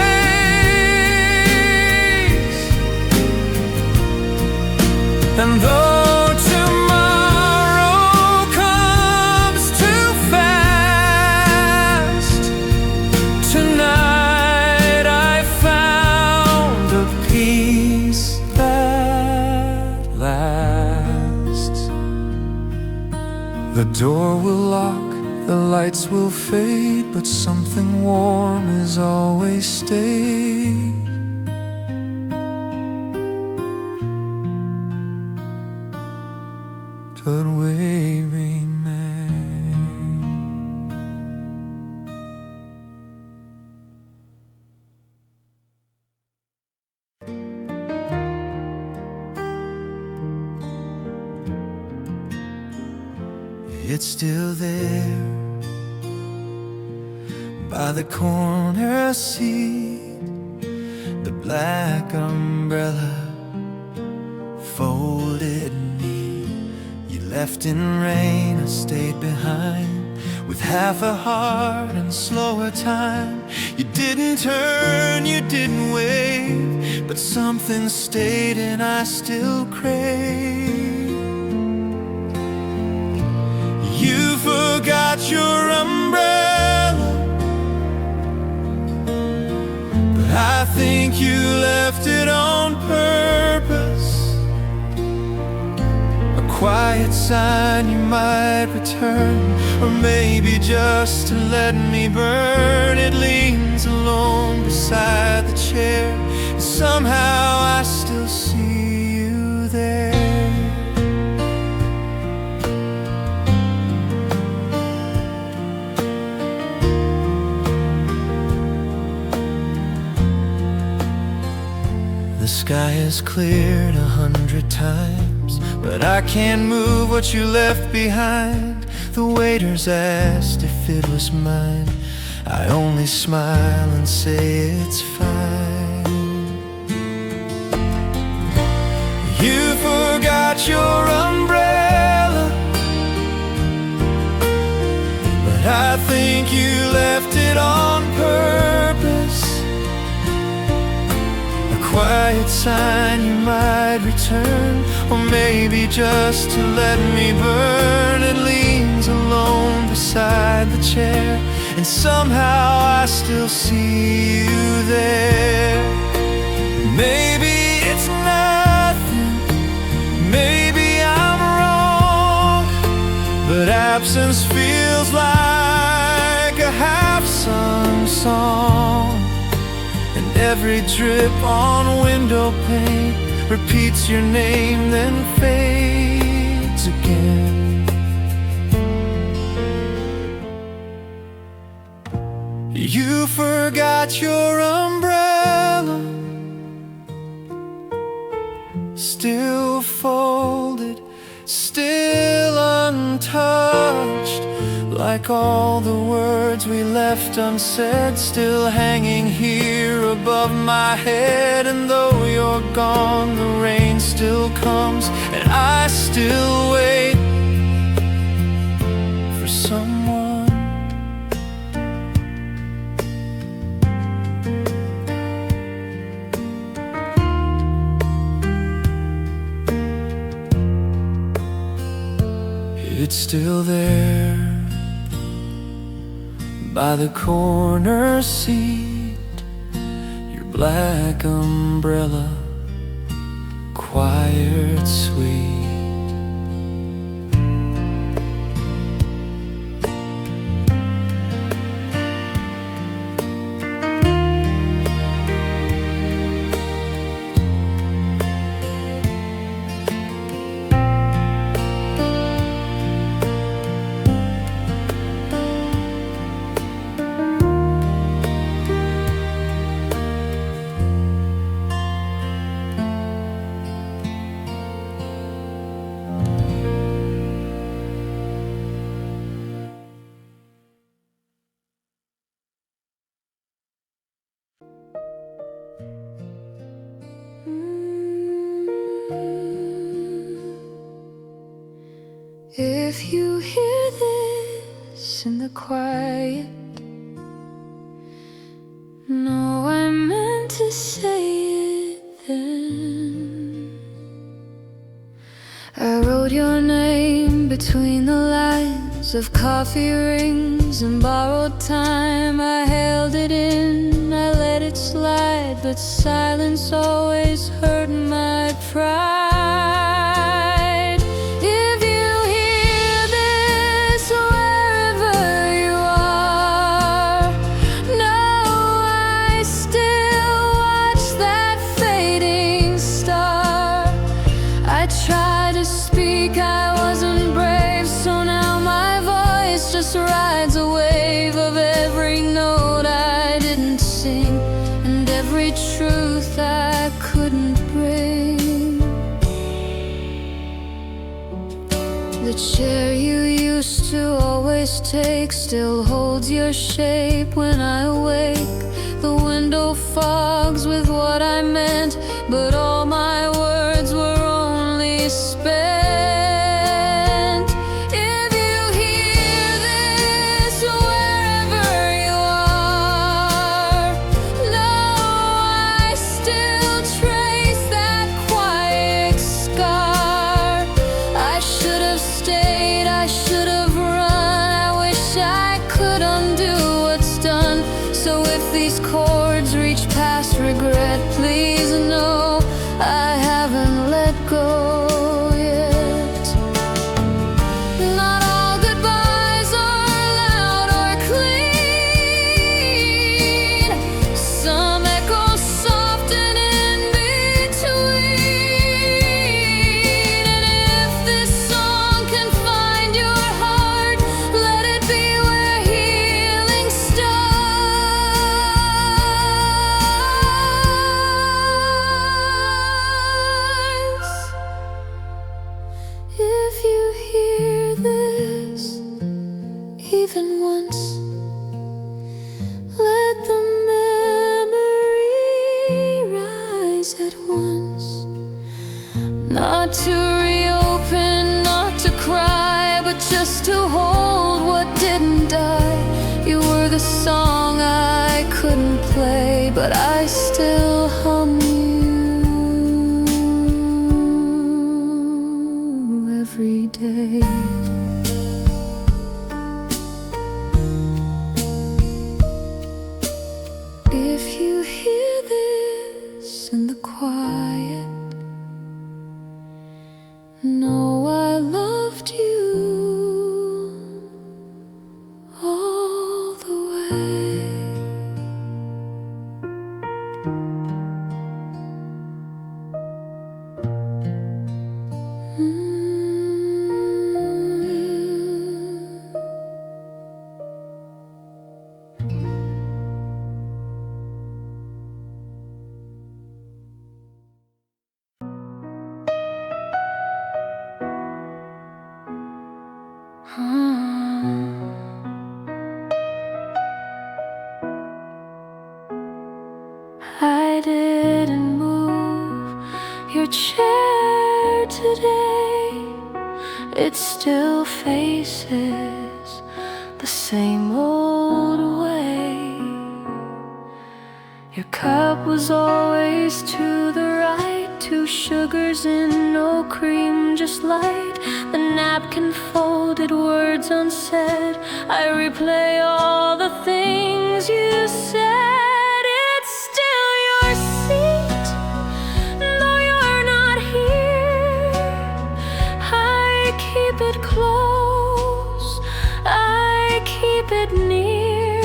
And though tomorrow comes too fast, tonight I found a peace that lasts. The door will lock, the lights will fade, but something warm is always stayed. But we remain. It's still there by the corner seat, The black umbrella folded me. You left in rain, I stayed behind with half a heart and slower time. You didn't turn, you didn't wave, but something stayed and I still crave. You forgot your umbrella, but I think you left it on purpose. A quiet sign you might return, or maybe just to let me burn. It leans alone beside the chair, and somehow I still see you there. The sky has cleared 100 times, but I can't move what you left behind. The waiters asked if it was mine. I only smile and say it's fine. You forgot your umbrella, but I think you left it on purpose. Quiet sign you might return, or maybe just to let me burn. It leans alone beside the chair, and somehow I still see you there. Maybe it's nothing, maybe I'm wrong, but absence feels like a half-sung song. Every drip on window pane repeats your name, then fades again. You forgot your umbrella, still folded, still untouched. Like all the words we left unsaid, still hanging here above my head. And though you're gone, the rain still comes, and I still wait for someone. It's still there by the corner seat, your black umbrella, quiet, sweet. If you hear this in the quiet, know I meant to say it then. I wrote your name between the lines of coffee rings and borrowed time. I held it in, I let it slide, but silence always hurt my pride. Rides a wave of every note I didn't sing, and every truth I couldn't bring. The chair you used to always take still holds your shape when I awake. The window fogs with what I meant, but all my words were only spent. If you hear this wherever you are, know I still trace that quiet scar. I should have stayed, I should have run. I wish I could undo what's done. So if these chords reach past regret, please know I haven't let go yet. Not all goodbyes are loud or clean. Some echo soft and in between. And if this song can find your heart, let it be where healing starts. If you hear this even once, let the memory rise at once. Not to reopen, not to cry, but just to hold what didn't die. You were the song I couldn't play, but I still hum you every day. If you hear this in the quiet, know I loved you all the way. I didn't move your chair today. It still faces the same old way. Your cup was always to the right, 2 sugars and no cream, just light. The napkin folded, words unsaid. I replay all the things you said. It's still your seat, though you're not here. I keep it close, I keep it near,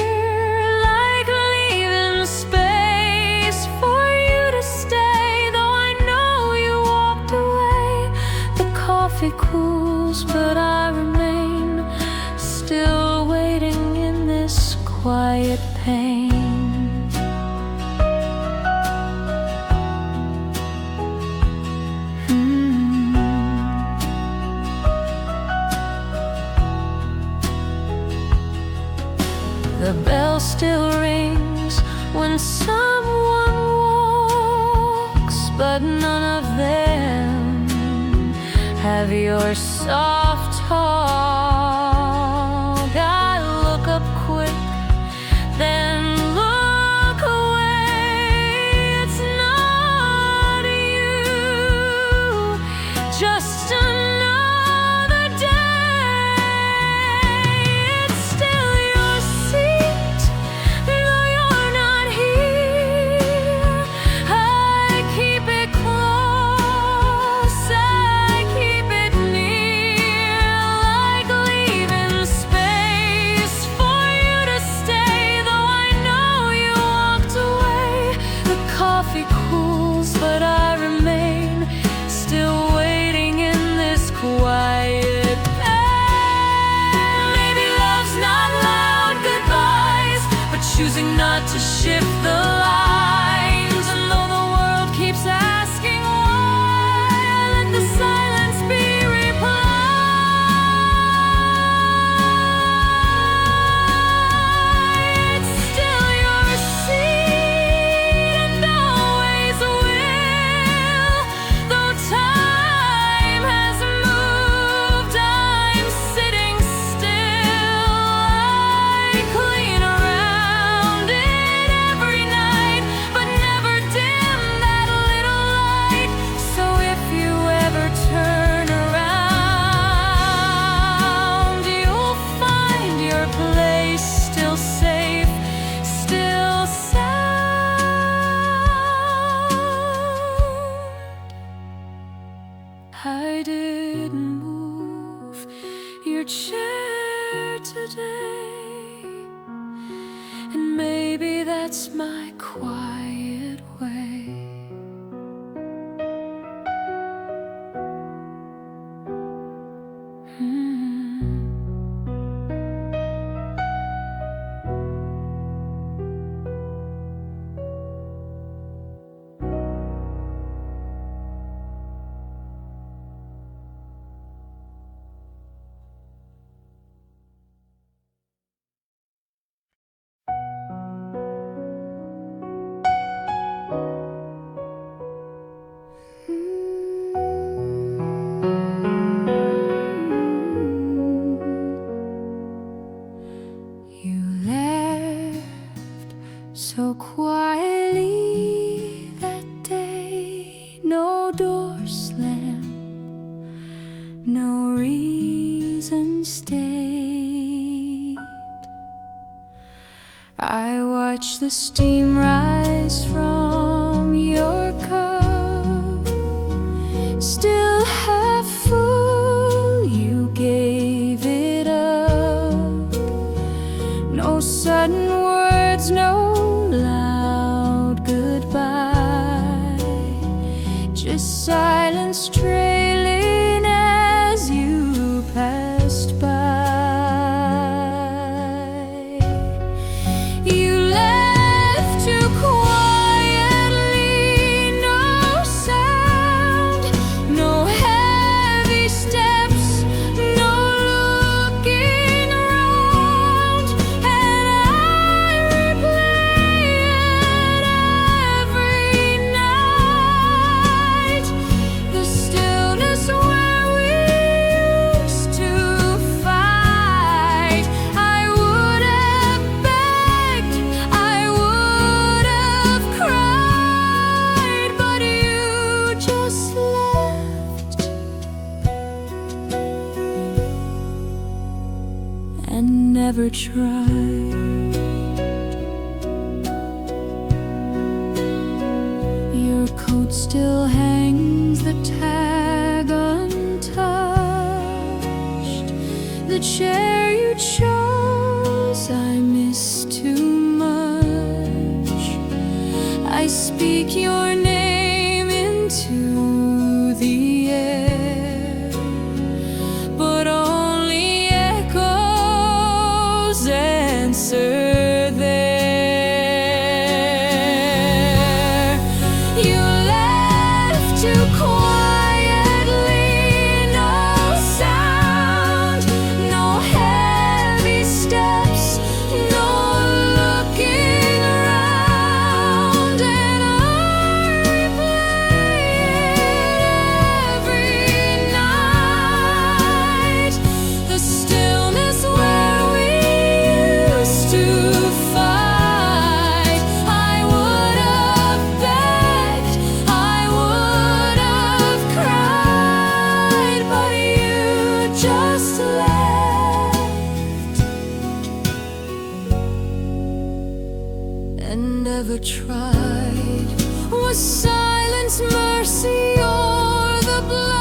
like leaving space for you to stay. Though I know you walked away, the coffee cools, but I remain still waiting in this quiet pain. The bell still rings when someone walks, but none of them have your soft talk. I look up quick, then look away. It's not you, just another day. It's still your seat, though you're not here. I keep it close, I keep it near, like leaving space for you to stay. Though I know you walked away, the coffee cools, but I remain still waiting in this quiet pain. Maybe love's not loud goodbyes, but choosing not to shift the lines. And though the world keeps asking why, I let the silence be reply. It's still your seat, could share today. And maybe that's my quiet way. So quietly that day, no door slammed, no reason stayed. I watched the steam rise from your cup, still half full, you gave it up. No sudden words, no silence trailing as you passed by. You left too quietly, no sound, no heavy steps, no looking around, and I replay it every night. The stillness where we used to fight. I would have begged, I would have cried, but you just left and never tried. Your coat still hangs, the tag untouched. The chair you chose, I miss too much. I speak your name into the air, but only echoes answer there. You left too quietly, no sound, no heavy steps, no looking around, and I replay it every night. The stillness where we used to fight. I would have begged, I would have cried, but you just left and never tried. Was silence mercy or the blow?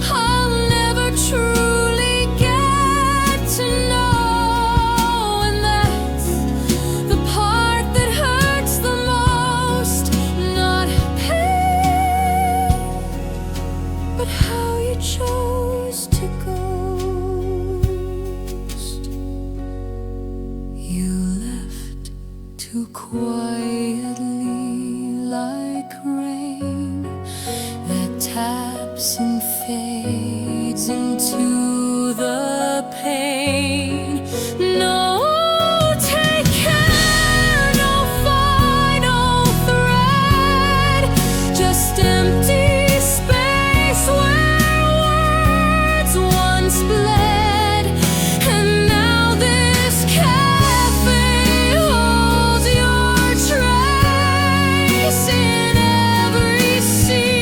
I'll never truly get to know, and that's the part that hurts the most. Not pain, but how you chose to ghost. You left too quietly, like rain that taps and fades into the pain. No take care, no final thread, just empty space where words once bled. And now this cafe holds your trace in every scene.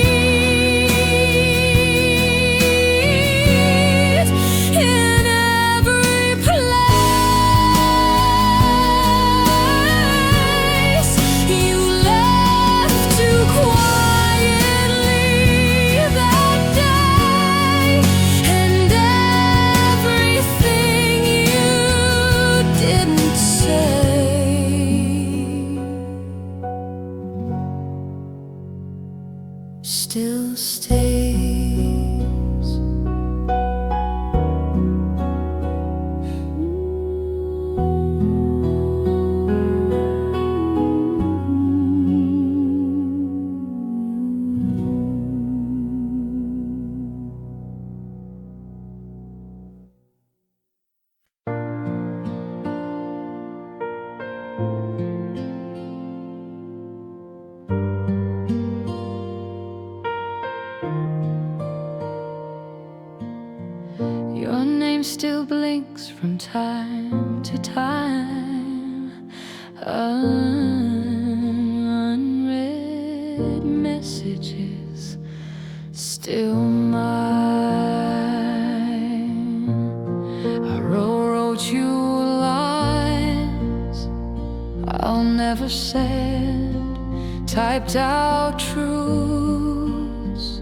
still stays. Your name still blinks from time to time. Unread messages still mine. I wrote you lines I'll never send, typed out truths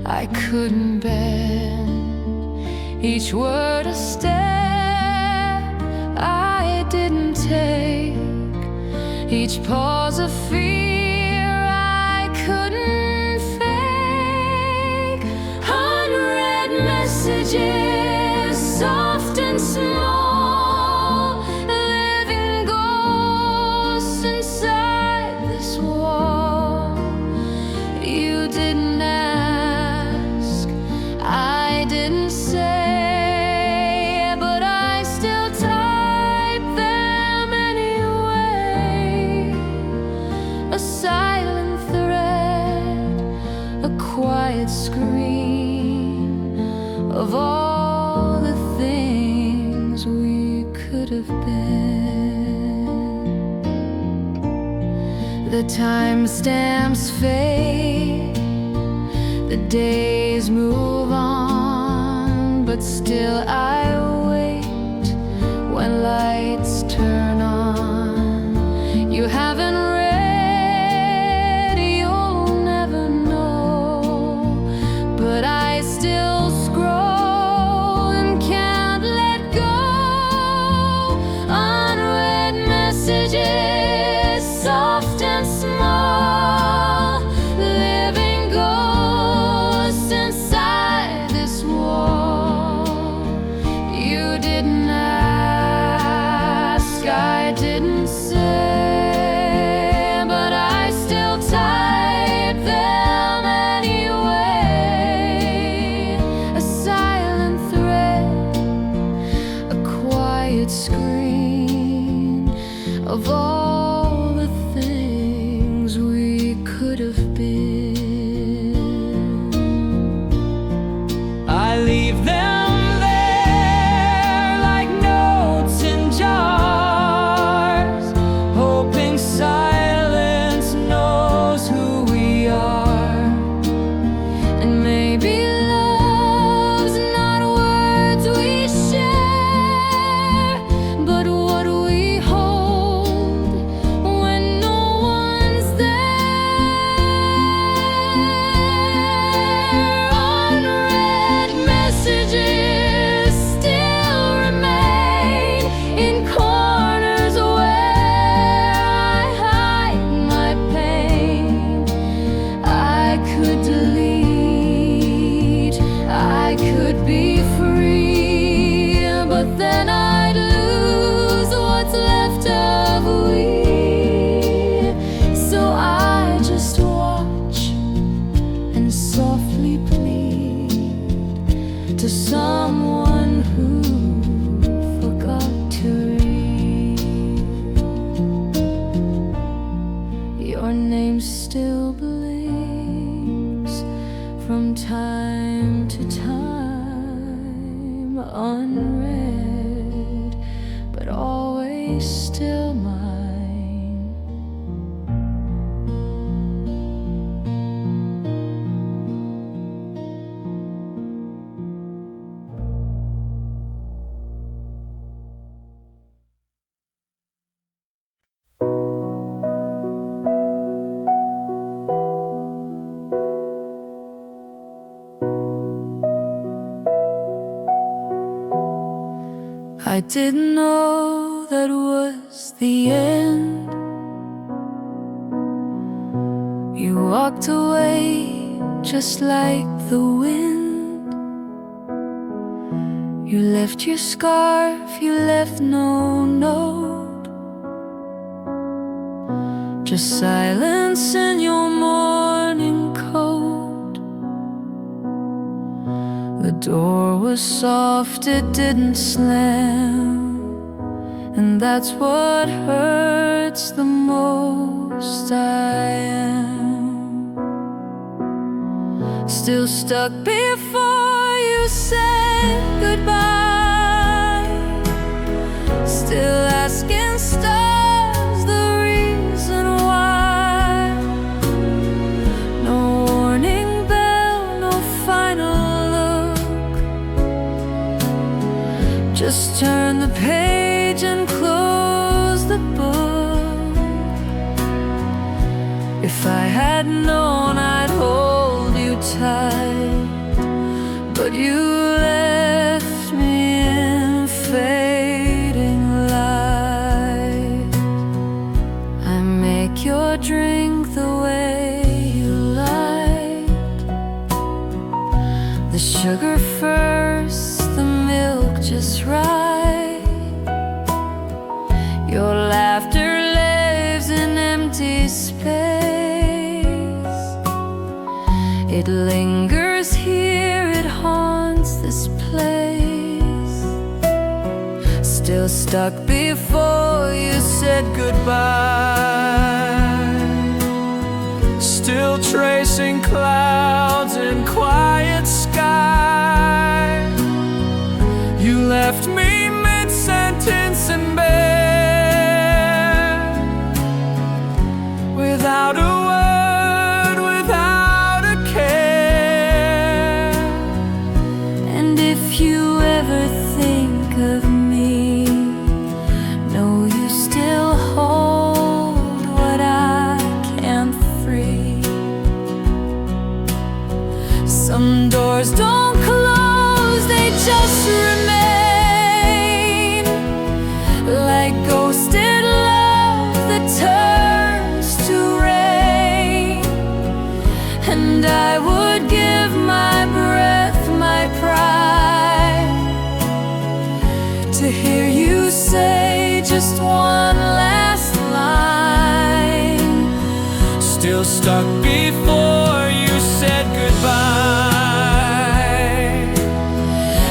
I couldn't bend. Each word a step I didn't take, each pause a fear I couldn't fake. Unread messages, soft and small, living ghosts inside this wall. You didn't ask, I didn't say, screen of all the things we could have been. The timestamps fade, the days move on, but still I wait when lights turn on. You haven't but I still scroll and can't let go. Unread messages, soft and small, living ghosts inside this wall. You didn't ask, I didn't say, but I still type them anyway. Screen of all the things we could have been. I leave them there like notes in jars, hoping silence knows who we are. And maybe love's not words we share, but what we hold when no one's there. Unread messages still remain in corners where I hide my pain. I could delete, I could be free, but then I'd lose what's left of we. So I just watch and softly plead to someone who forgot to read. Your name still blinks from time to time, unread, but always still mine. I didn't know that was the end. You walked away just like the wind. You left your scarf, you left no note, just silence in your morning coat. The door was soft, it didn't slam, and that's what hurts the most. I am still stuck before you said goodbye, still asking stars the reason why. No warning bell, no final look, just turn the page and close the book. If I had known I'd hold you tight, but you left me in fading light. I make your drink the way you like, the sugar first, the milk just right. Your laughter lives in empty space. It lingers here, it haunts this place. Still stuck before you said goodbye, Still tracing clouds in quiet sky. You left me mid-sentence in bed, without a word, without a care. and if you ever think of me, know you still hold what I can't free. Some doors don't close, they just remain, like ghosted love that turns to rain. And I would give my breath, my pride, to hear you say just one last line. Still stuck before you said goodbye,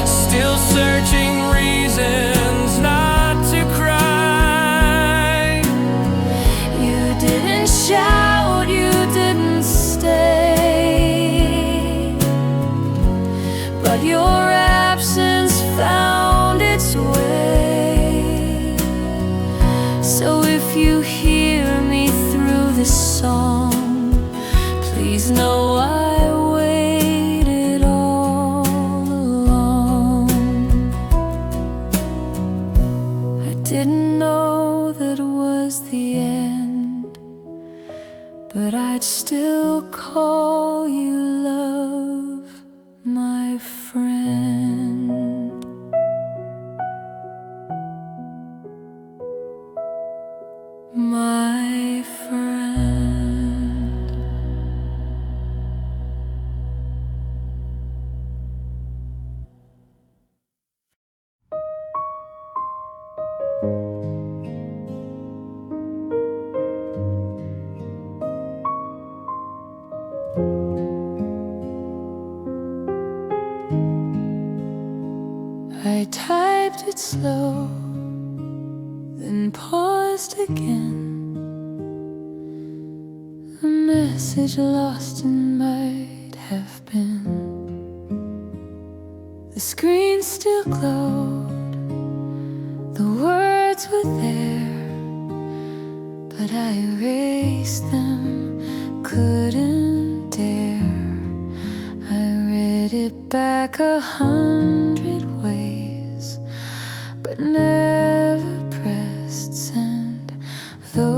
still searching reasons not to cry. You didn't shout, you didn't stay, but your absence found its way. So if you hear me through this song, please know I waited all along. I didn't know that it was the end, but I'd still call you love, my friend. My friend. I typed it slow, then paused again. A message lost and might have been. The screen still glowed, the words were there, but I erased them, couldn't dare. I read it back 100 ways, but never pressed send. Those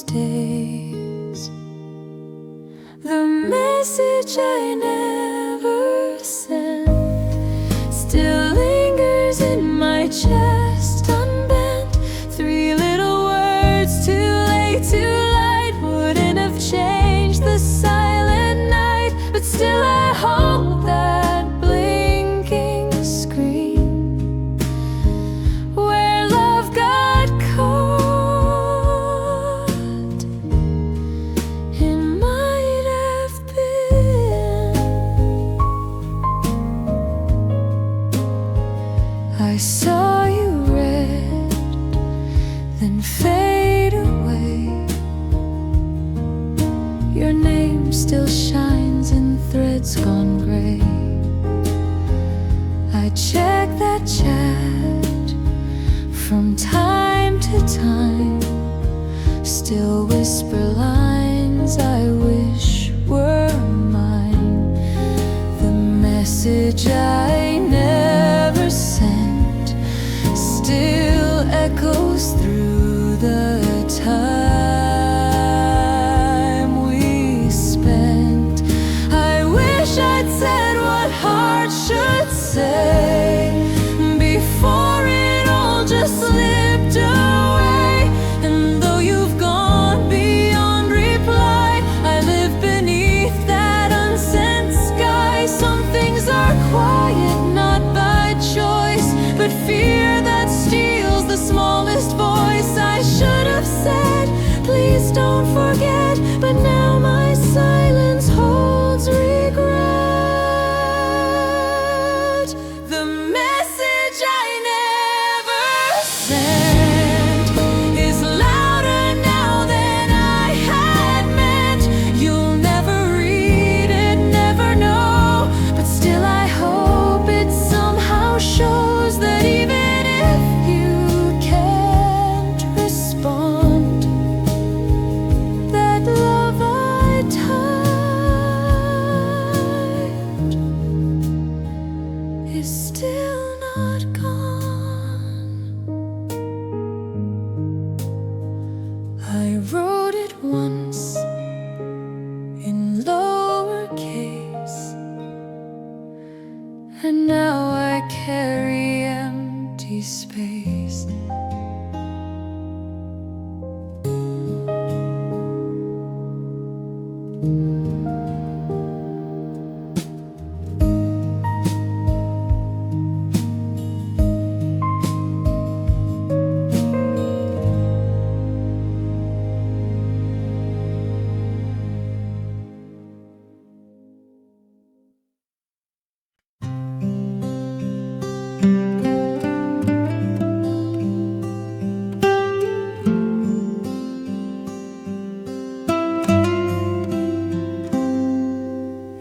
days, the message I never sent still lingers in my chest, unbent. 3 little words, too late, too light, wouldn't have changed. fade away. Your name still shines in threads gone gray. I check that chat from time to time, still whisper lines I wish were mine. The message I never sent still echoes through the time we spent. I wish I'd said what heart should say before it all just slipped away. And though you've gone beyond reply, I live beneath that unsent sky. Some things are quiet, not by choice, but fear that steals the smallest voice. I should have said, please don't forget, but now my silence holds regret. The message I never sent is louder now than I had meant. You'll never read it, never know, but still I hope it somehow shows that even if you can't respond, that love I typed is still not gone. I wrote it once in lowercase, and now I carry empty space.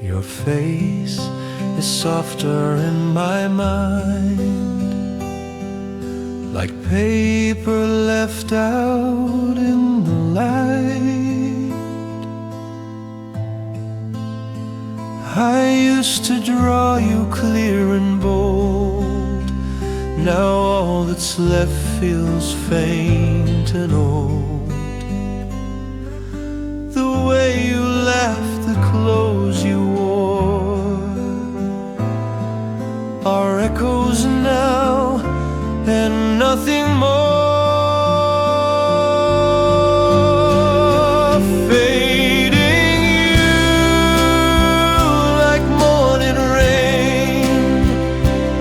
Your face is softer in my mind, like paper left out in the light. I used to draw you clear and bold, now all that's left feels faint and old. The way you laughed, the clothes you wore are echoes now and nothing more. Fading you like morning rain.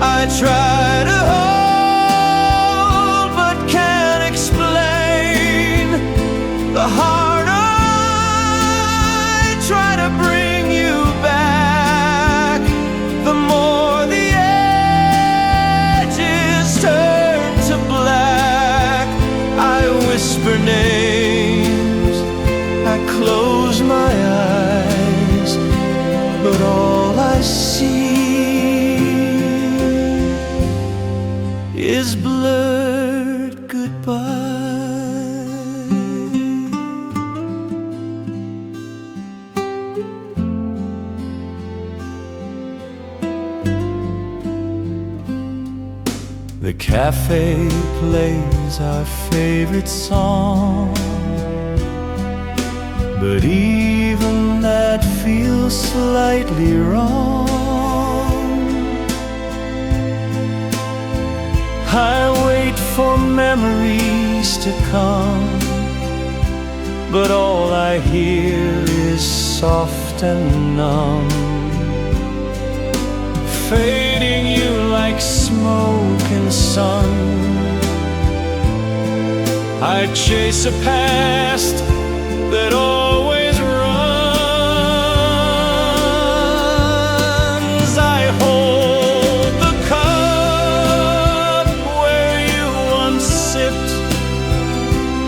I try to hold but can't explain the heart I try to bring you back. The more the edges turn to black, I whisper names, I close my eyes, but all I see is blurred goodbye. The cafe plays our favorite song, but even that feels slightly wrong. I wait for memories to come, but all I hear is soft and numb. Fading you like smoke and sun, I chase a past that always runs. I hold the cup where you once sipped,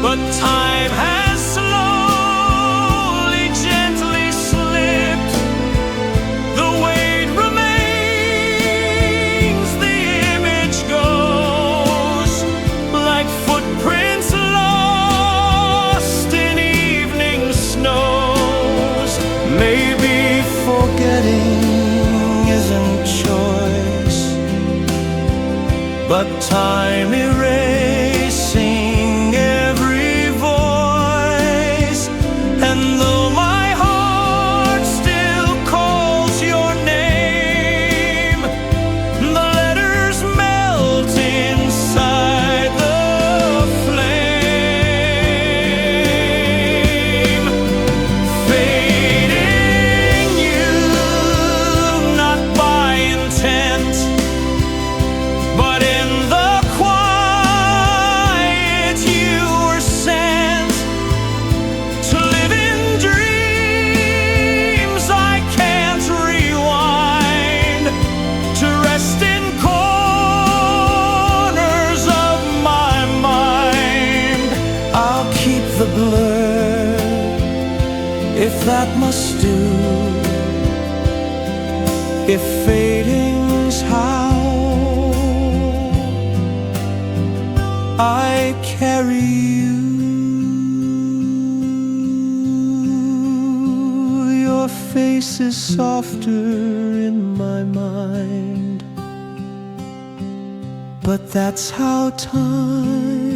but time has slowly, gently slipped. The weight remains, the image goes like footprints lost in evening snows. Maybe forgetting isn't choice, but time erasing every voice. And though my heart still calls your name, the letters melt inside the flame. Fading you, not by intent, but in the quiet you were sent to live in dreams I can't rewind, to rest in corners of my mind. I'll keep the blur if that must do, if fading's how I carry you. Your face is softer in my mind, but that's how time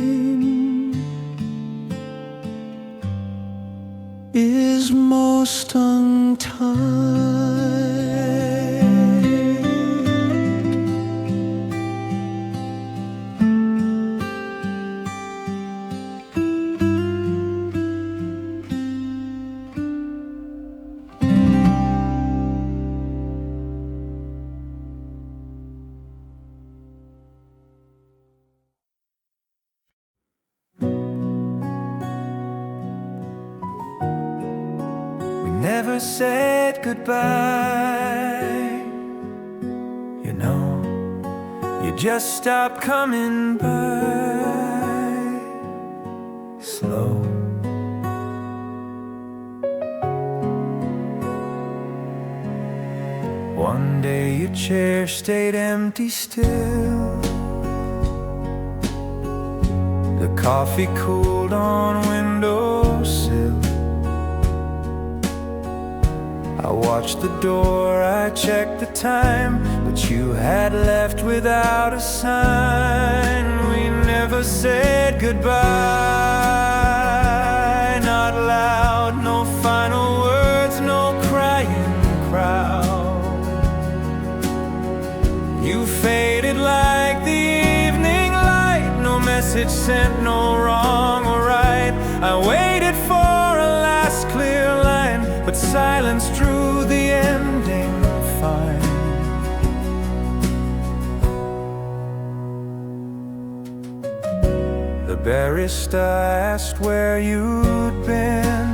is most untied. Never said goodbye, you know, you just stopped coming by slow. One day your chair stayed empty still, the coffee cooled on windowsill. I watched the door, I checked the time, but you had left without a sign. We never said goodbye, not loud, no final words, no crying crowd. You faded like the evening light, no message sent, no wrong or right. I waited for a last clear line, but silence drew the ending fine. The barrister asked where you'd been.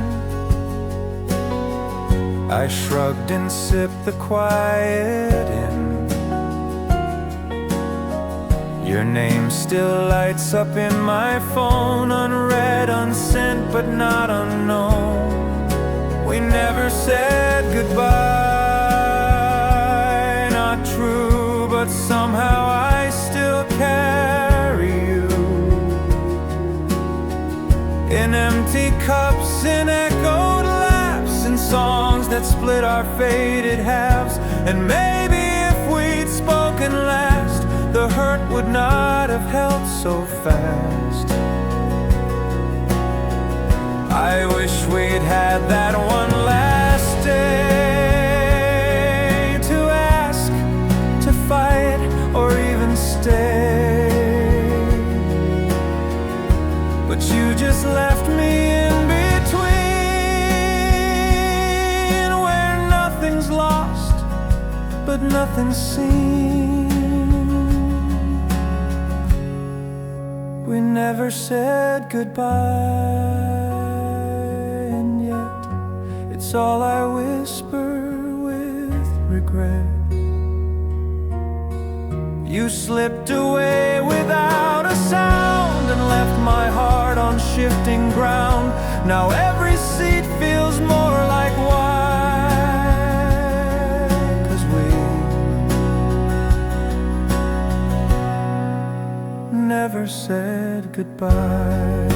I shrugged and sipped the quiet in. Your name still lights up in my phone, unread, unsent, but not unknown. We never said goodbye, not true, but somehow I still carry you. In empty cups, in echoed laughs, in songs that split our faded halves. And maybe if we'd spoken last, the hurt would not have held so fast. I wish we'd had that one last day to ask, to fight, or even stay. But you just left me in between, where nothing's lost, but nothing's seen. We never said goodbye, and yet it's all I whisper with regret. You slipped away without a sound and left my heart on on shifting ground. Now every seat feels more like wine, 'cause we never said goodbye.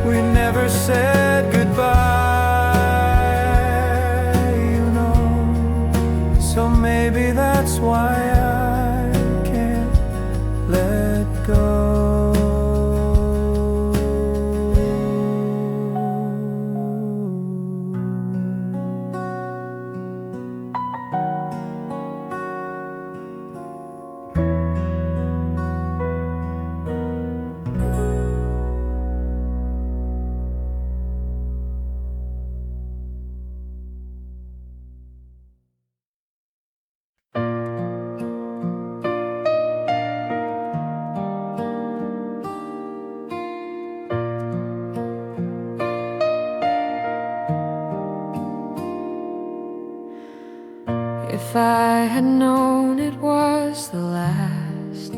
We never said goodbye, you know. So maybe that's why I can't let go. If I had known it was the last,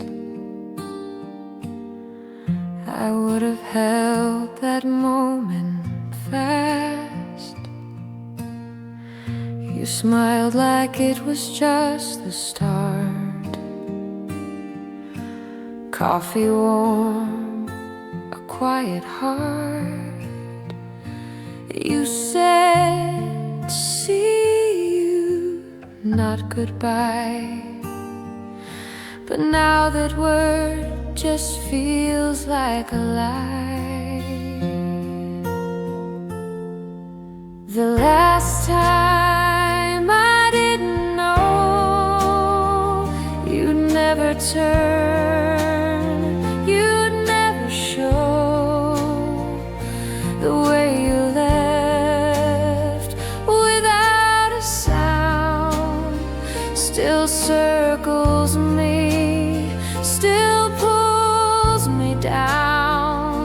I would have held that moment fast. You smiled like it was just the start. Coffee warm, a quiet heart. You said, see you, not goodbye. But now that word just feels like a lie. The last time I didn't know, you'd never turn, you'd never show. The way you left without a sound still circles me, still pulls me down.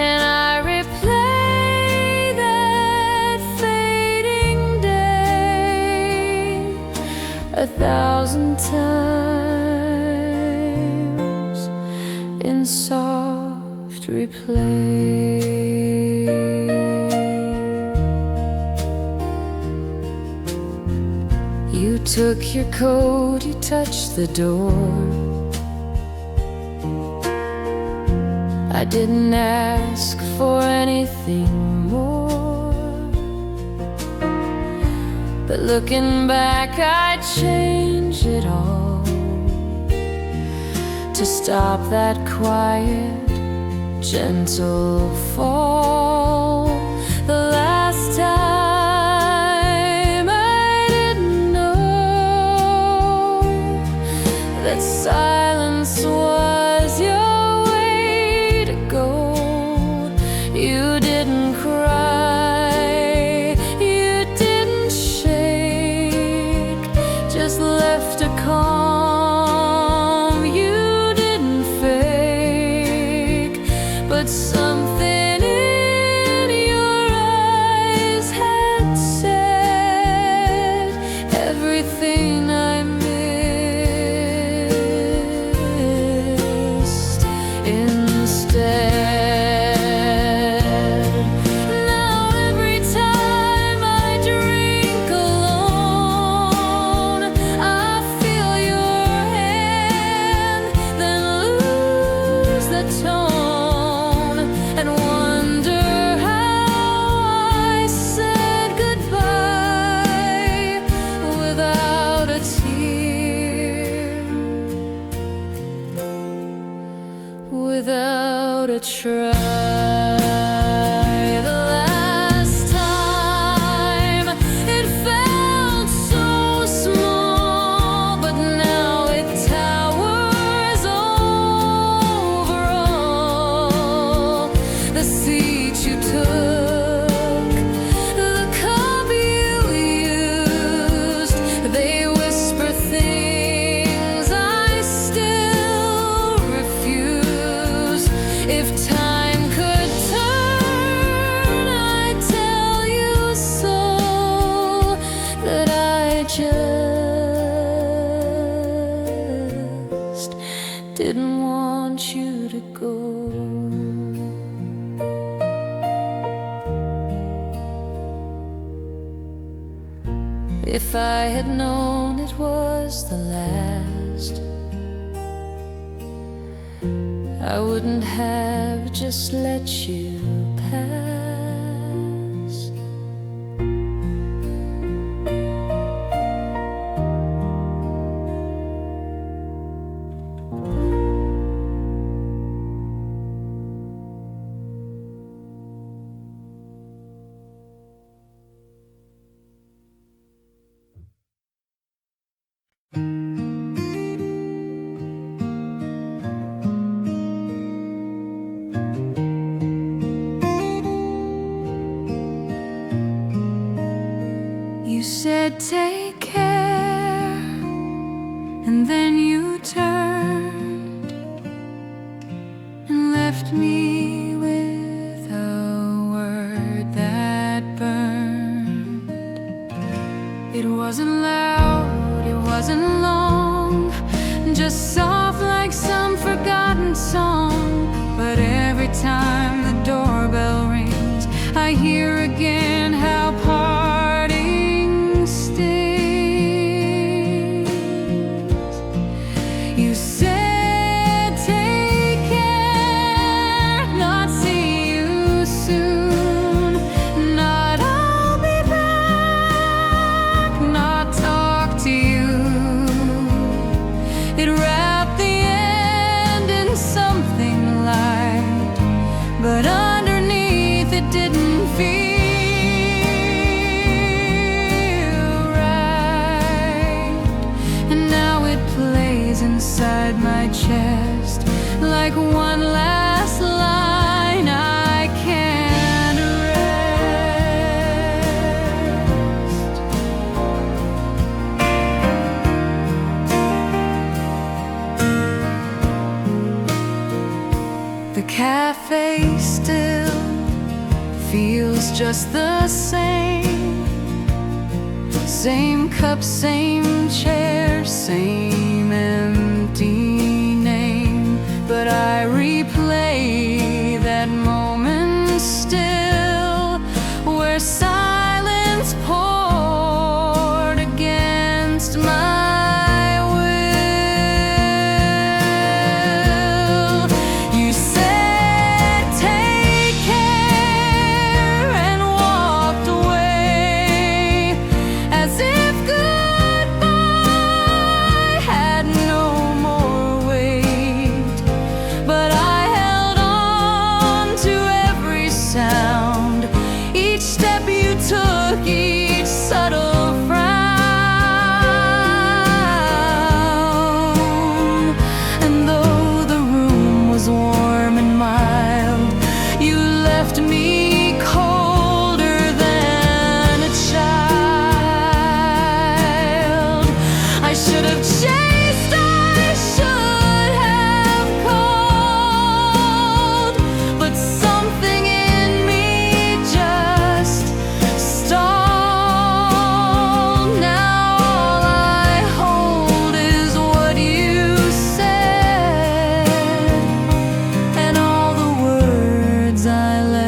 And I replay that fading day 1,000 times in soft replay. You took your coat, you touched the door. I didn't ask for anything more, but looking back I'd change it all to stop that quiet, gentle fall. The last time I didn't know that silence was your way to go. You didn't cry, you didn't shake, just left a calm you didn't fake. But something in your eyes had said everything I missed instead. Now every time I drink alone, I feel your hand, then lose the tone and wonder how I said goodbye without a tear, without a try. The last time it felt so small, but now it towers over all. The seat you took, the cup you used, they whisper things I still refuse. If time could turn If I had known it was the last, I wouldn't have just let you pass. You said take care, and then you turned and left me with a word that burned. It wasn't loud, it wasn't long, just soft like some forgotten song. But every time the doorbell rings, I hear again how parting stings. You said take care, not see you soon, not I'll be back, not talk to you. It wrapped the end in something light, but underneath it didn't feel right. And now it plays inside my chest like one last line I can't rest. The cafe still feels just the same. Same cup, same chair, same empty name. But I replay that moment still, where silence poured against my will. You said take care and walked away, as if goodbye had no more weight. But I held on to every sound, each step you took, each subtle frown. And though the room was warm and mild, you left me colder than a child. I should have chased, I should have called, but something in me just stalled. Now all I hold is what you said, and all the words I left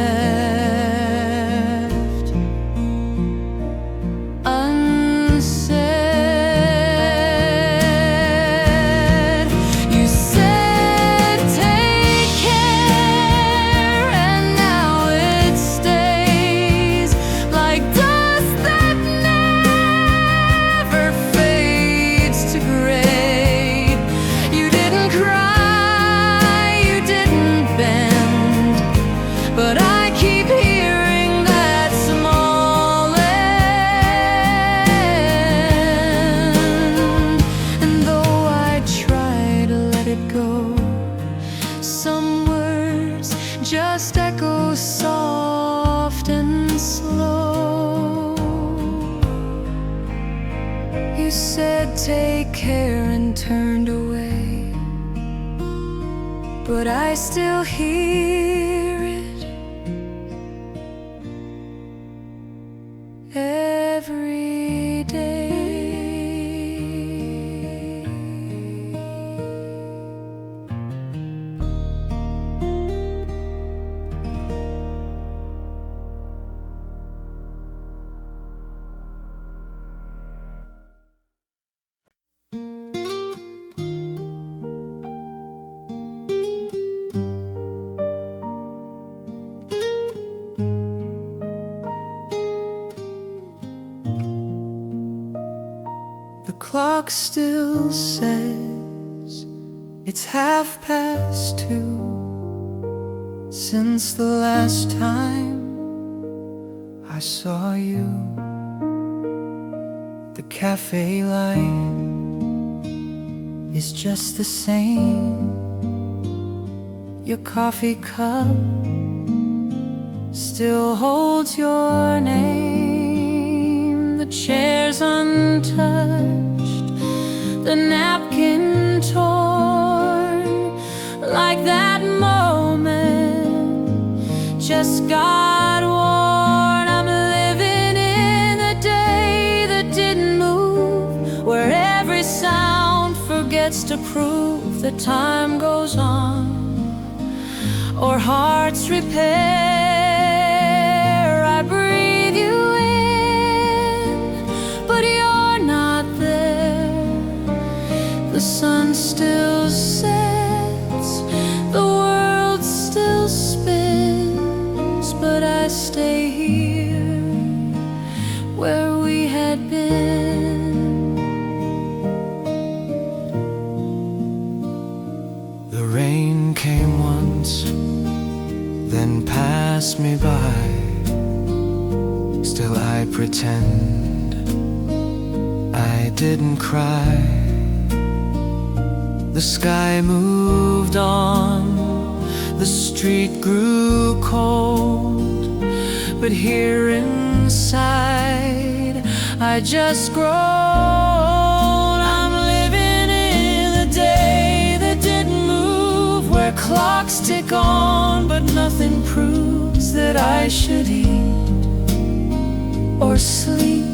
unsaid. You said take care, and now it stays like dust that never fades to gray. You didn't cry, you didn't bend, but I keep hearing that small end. And though I try to let it go, some words just echo soft and slow. You said take care and turned away, but I still hear it every day. clock still says it's 2:30 since the last time I saw you. The cafe light is just the same. Your coffee cup still holds your name. The chair's untouched, the napkin torn, like that moment just got worn. I'm living in the day that didn't move, where every sound forgets to prove that time goes on, or hearts repair. I breathe you in, but you're not there. The sun still sets, the world still spins, but I stay here where we had been. The rain came once, then passed me by. Still I pretend I didn't cry. The sky moved on, the street grew cold, but here inside I just grown. I'm living in the day that didn't move, where clocks tick on, but nothing proves that I should eat or sleep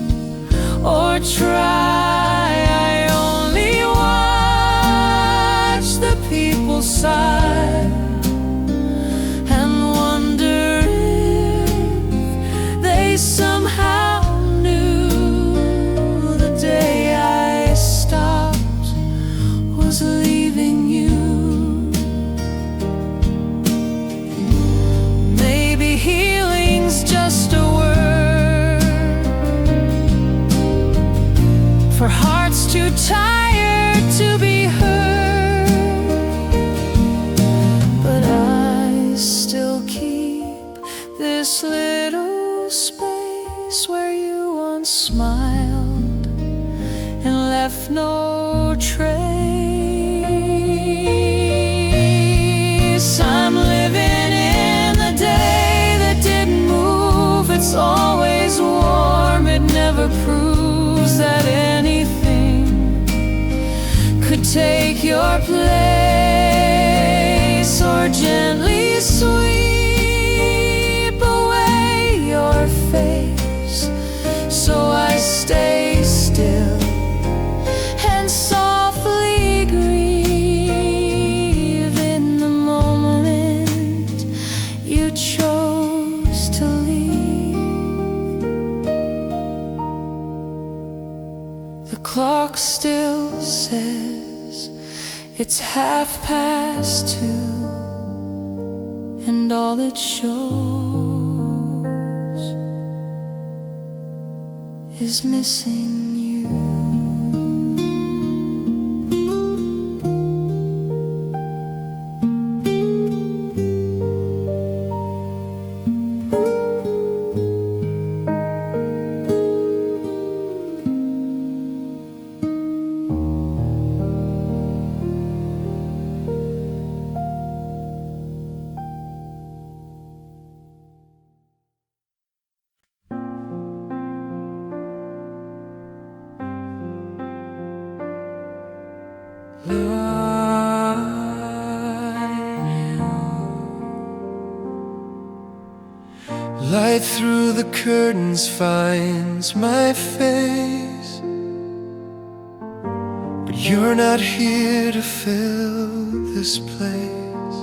or try. I only watch the people sigh and wonder if they somehow knew the day I stopped was leaving you. Maybe healing's just a word for hearts too tired to be heard, but I still keep this little space where you once smiled and left no trace. I'm living in the day that didn't move. It's always warm, it never proves that anything could take your place or gently sweep away your face. So I stay still and softly grieve in the moment you chose to leave. The clock still says it's 2:30, and all it shows is missing you. Light through the curtains finds my face, but you're not here to fill this place.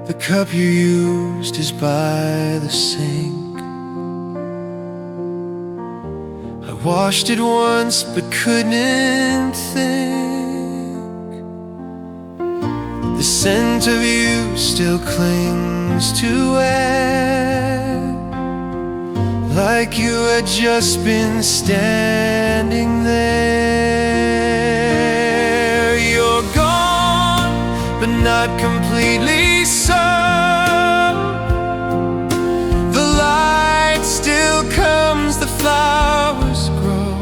The cup you used is by the sink. I washed it once but couldn't think. The scent of you still clings to air. like you had just been standing there. You're gone, but not completely so. The light still comes, the flowers grow,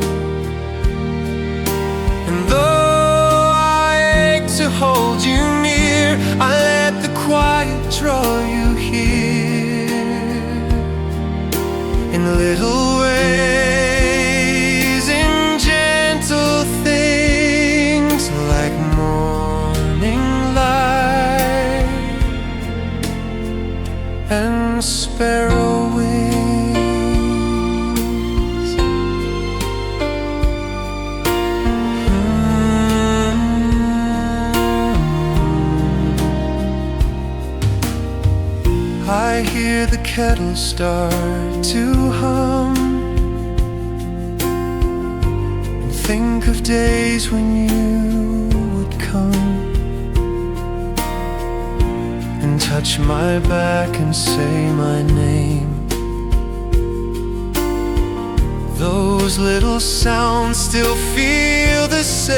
and though I ache to hold you near, I let the quiet draw you here in little ways, in gentle things like morning light and sparrow wings. I hear the kettle start to hum, and think of days when you would come and touch my back and say my name. Those little sounds still feel the same.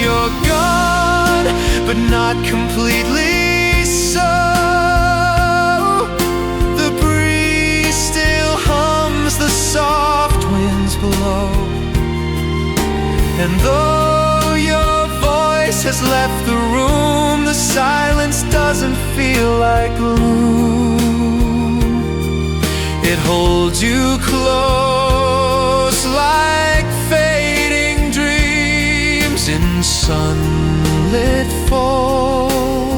You're gone, but not completely so. The breeze still hums, the soft winds blow, and though your voice has left the room, the silence doesn't feel like gloom. It holds you close like fading dreams in sunlit folds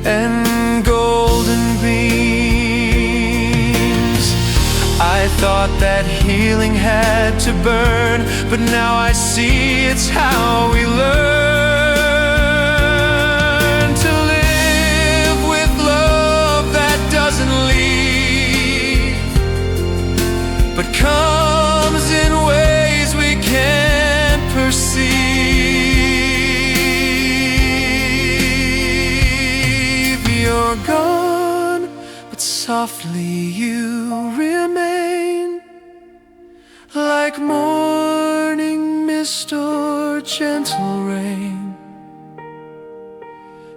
and golden beams. I thought that healing had to burn, but now I see it's how we learn to live with love that doesn't leave, but comes in ways we can't perceive. You're gone, but softly you remain, like morning mist or gentle rain.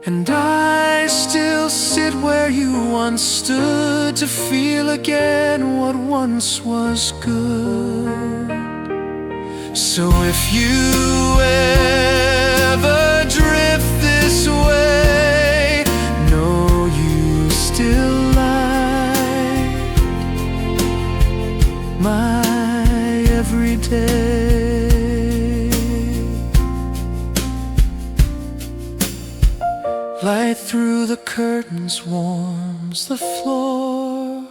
And I still sit where you once stood, to feel again what once was good. So if you ever drift this way, know you still like my everyday. Light through the curtains warms the floor,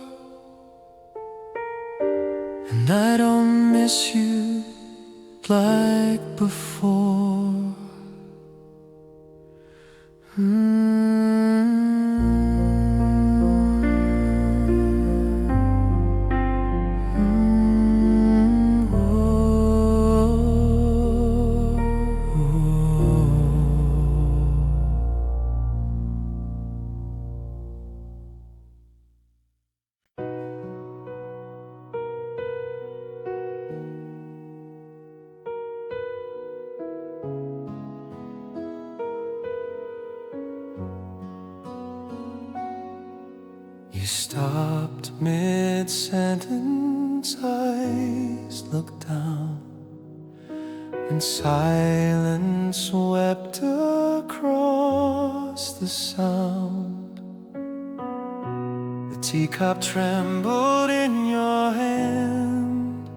and I don't miss you like before. You stopped mid-sentence, eyes looked down, and silence swept across the sound. The teacup trembled in your hand,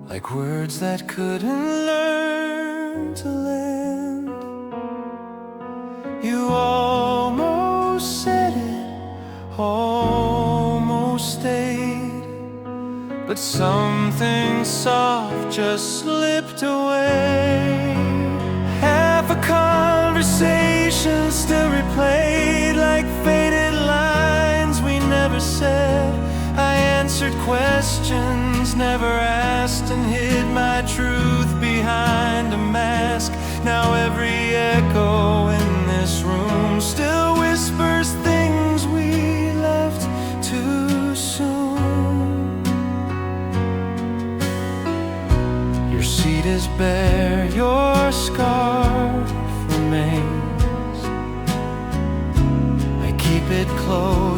like words that couldn't learn to land. You almost said it, almost stayed, but something soft just slipped away. Half a conversation still replayed, like faded lines we never said. I answered questions never asked, and hid my truth behind a mask. Now every echo in this room still whispers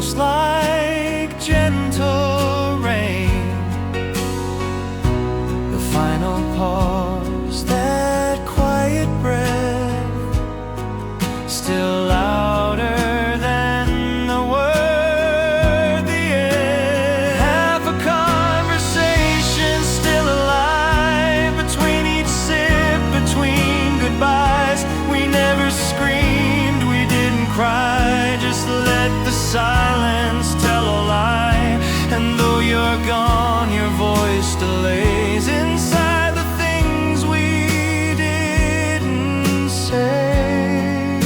almost like gentle rain. The final pause, that quiet breath, still louder than the word, the end. Half a conversation still alive between each sip, between goodbyes. We never screamed, we didn't cry, just let the silence tell a lie. And though you're gone, your voice still lays inside the things we didn't say.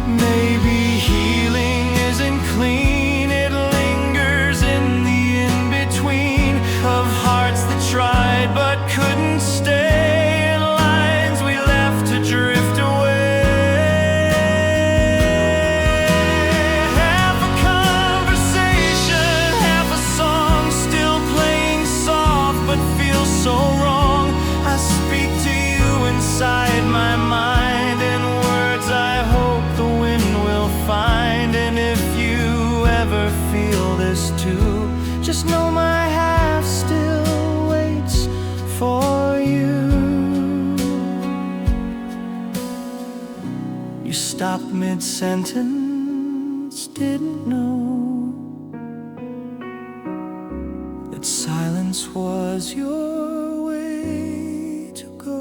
Maybe healing isn't clean, it lingers in the in-between of hearts that tried but couldn't stay, and lines we left to drift away. Half a conversation, half a song, still playing soft but feels so wrong. I speak to you inside my mind in words I hope the wind will find. And if you ever feel this too, just know my half still waits for you. You stopped mid-sentence, didn't know that silence was your way to go.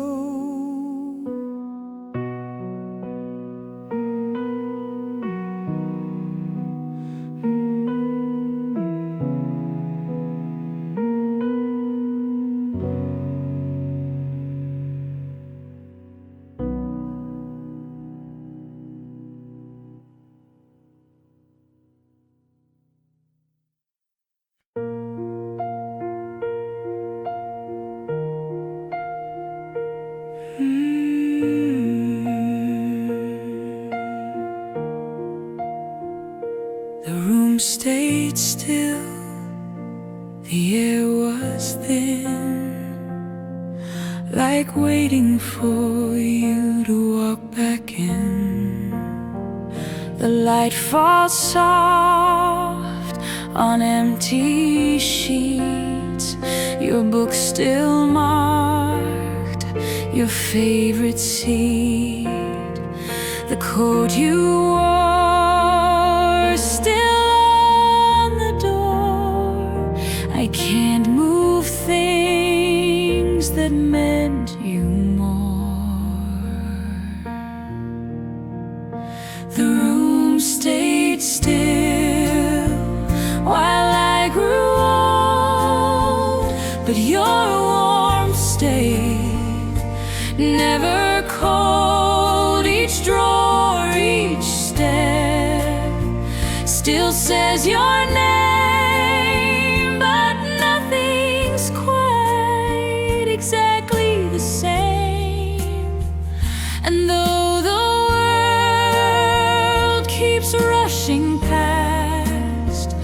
The room stayed still, the air was thin, like waiting for you to walk back in. The light falls soft on empty sheets, your book still marked your favorite seat. The coat you wore still on the door. I can't move things that meant you more. The room stayed still while I grew old, but your warmth stayed, never cold. Each drawer, each step still says your name, but nothing's quite exactly the same. And though the world keeps rushing past,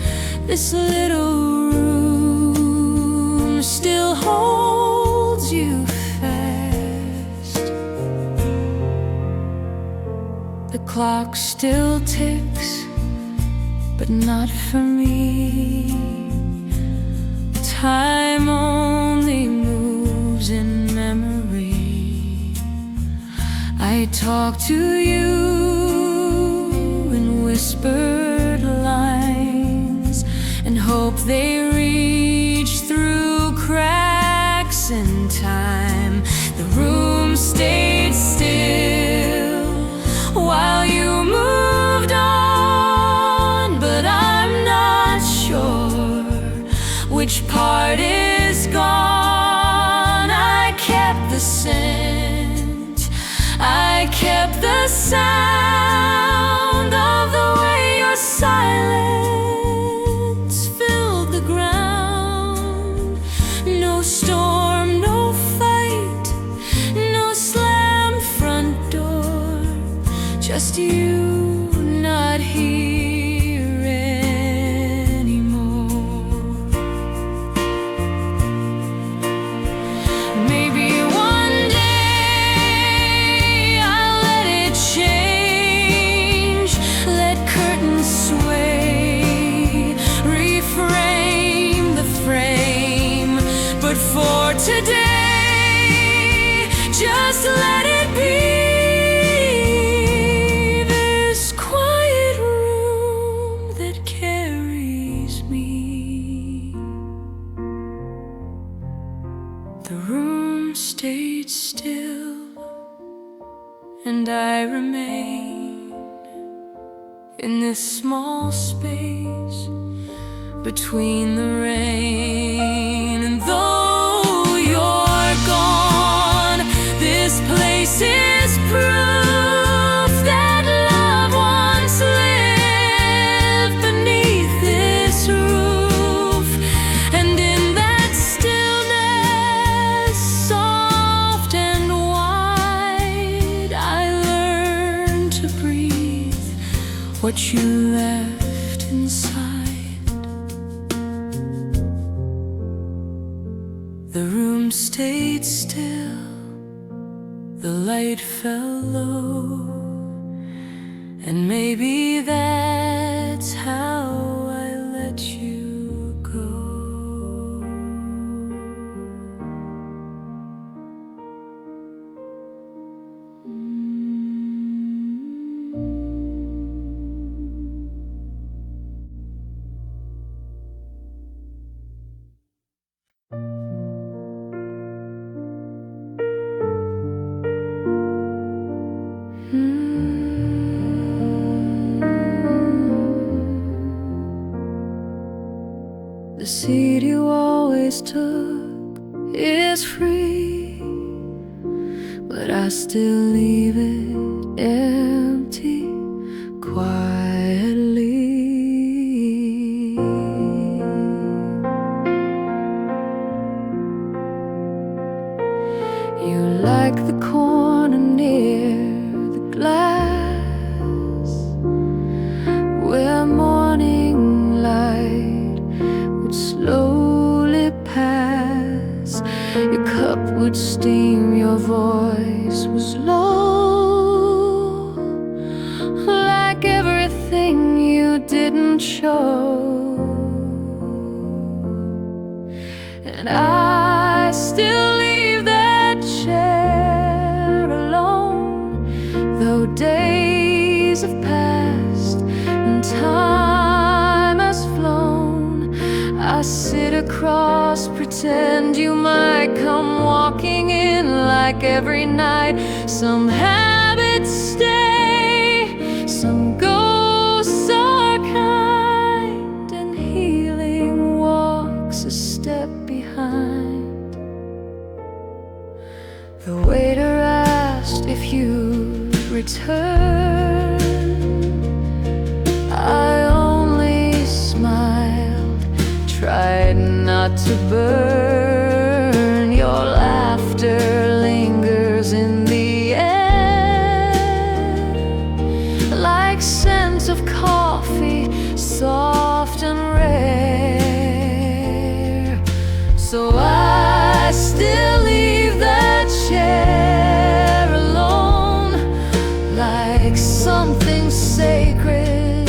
this little room still holds you fast. The clock still ticks, but not for me. Time only moves in memory. I talk to you in whispered lines and hope they reach through cracks in time. The room stayed still while you moved on, but I'm not sure which part is gone. I kept the scent, I kept the sound of the way your silence filled the ground. No storm, no fight, no slammed front door, just you not here anymore. Maybe one day I'll let it change, let curtains sway just let it be. This quiet room that carries me. The room stayed still, and I remain in this small space between the rain. And though you're gone, this place is proof that love once lived beneath this roof. And in that stillness, soft and wide, I learned to breathe what you left inside. The room stayed still, the light fell low, and maybe that's how I let you go. The seat you always took is free, but I still leave it empty quietly. You like the corner near the glass where morning light would slowly pass. Your cup would steam, your voice was low, like everything you didn't show. And I still leave that chair alone, though days have passed and time has flown. I sit across, pretend you might come walking in, like every night. Some habits stay, some ghosts are kind, and healing walks a step behind. The waiter asked if you'd return. I only smiled, tried not to burn. Your laughter lingers in the air, like scent of coffee, soft and rare. So I still leave that chair alone, like something sacred,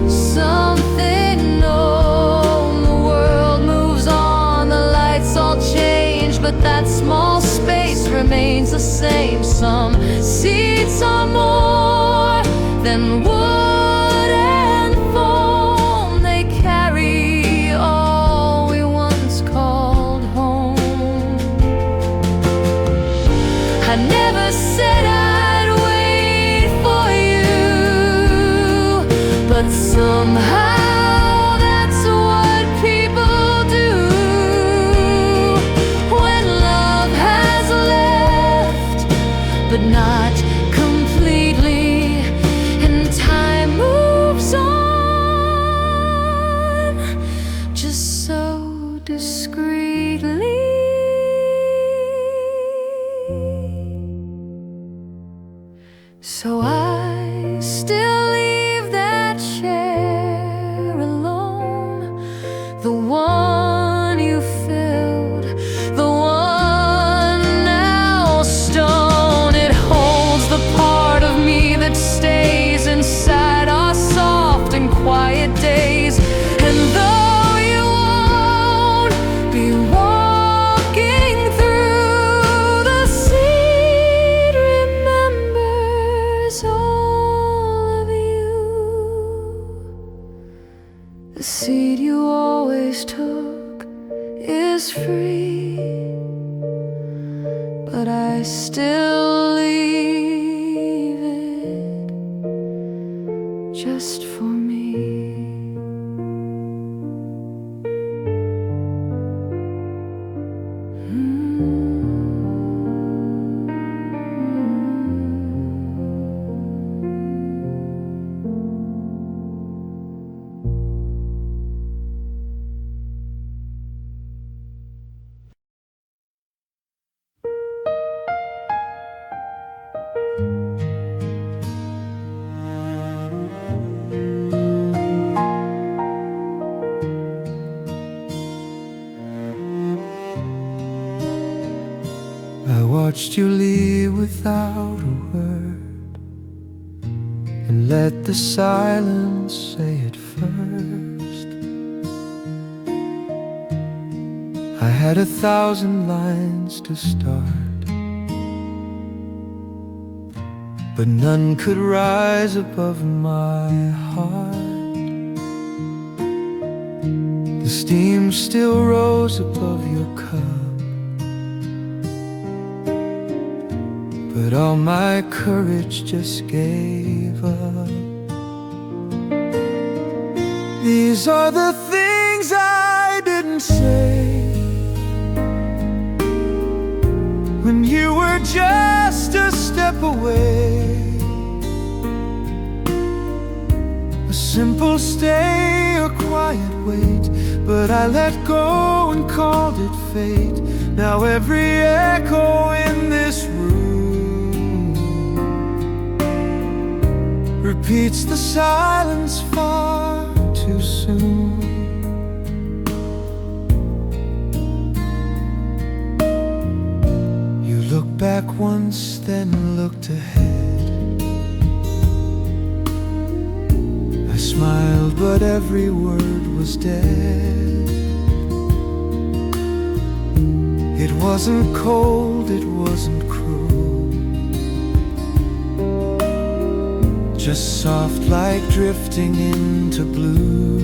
something known. The world moves on, the lights all change, but that small space remains the same. Some seats are more than wood and foam. They carry all we once called home. I never said I'd wait for you, but somehow that's what people do. When love has left, but not completely, and time moves on, just so discreetly. So I still leave that chair alone, the one you filled, the one now stone. It holds the part of me that stays inside our soft and quiet days. And though you won't be walking through the sea, I still leave it just for me. I watched you leave without a word, and let the silence say it first. I had 1,000 lines to start, but none could rise above my heart. The steam still rose above your cup, but all my courage just gave up. These are the things I didn't say when you were just a step away. A simple stay, a quiet wait, but I let go and called it fate. Now every echo in this room repeats the silence far too soon. You looked back once, then looked ahead. I smiled, but every word was dead. It wasn't cold, it wasn't cruel, just soft like drifting into blue.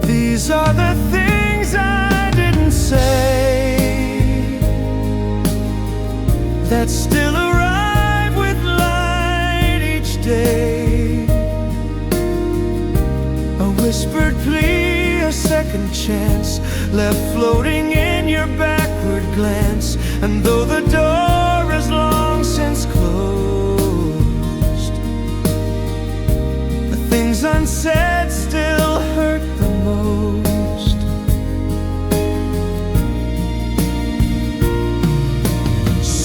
These are the things I didn't say that still arrive with light each day. A whispered plea, a second chance, left floating in your backward glance. And though the door is long since closed, the things unsaid still hurt the most.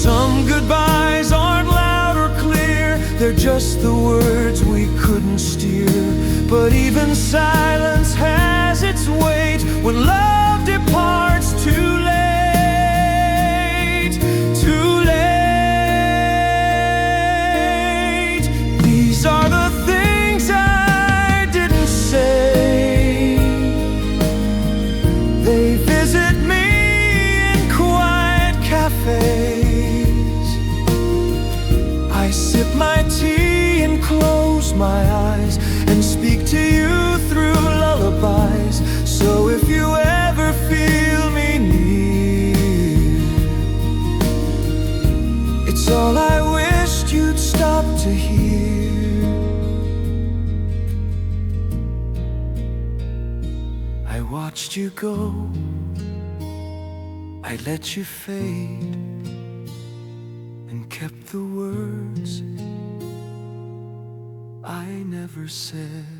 Some goodbyes aren't loud or clear, they're just the words we couldn't steer. But even silence has its weight when love departs too late, too late. These are the things I didn't say. They visit me in quiet cafes. I sip my tea and close my eyes and speak to you through lullabies. So if you ever feel me near, it's all I wished you'd stop to hear. I watched you go, I let you fade, and kept the words I never said.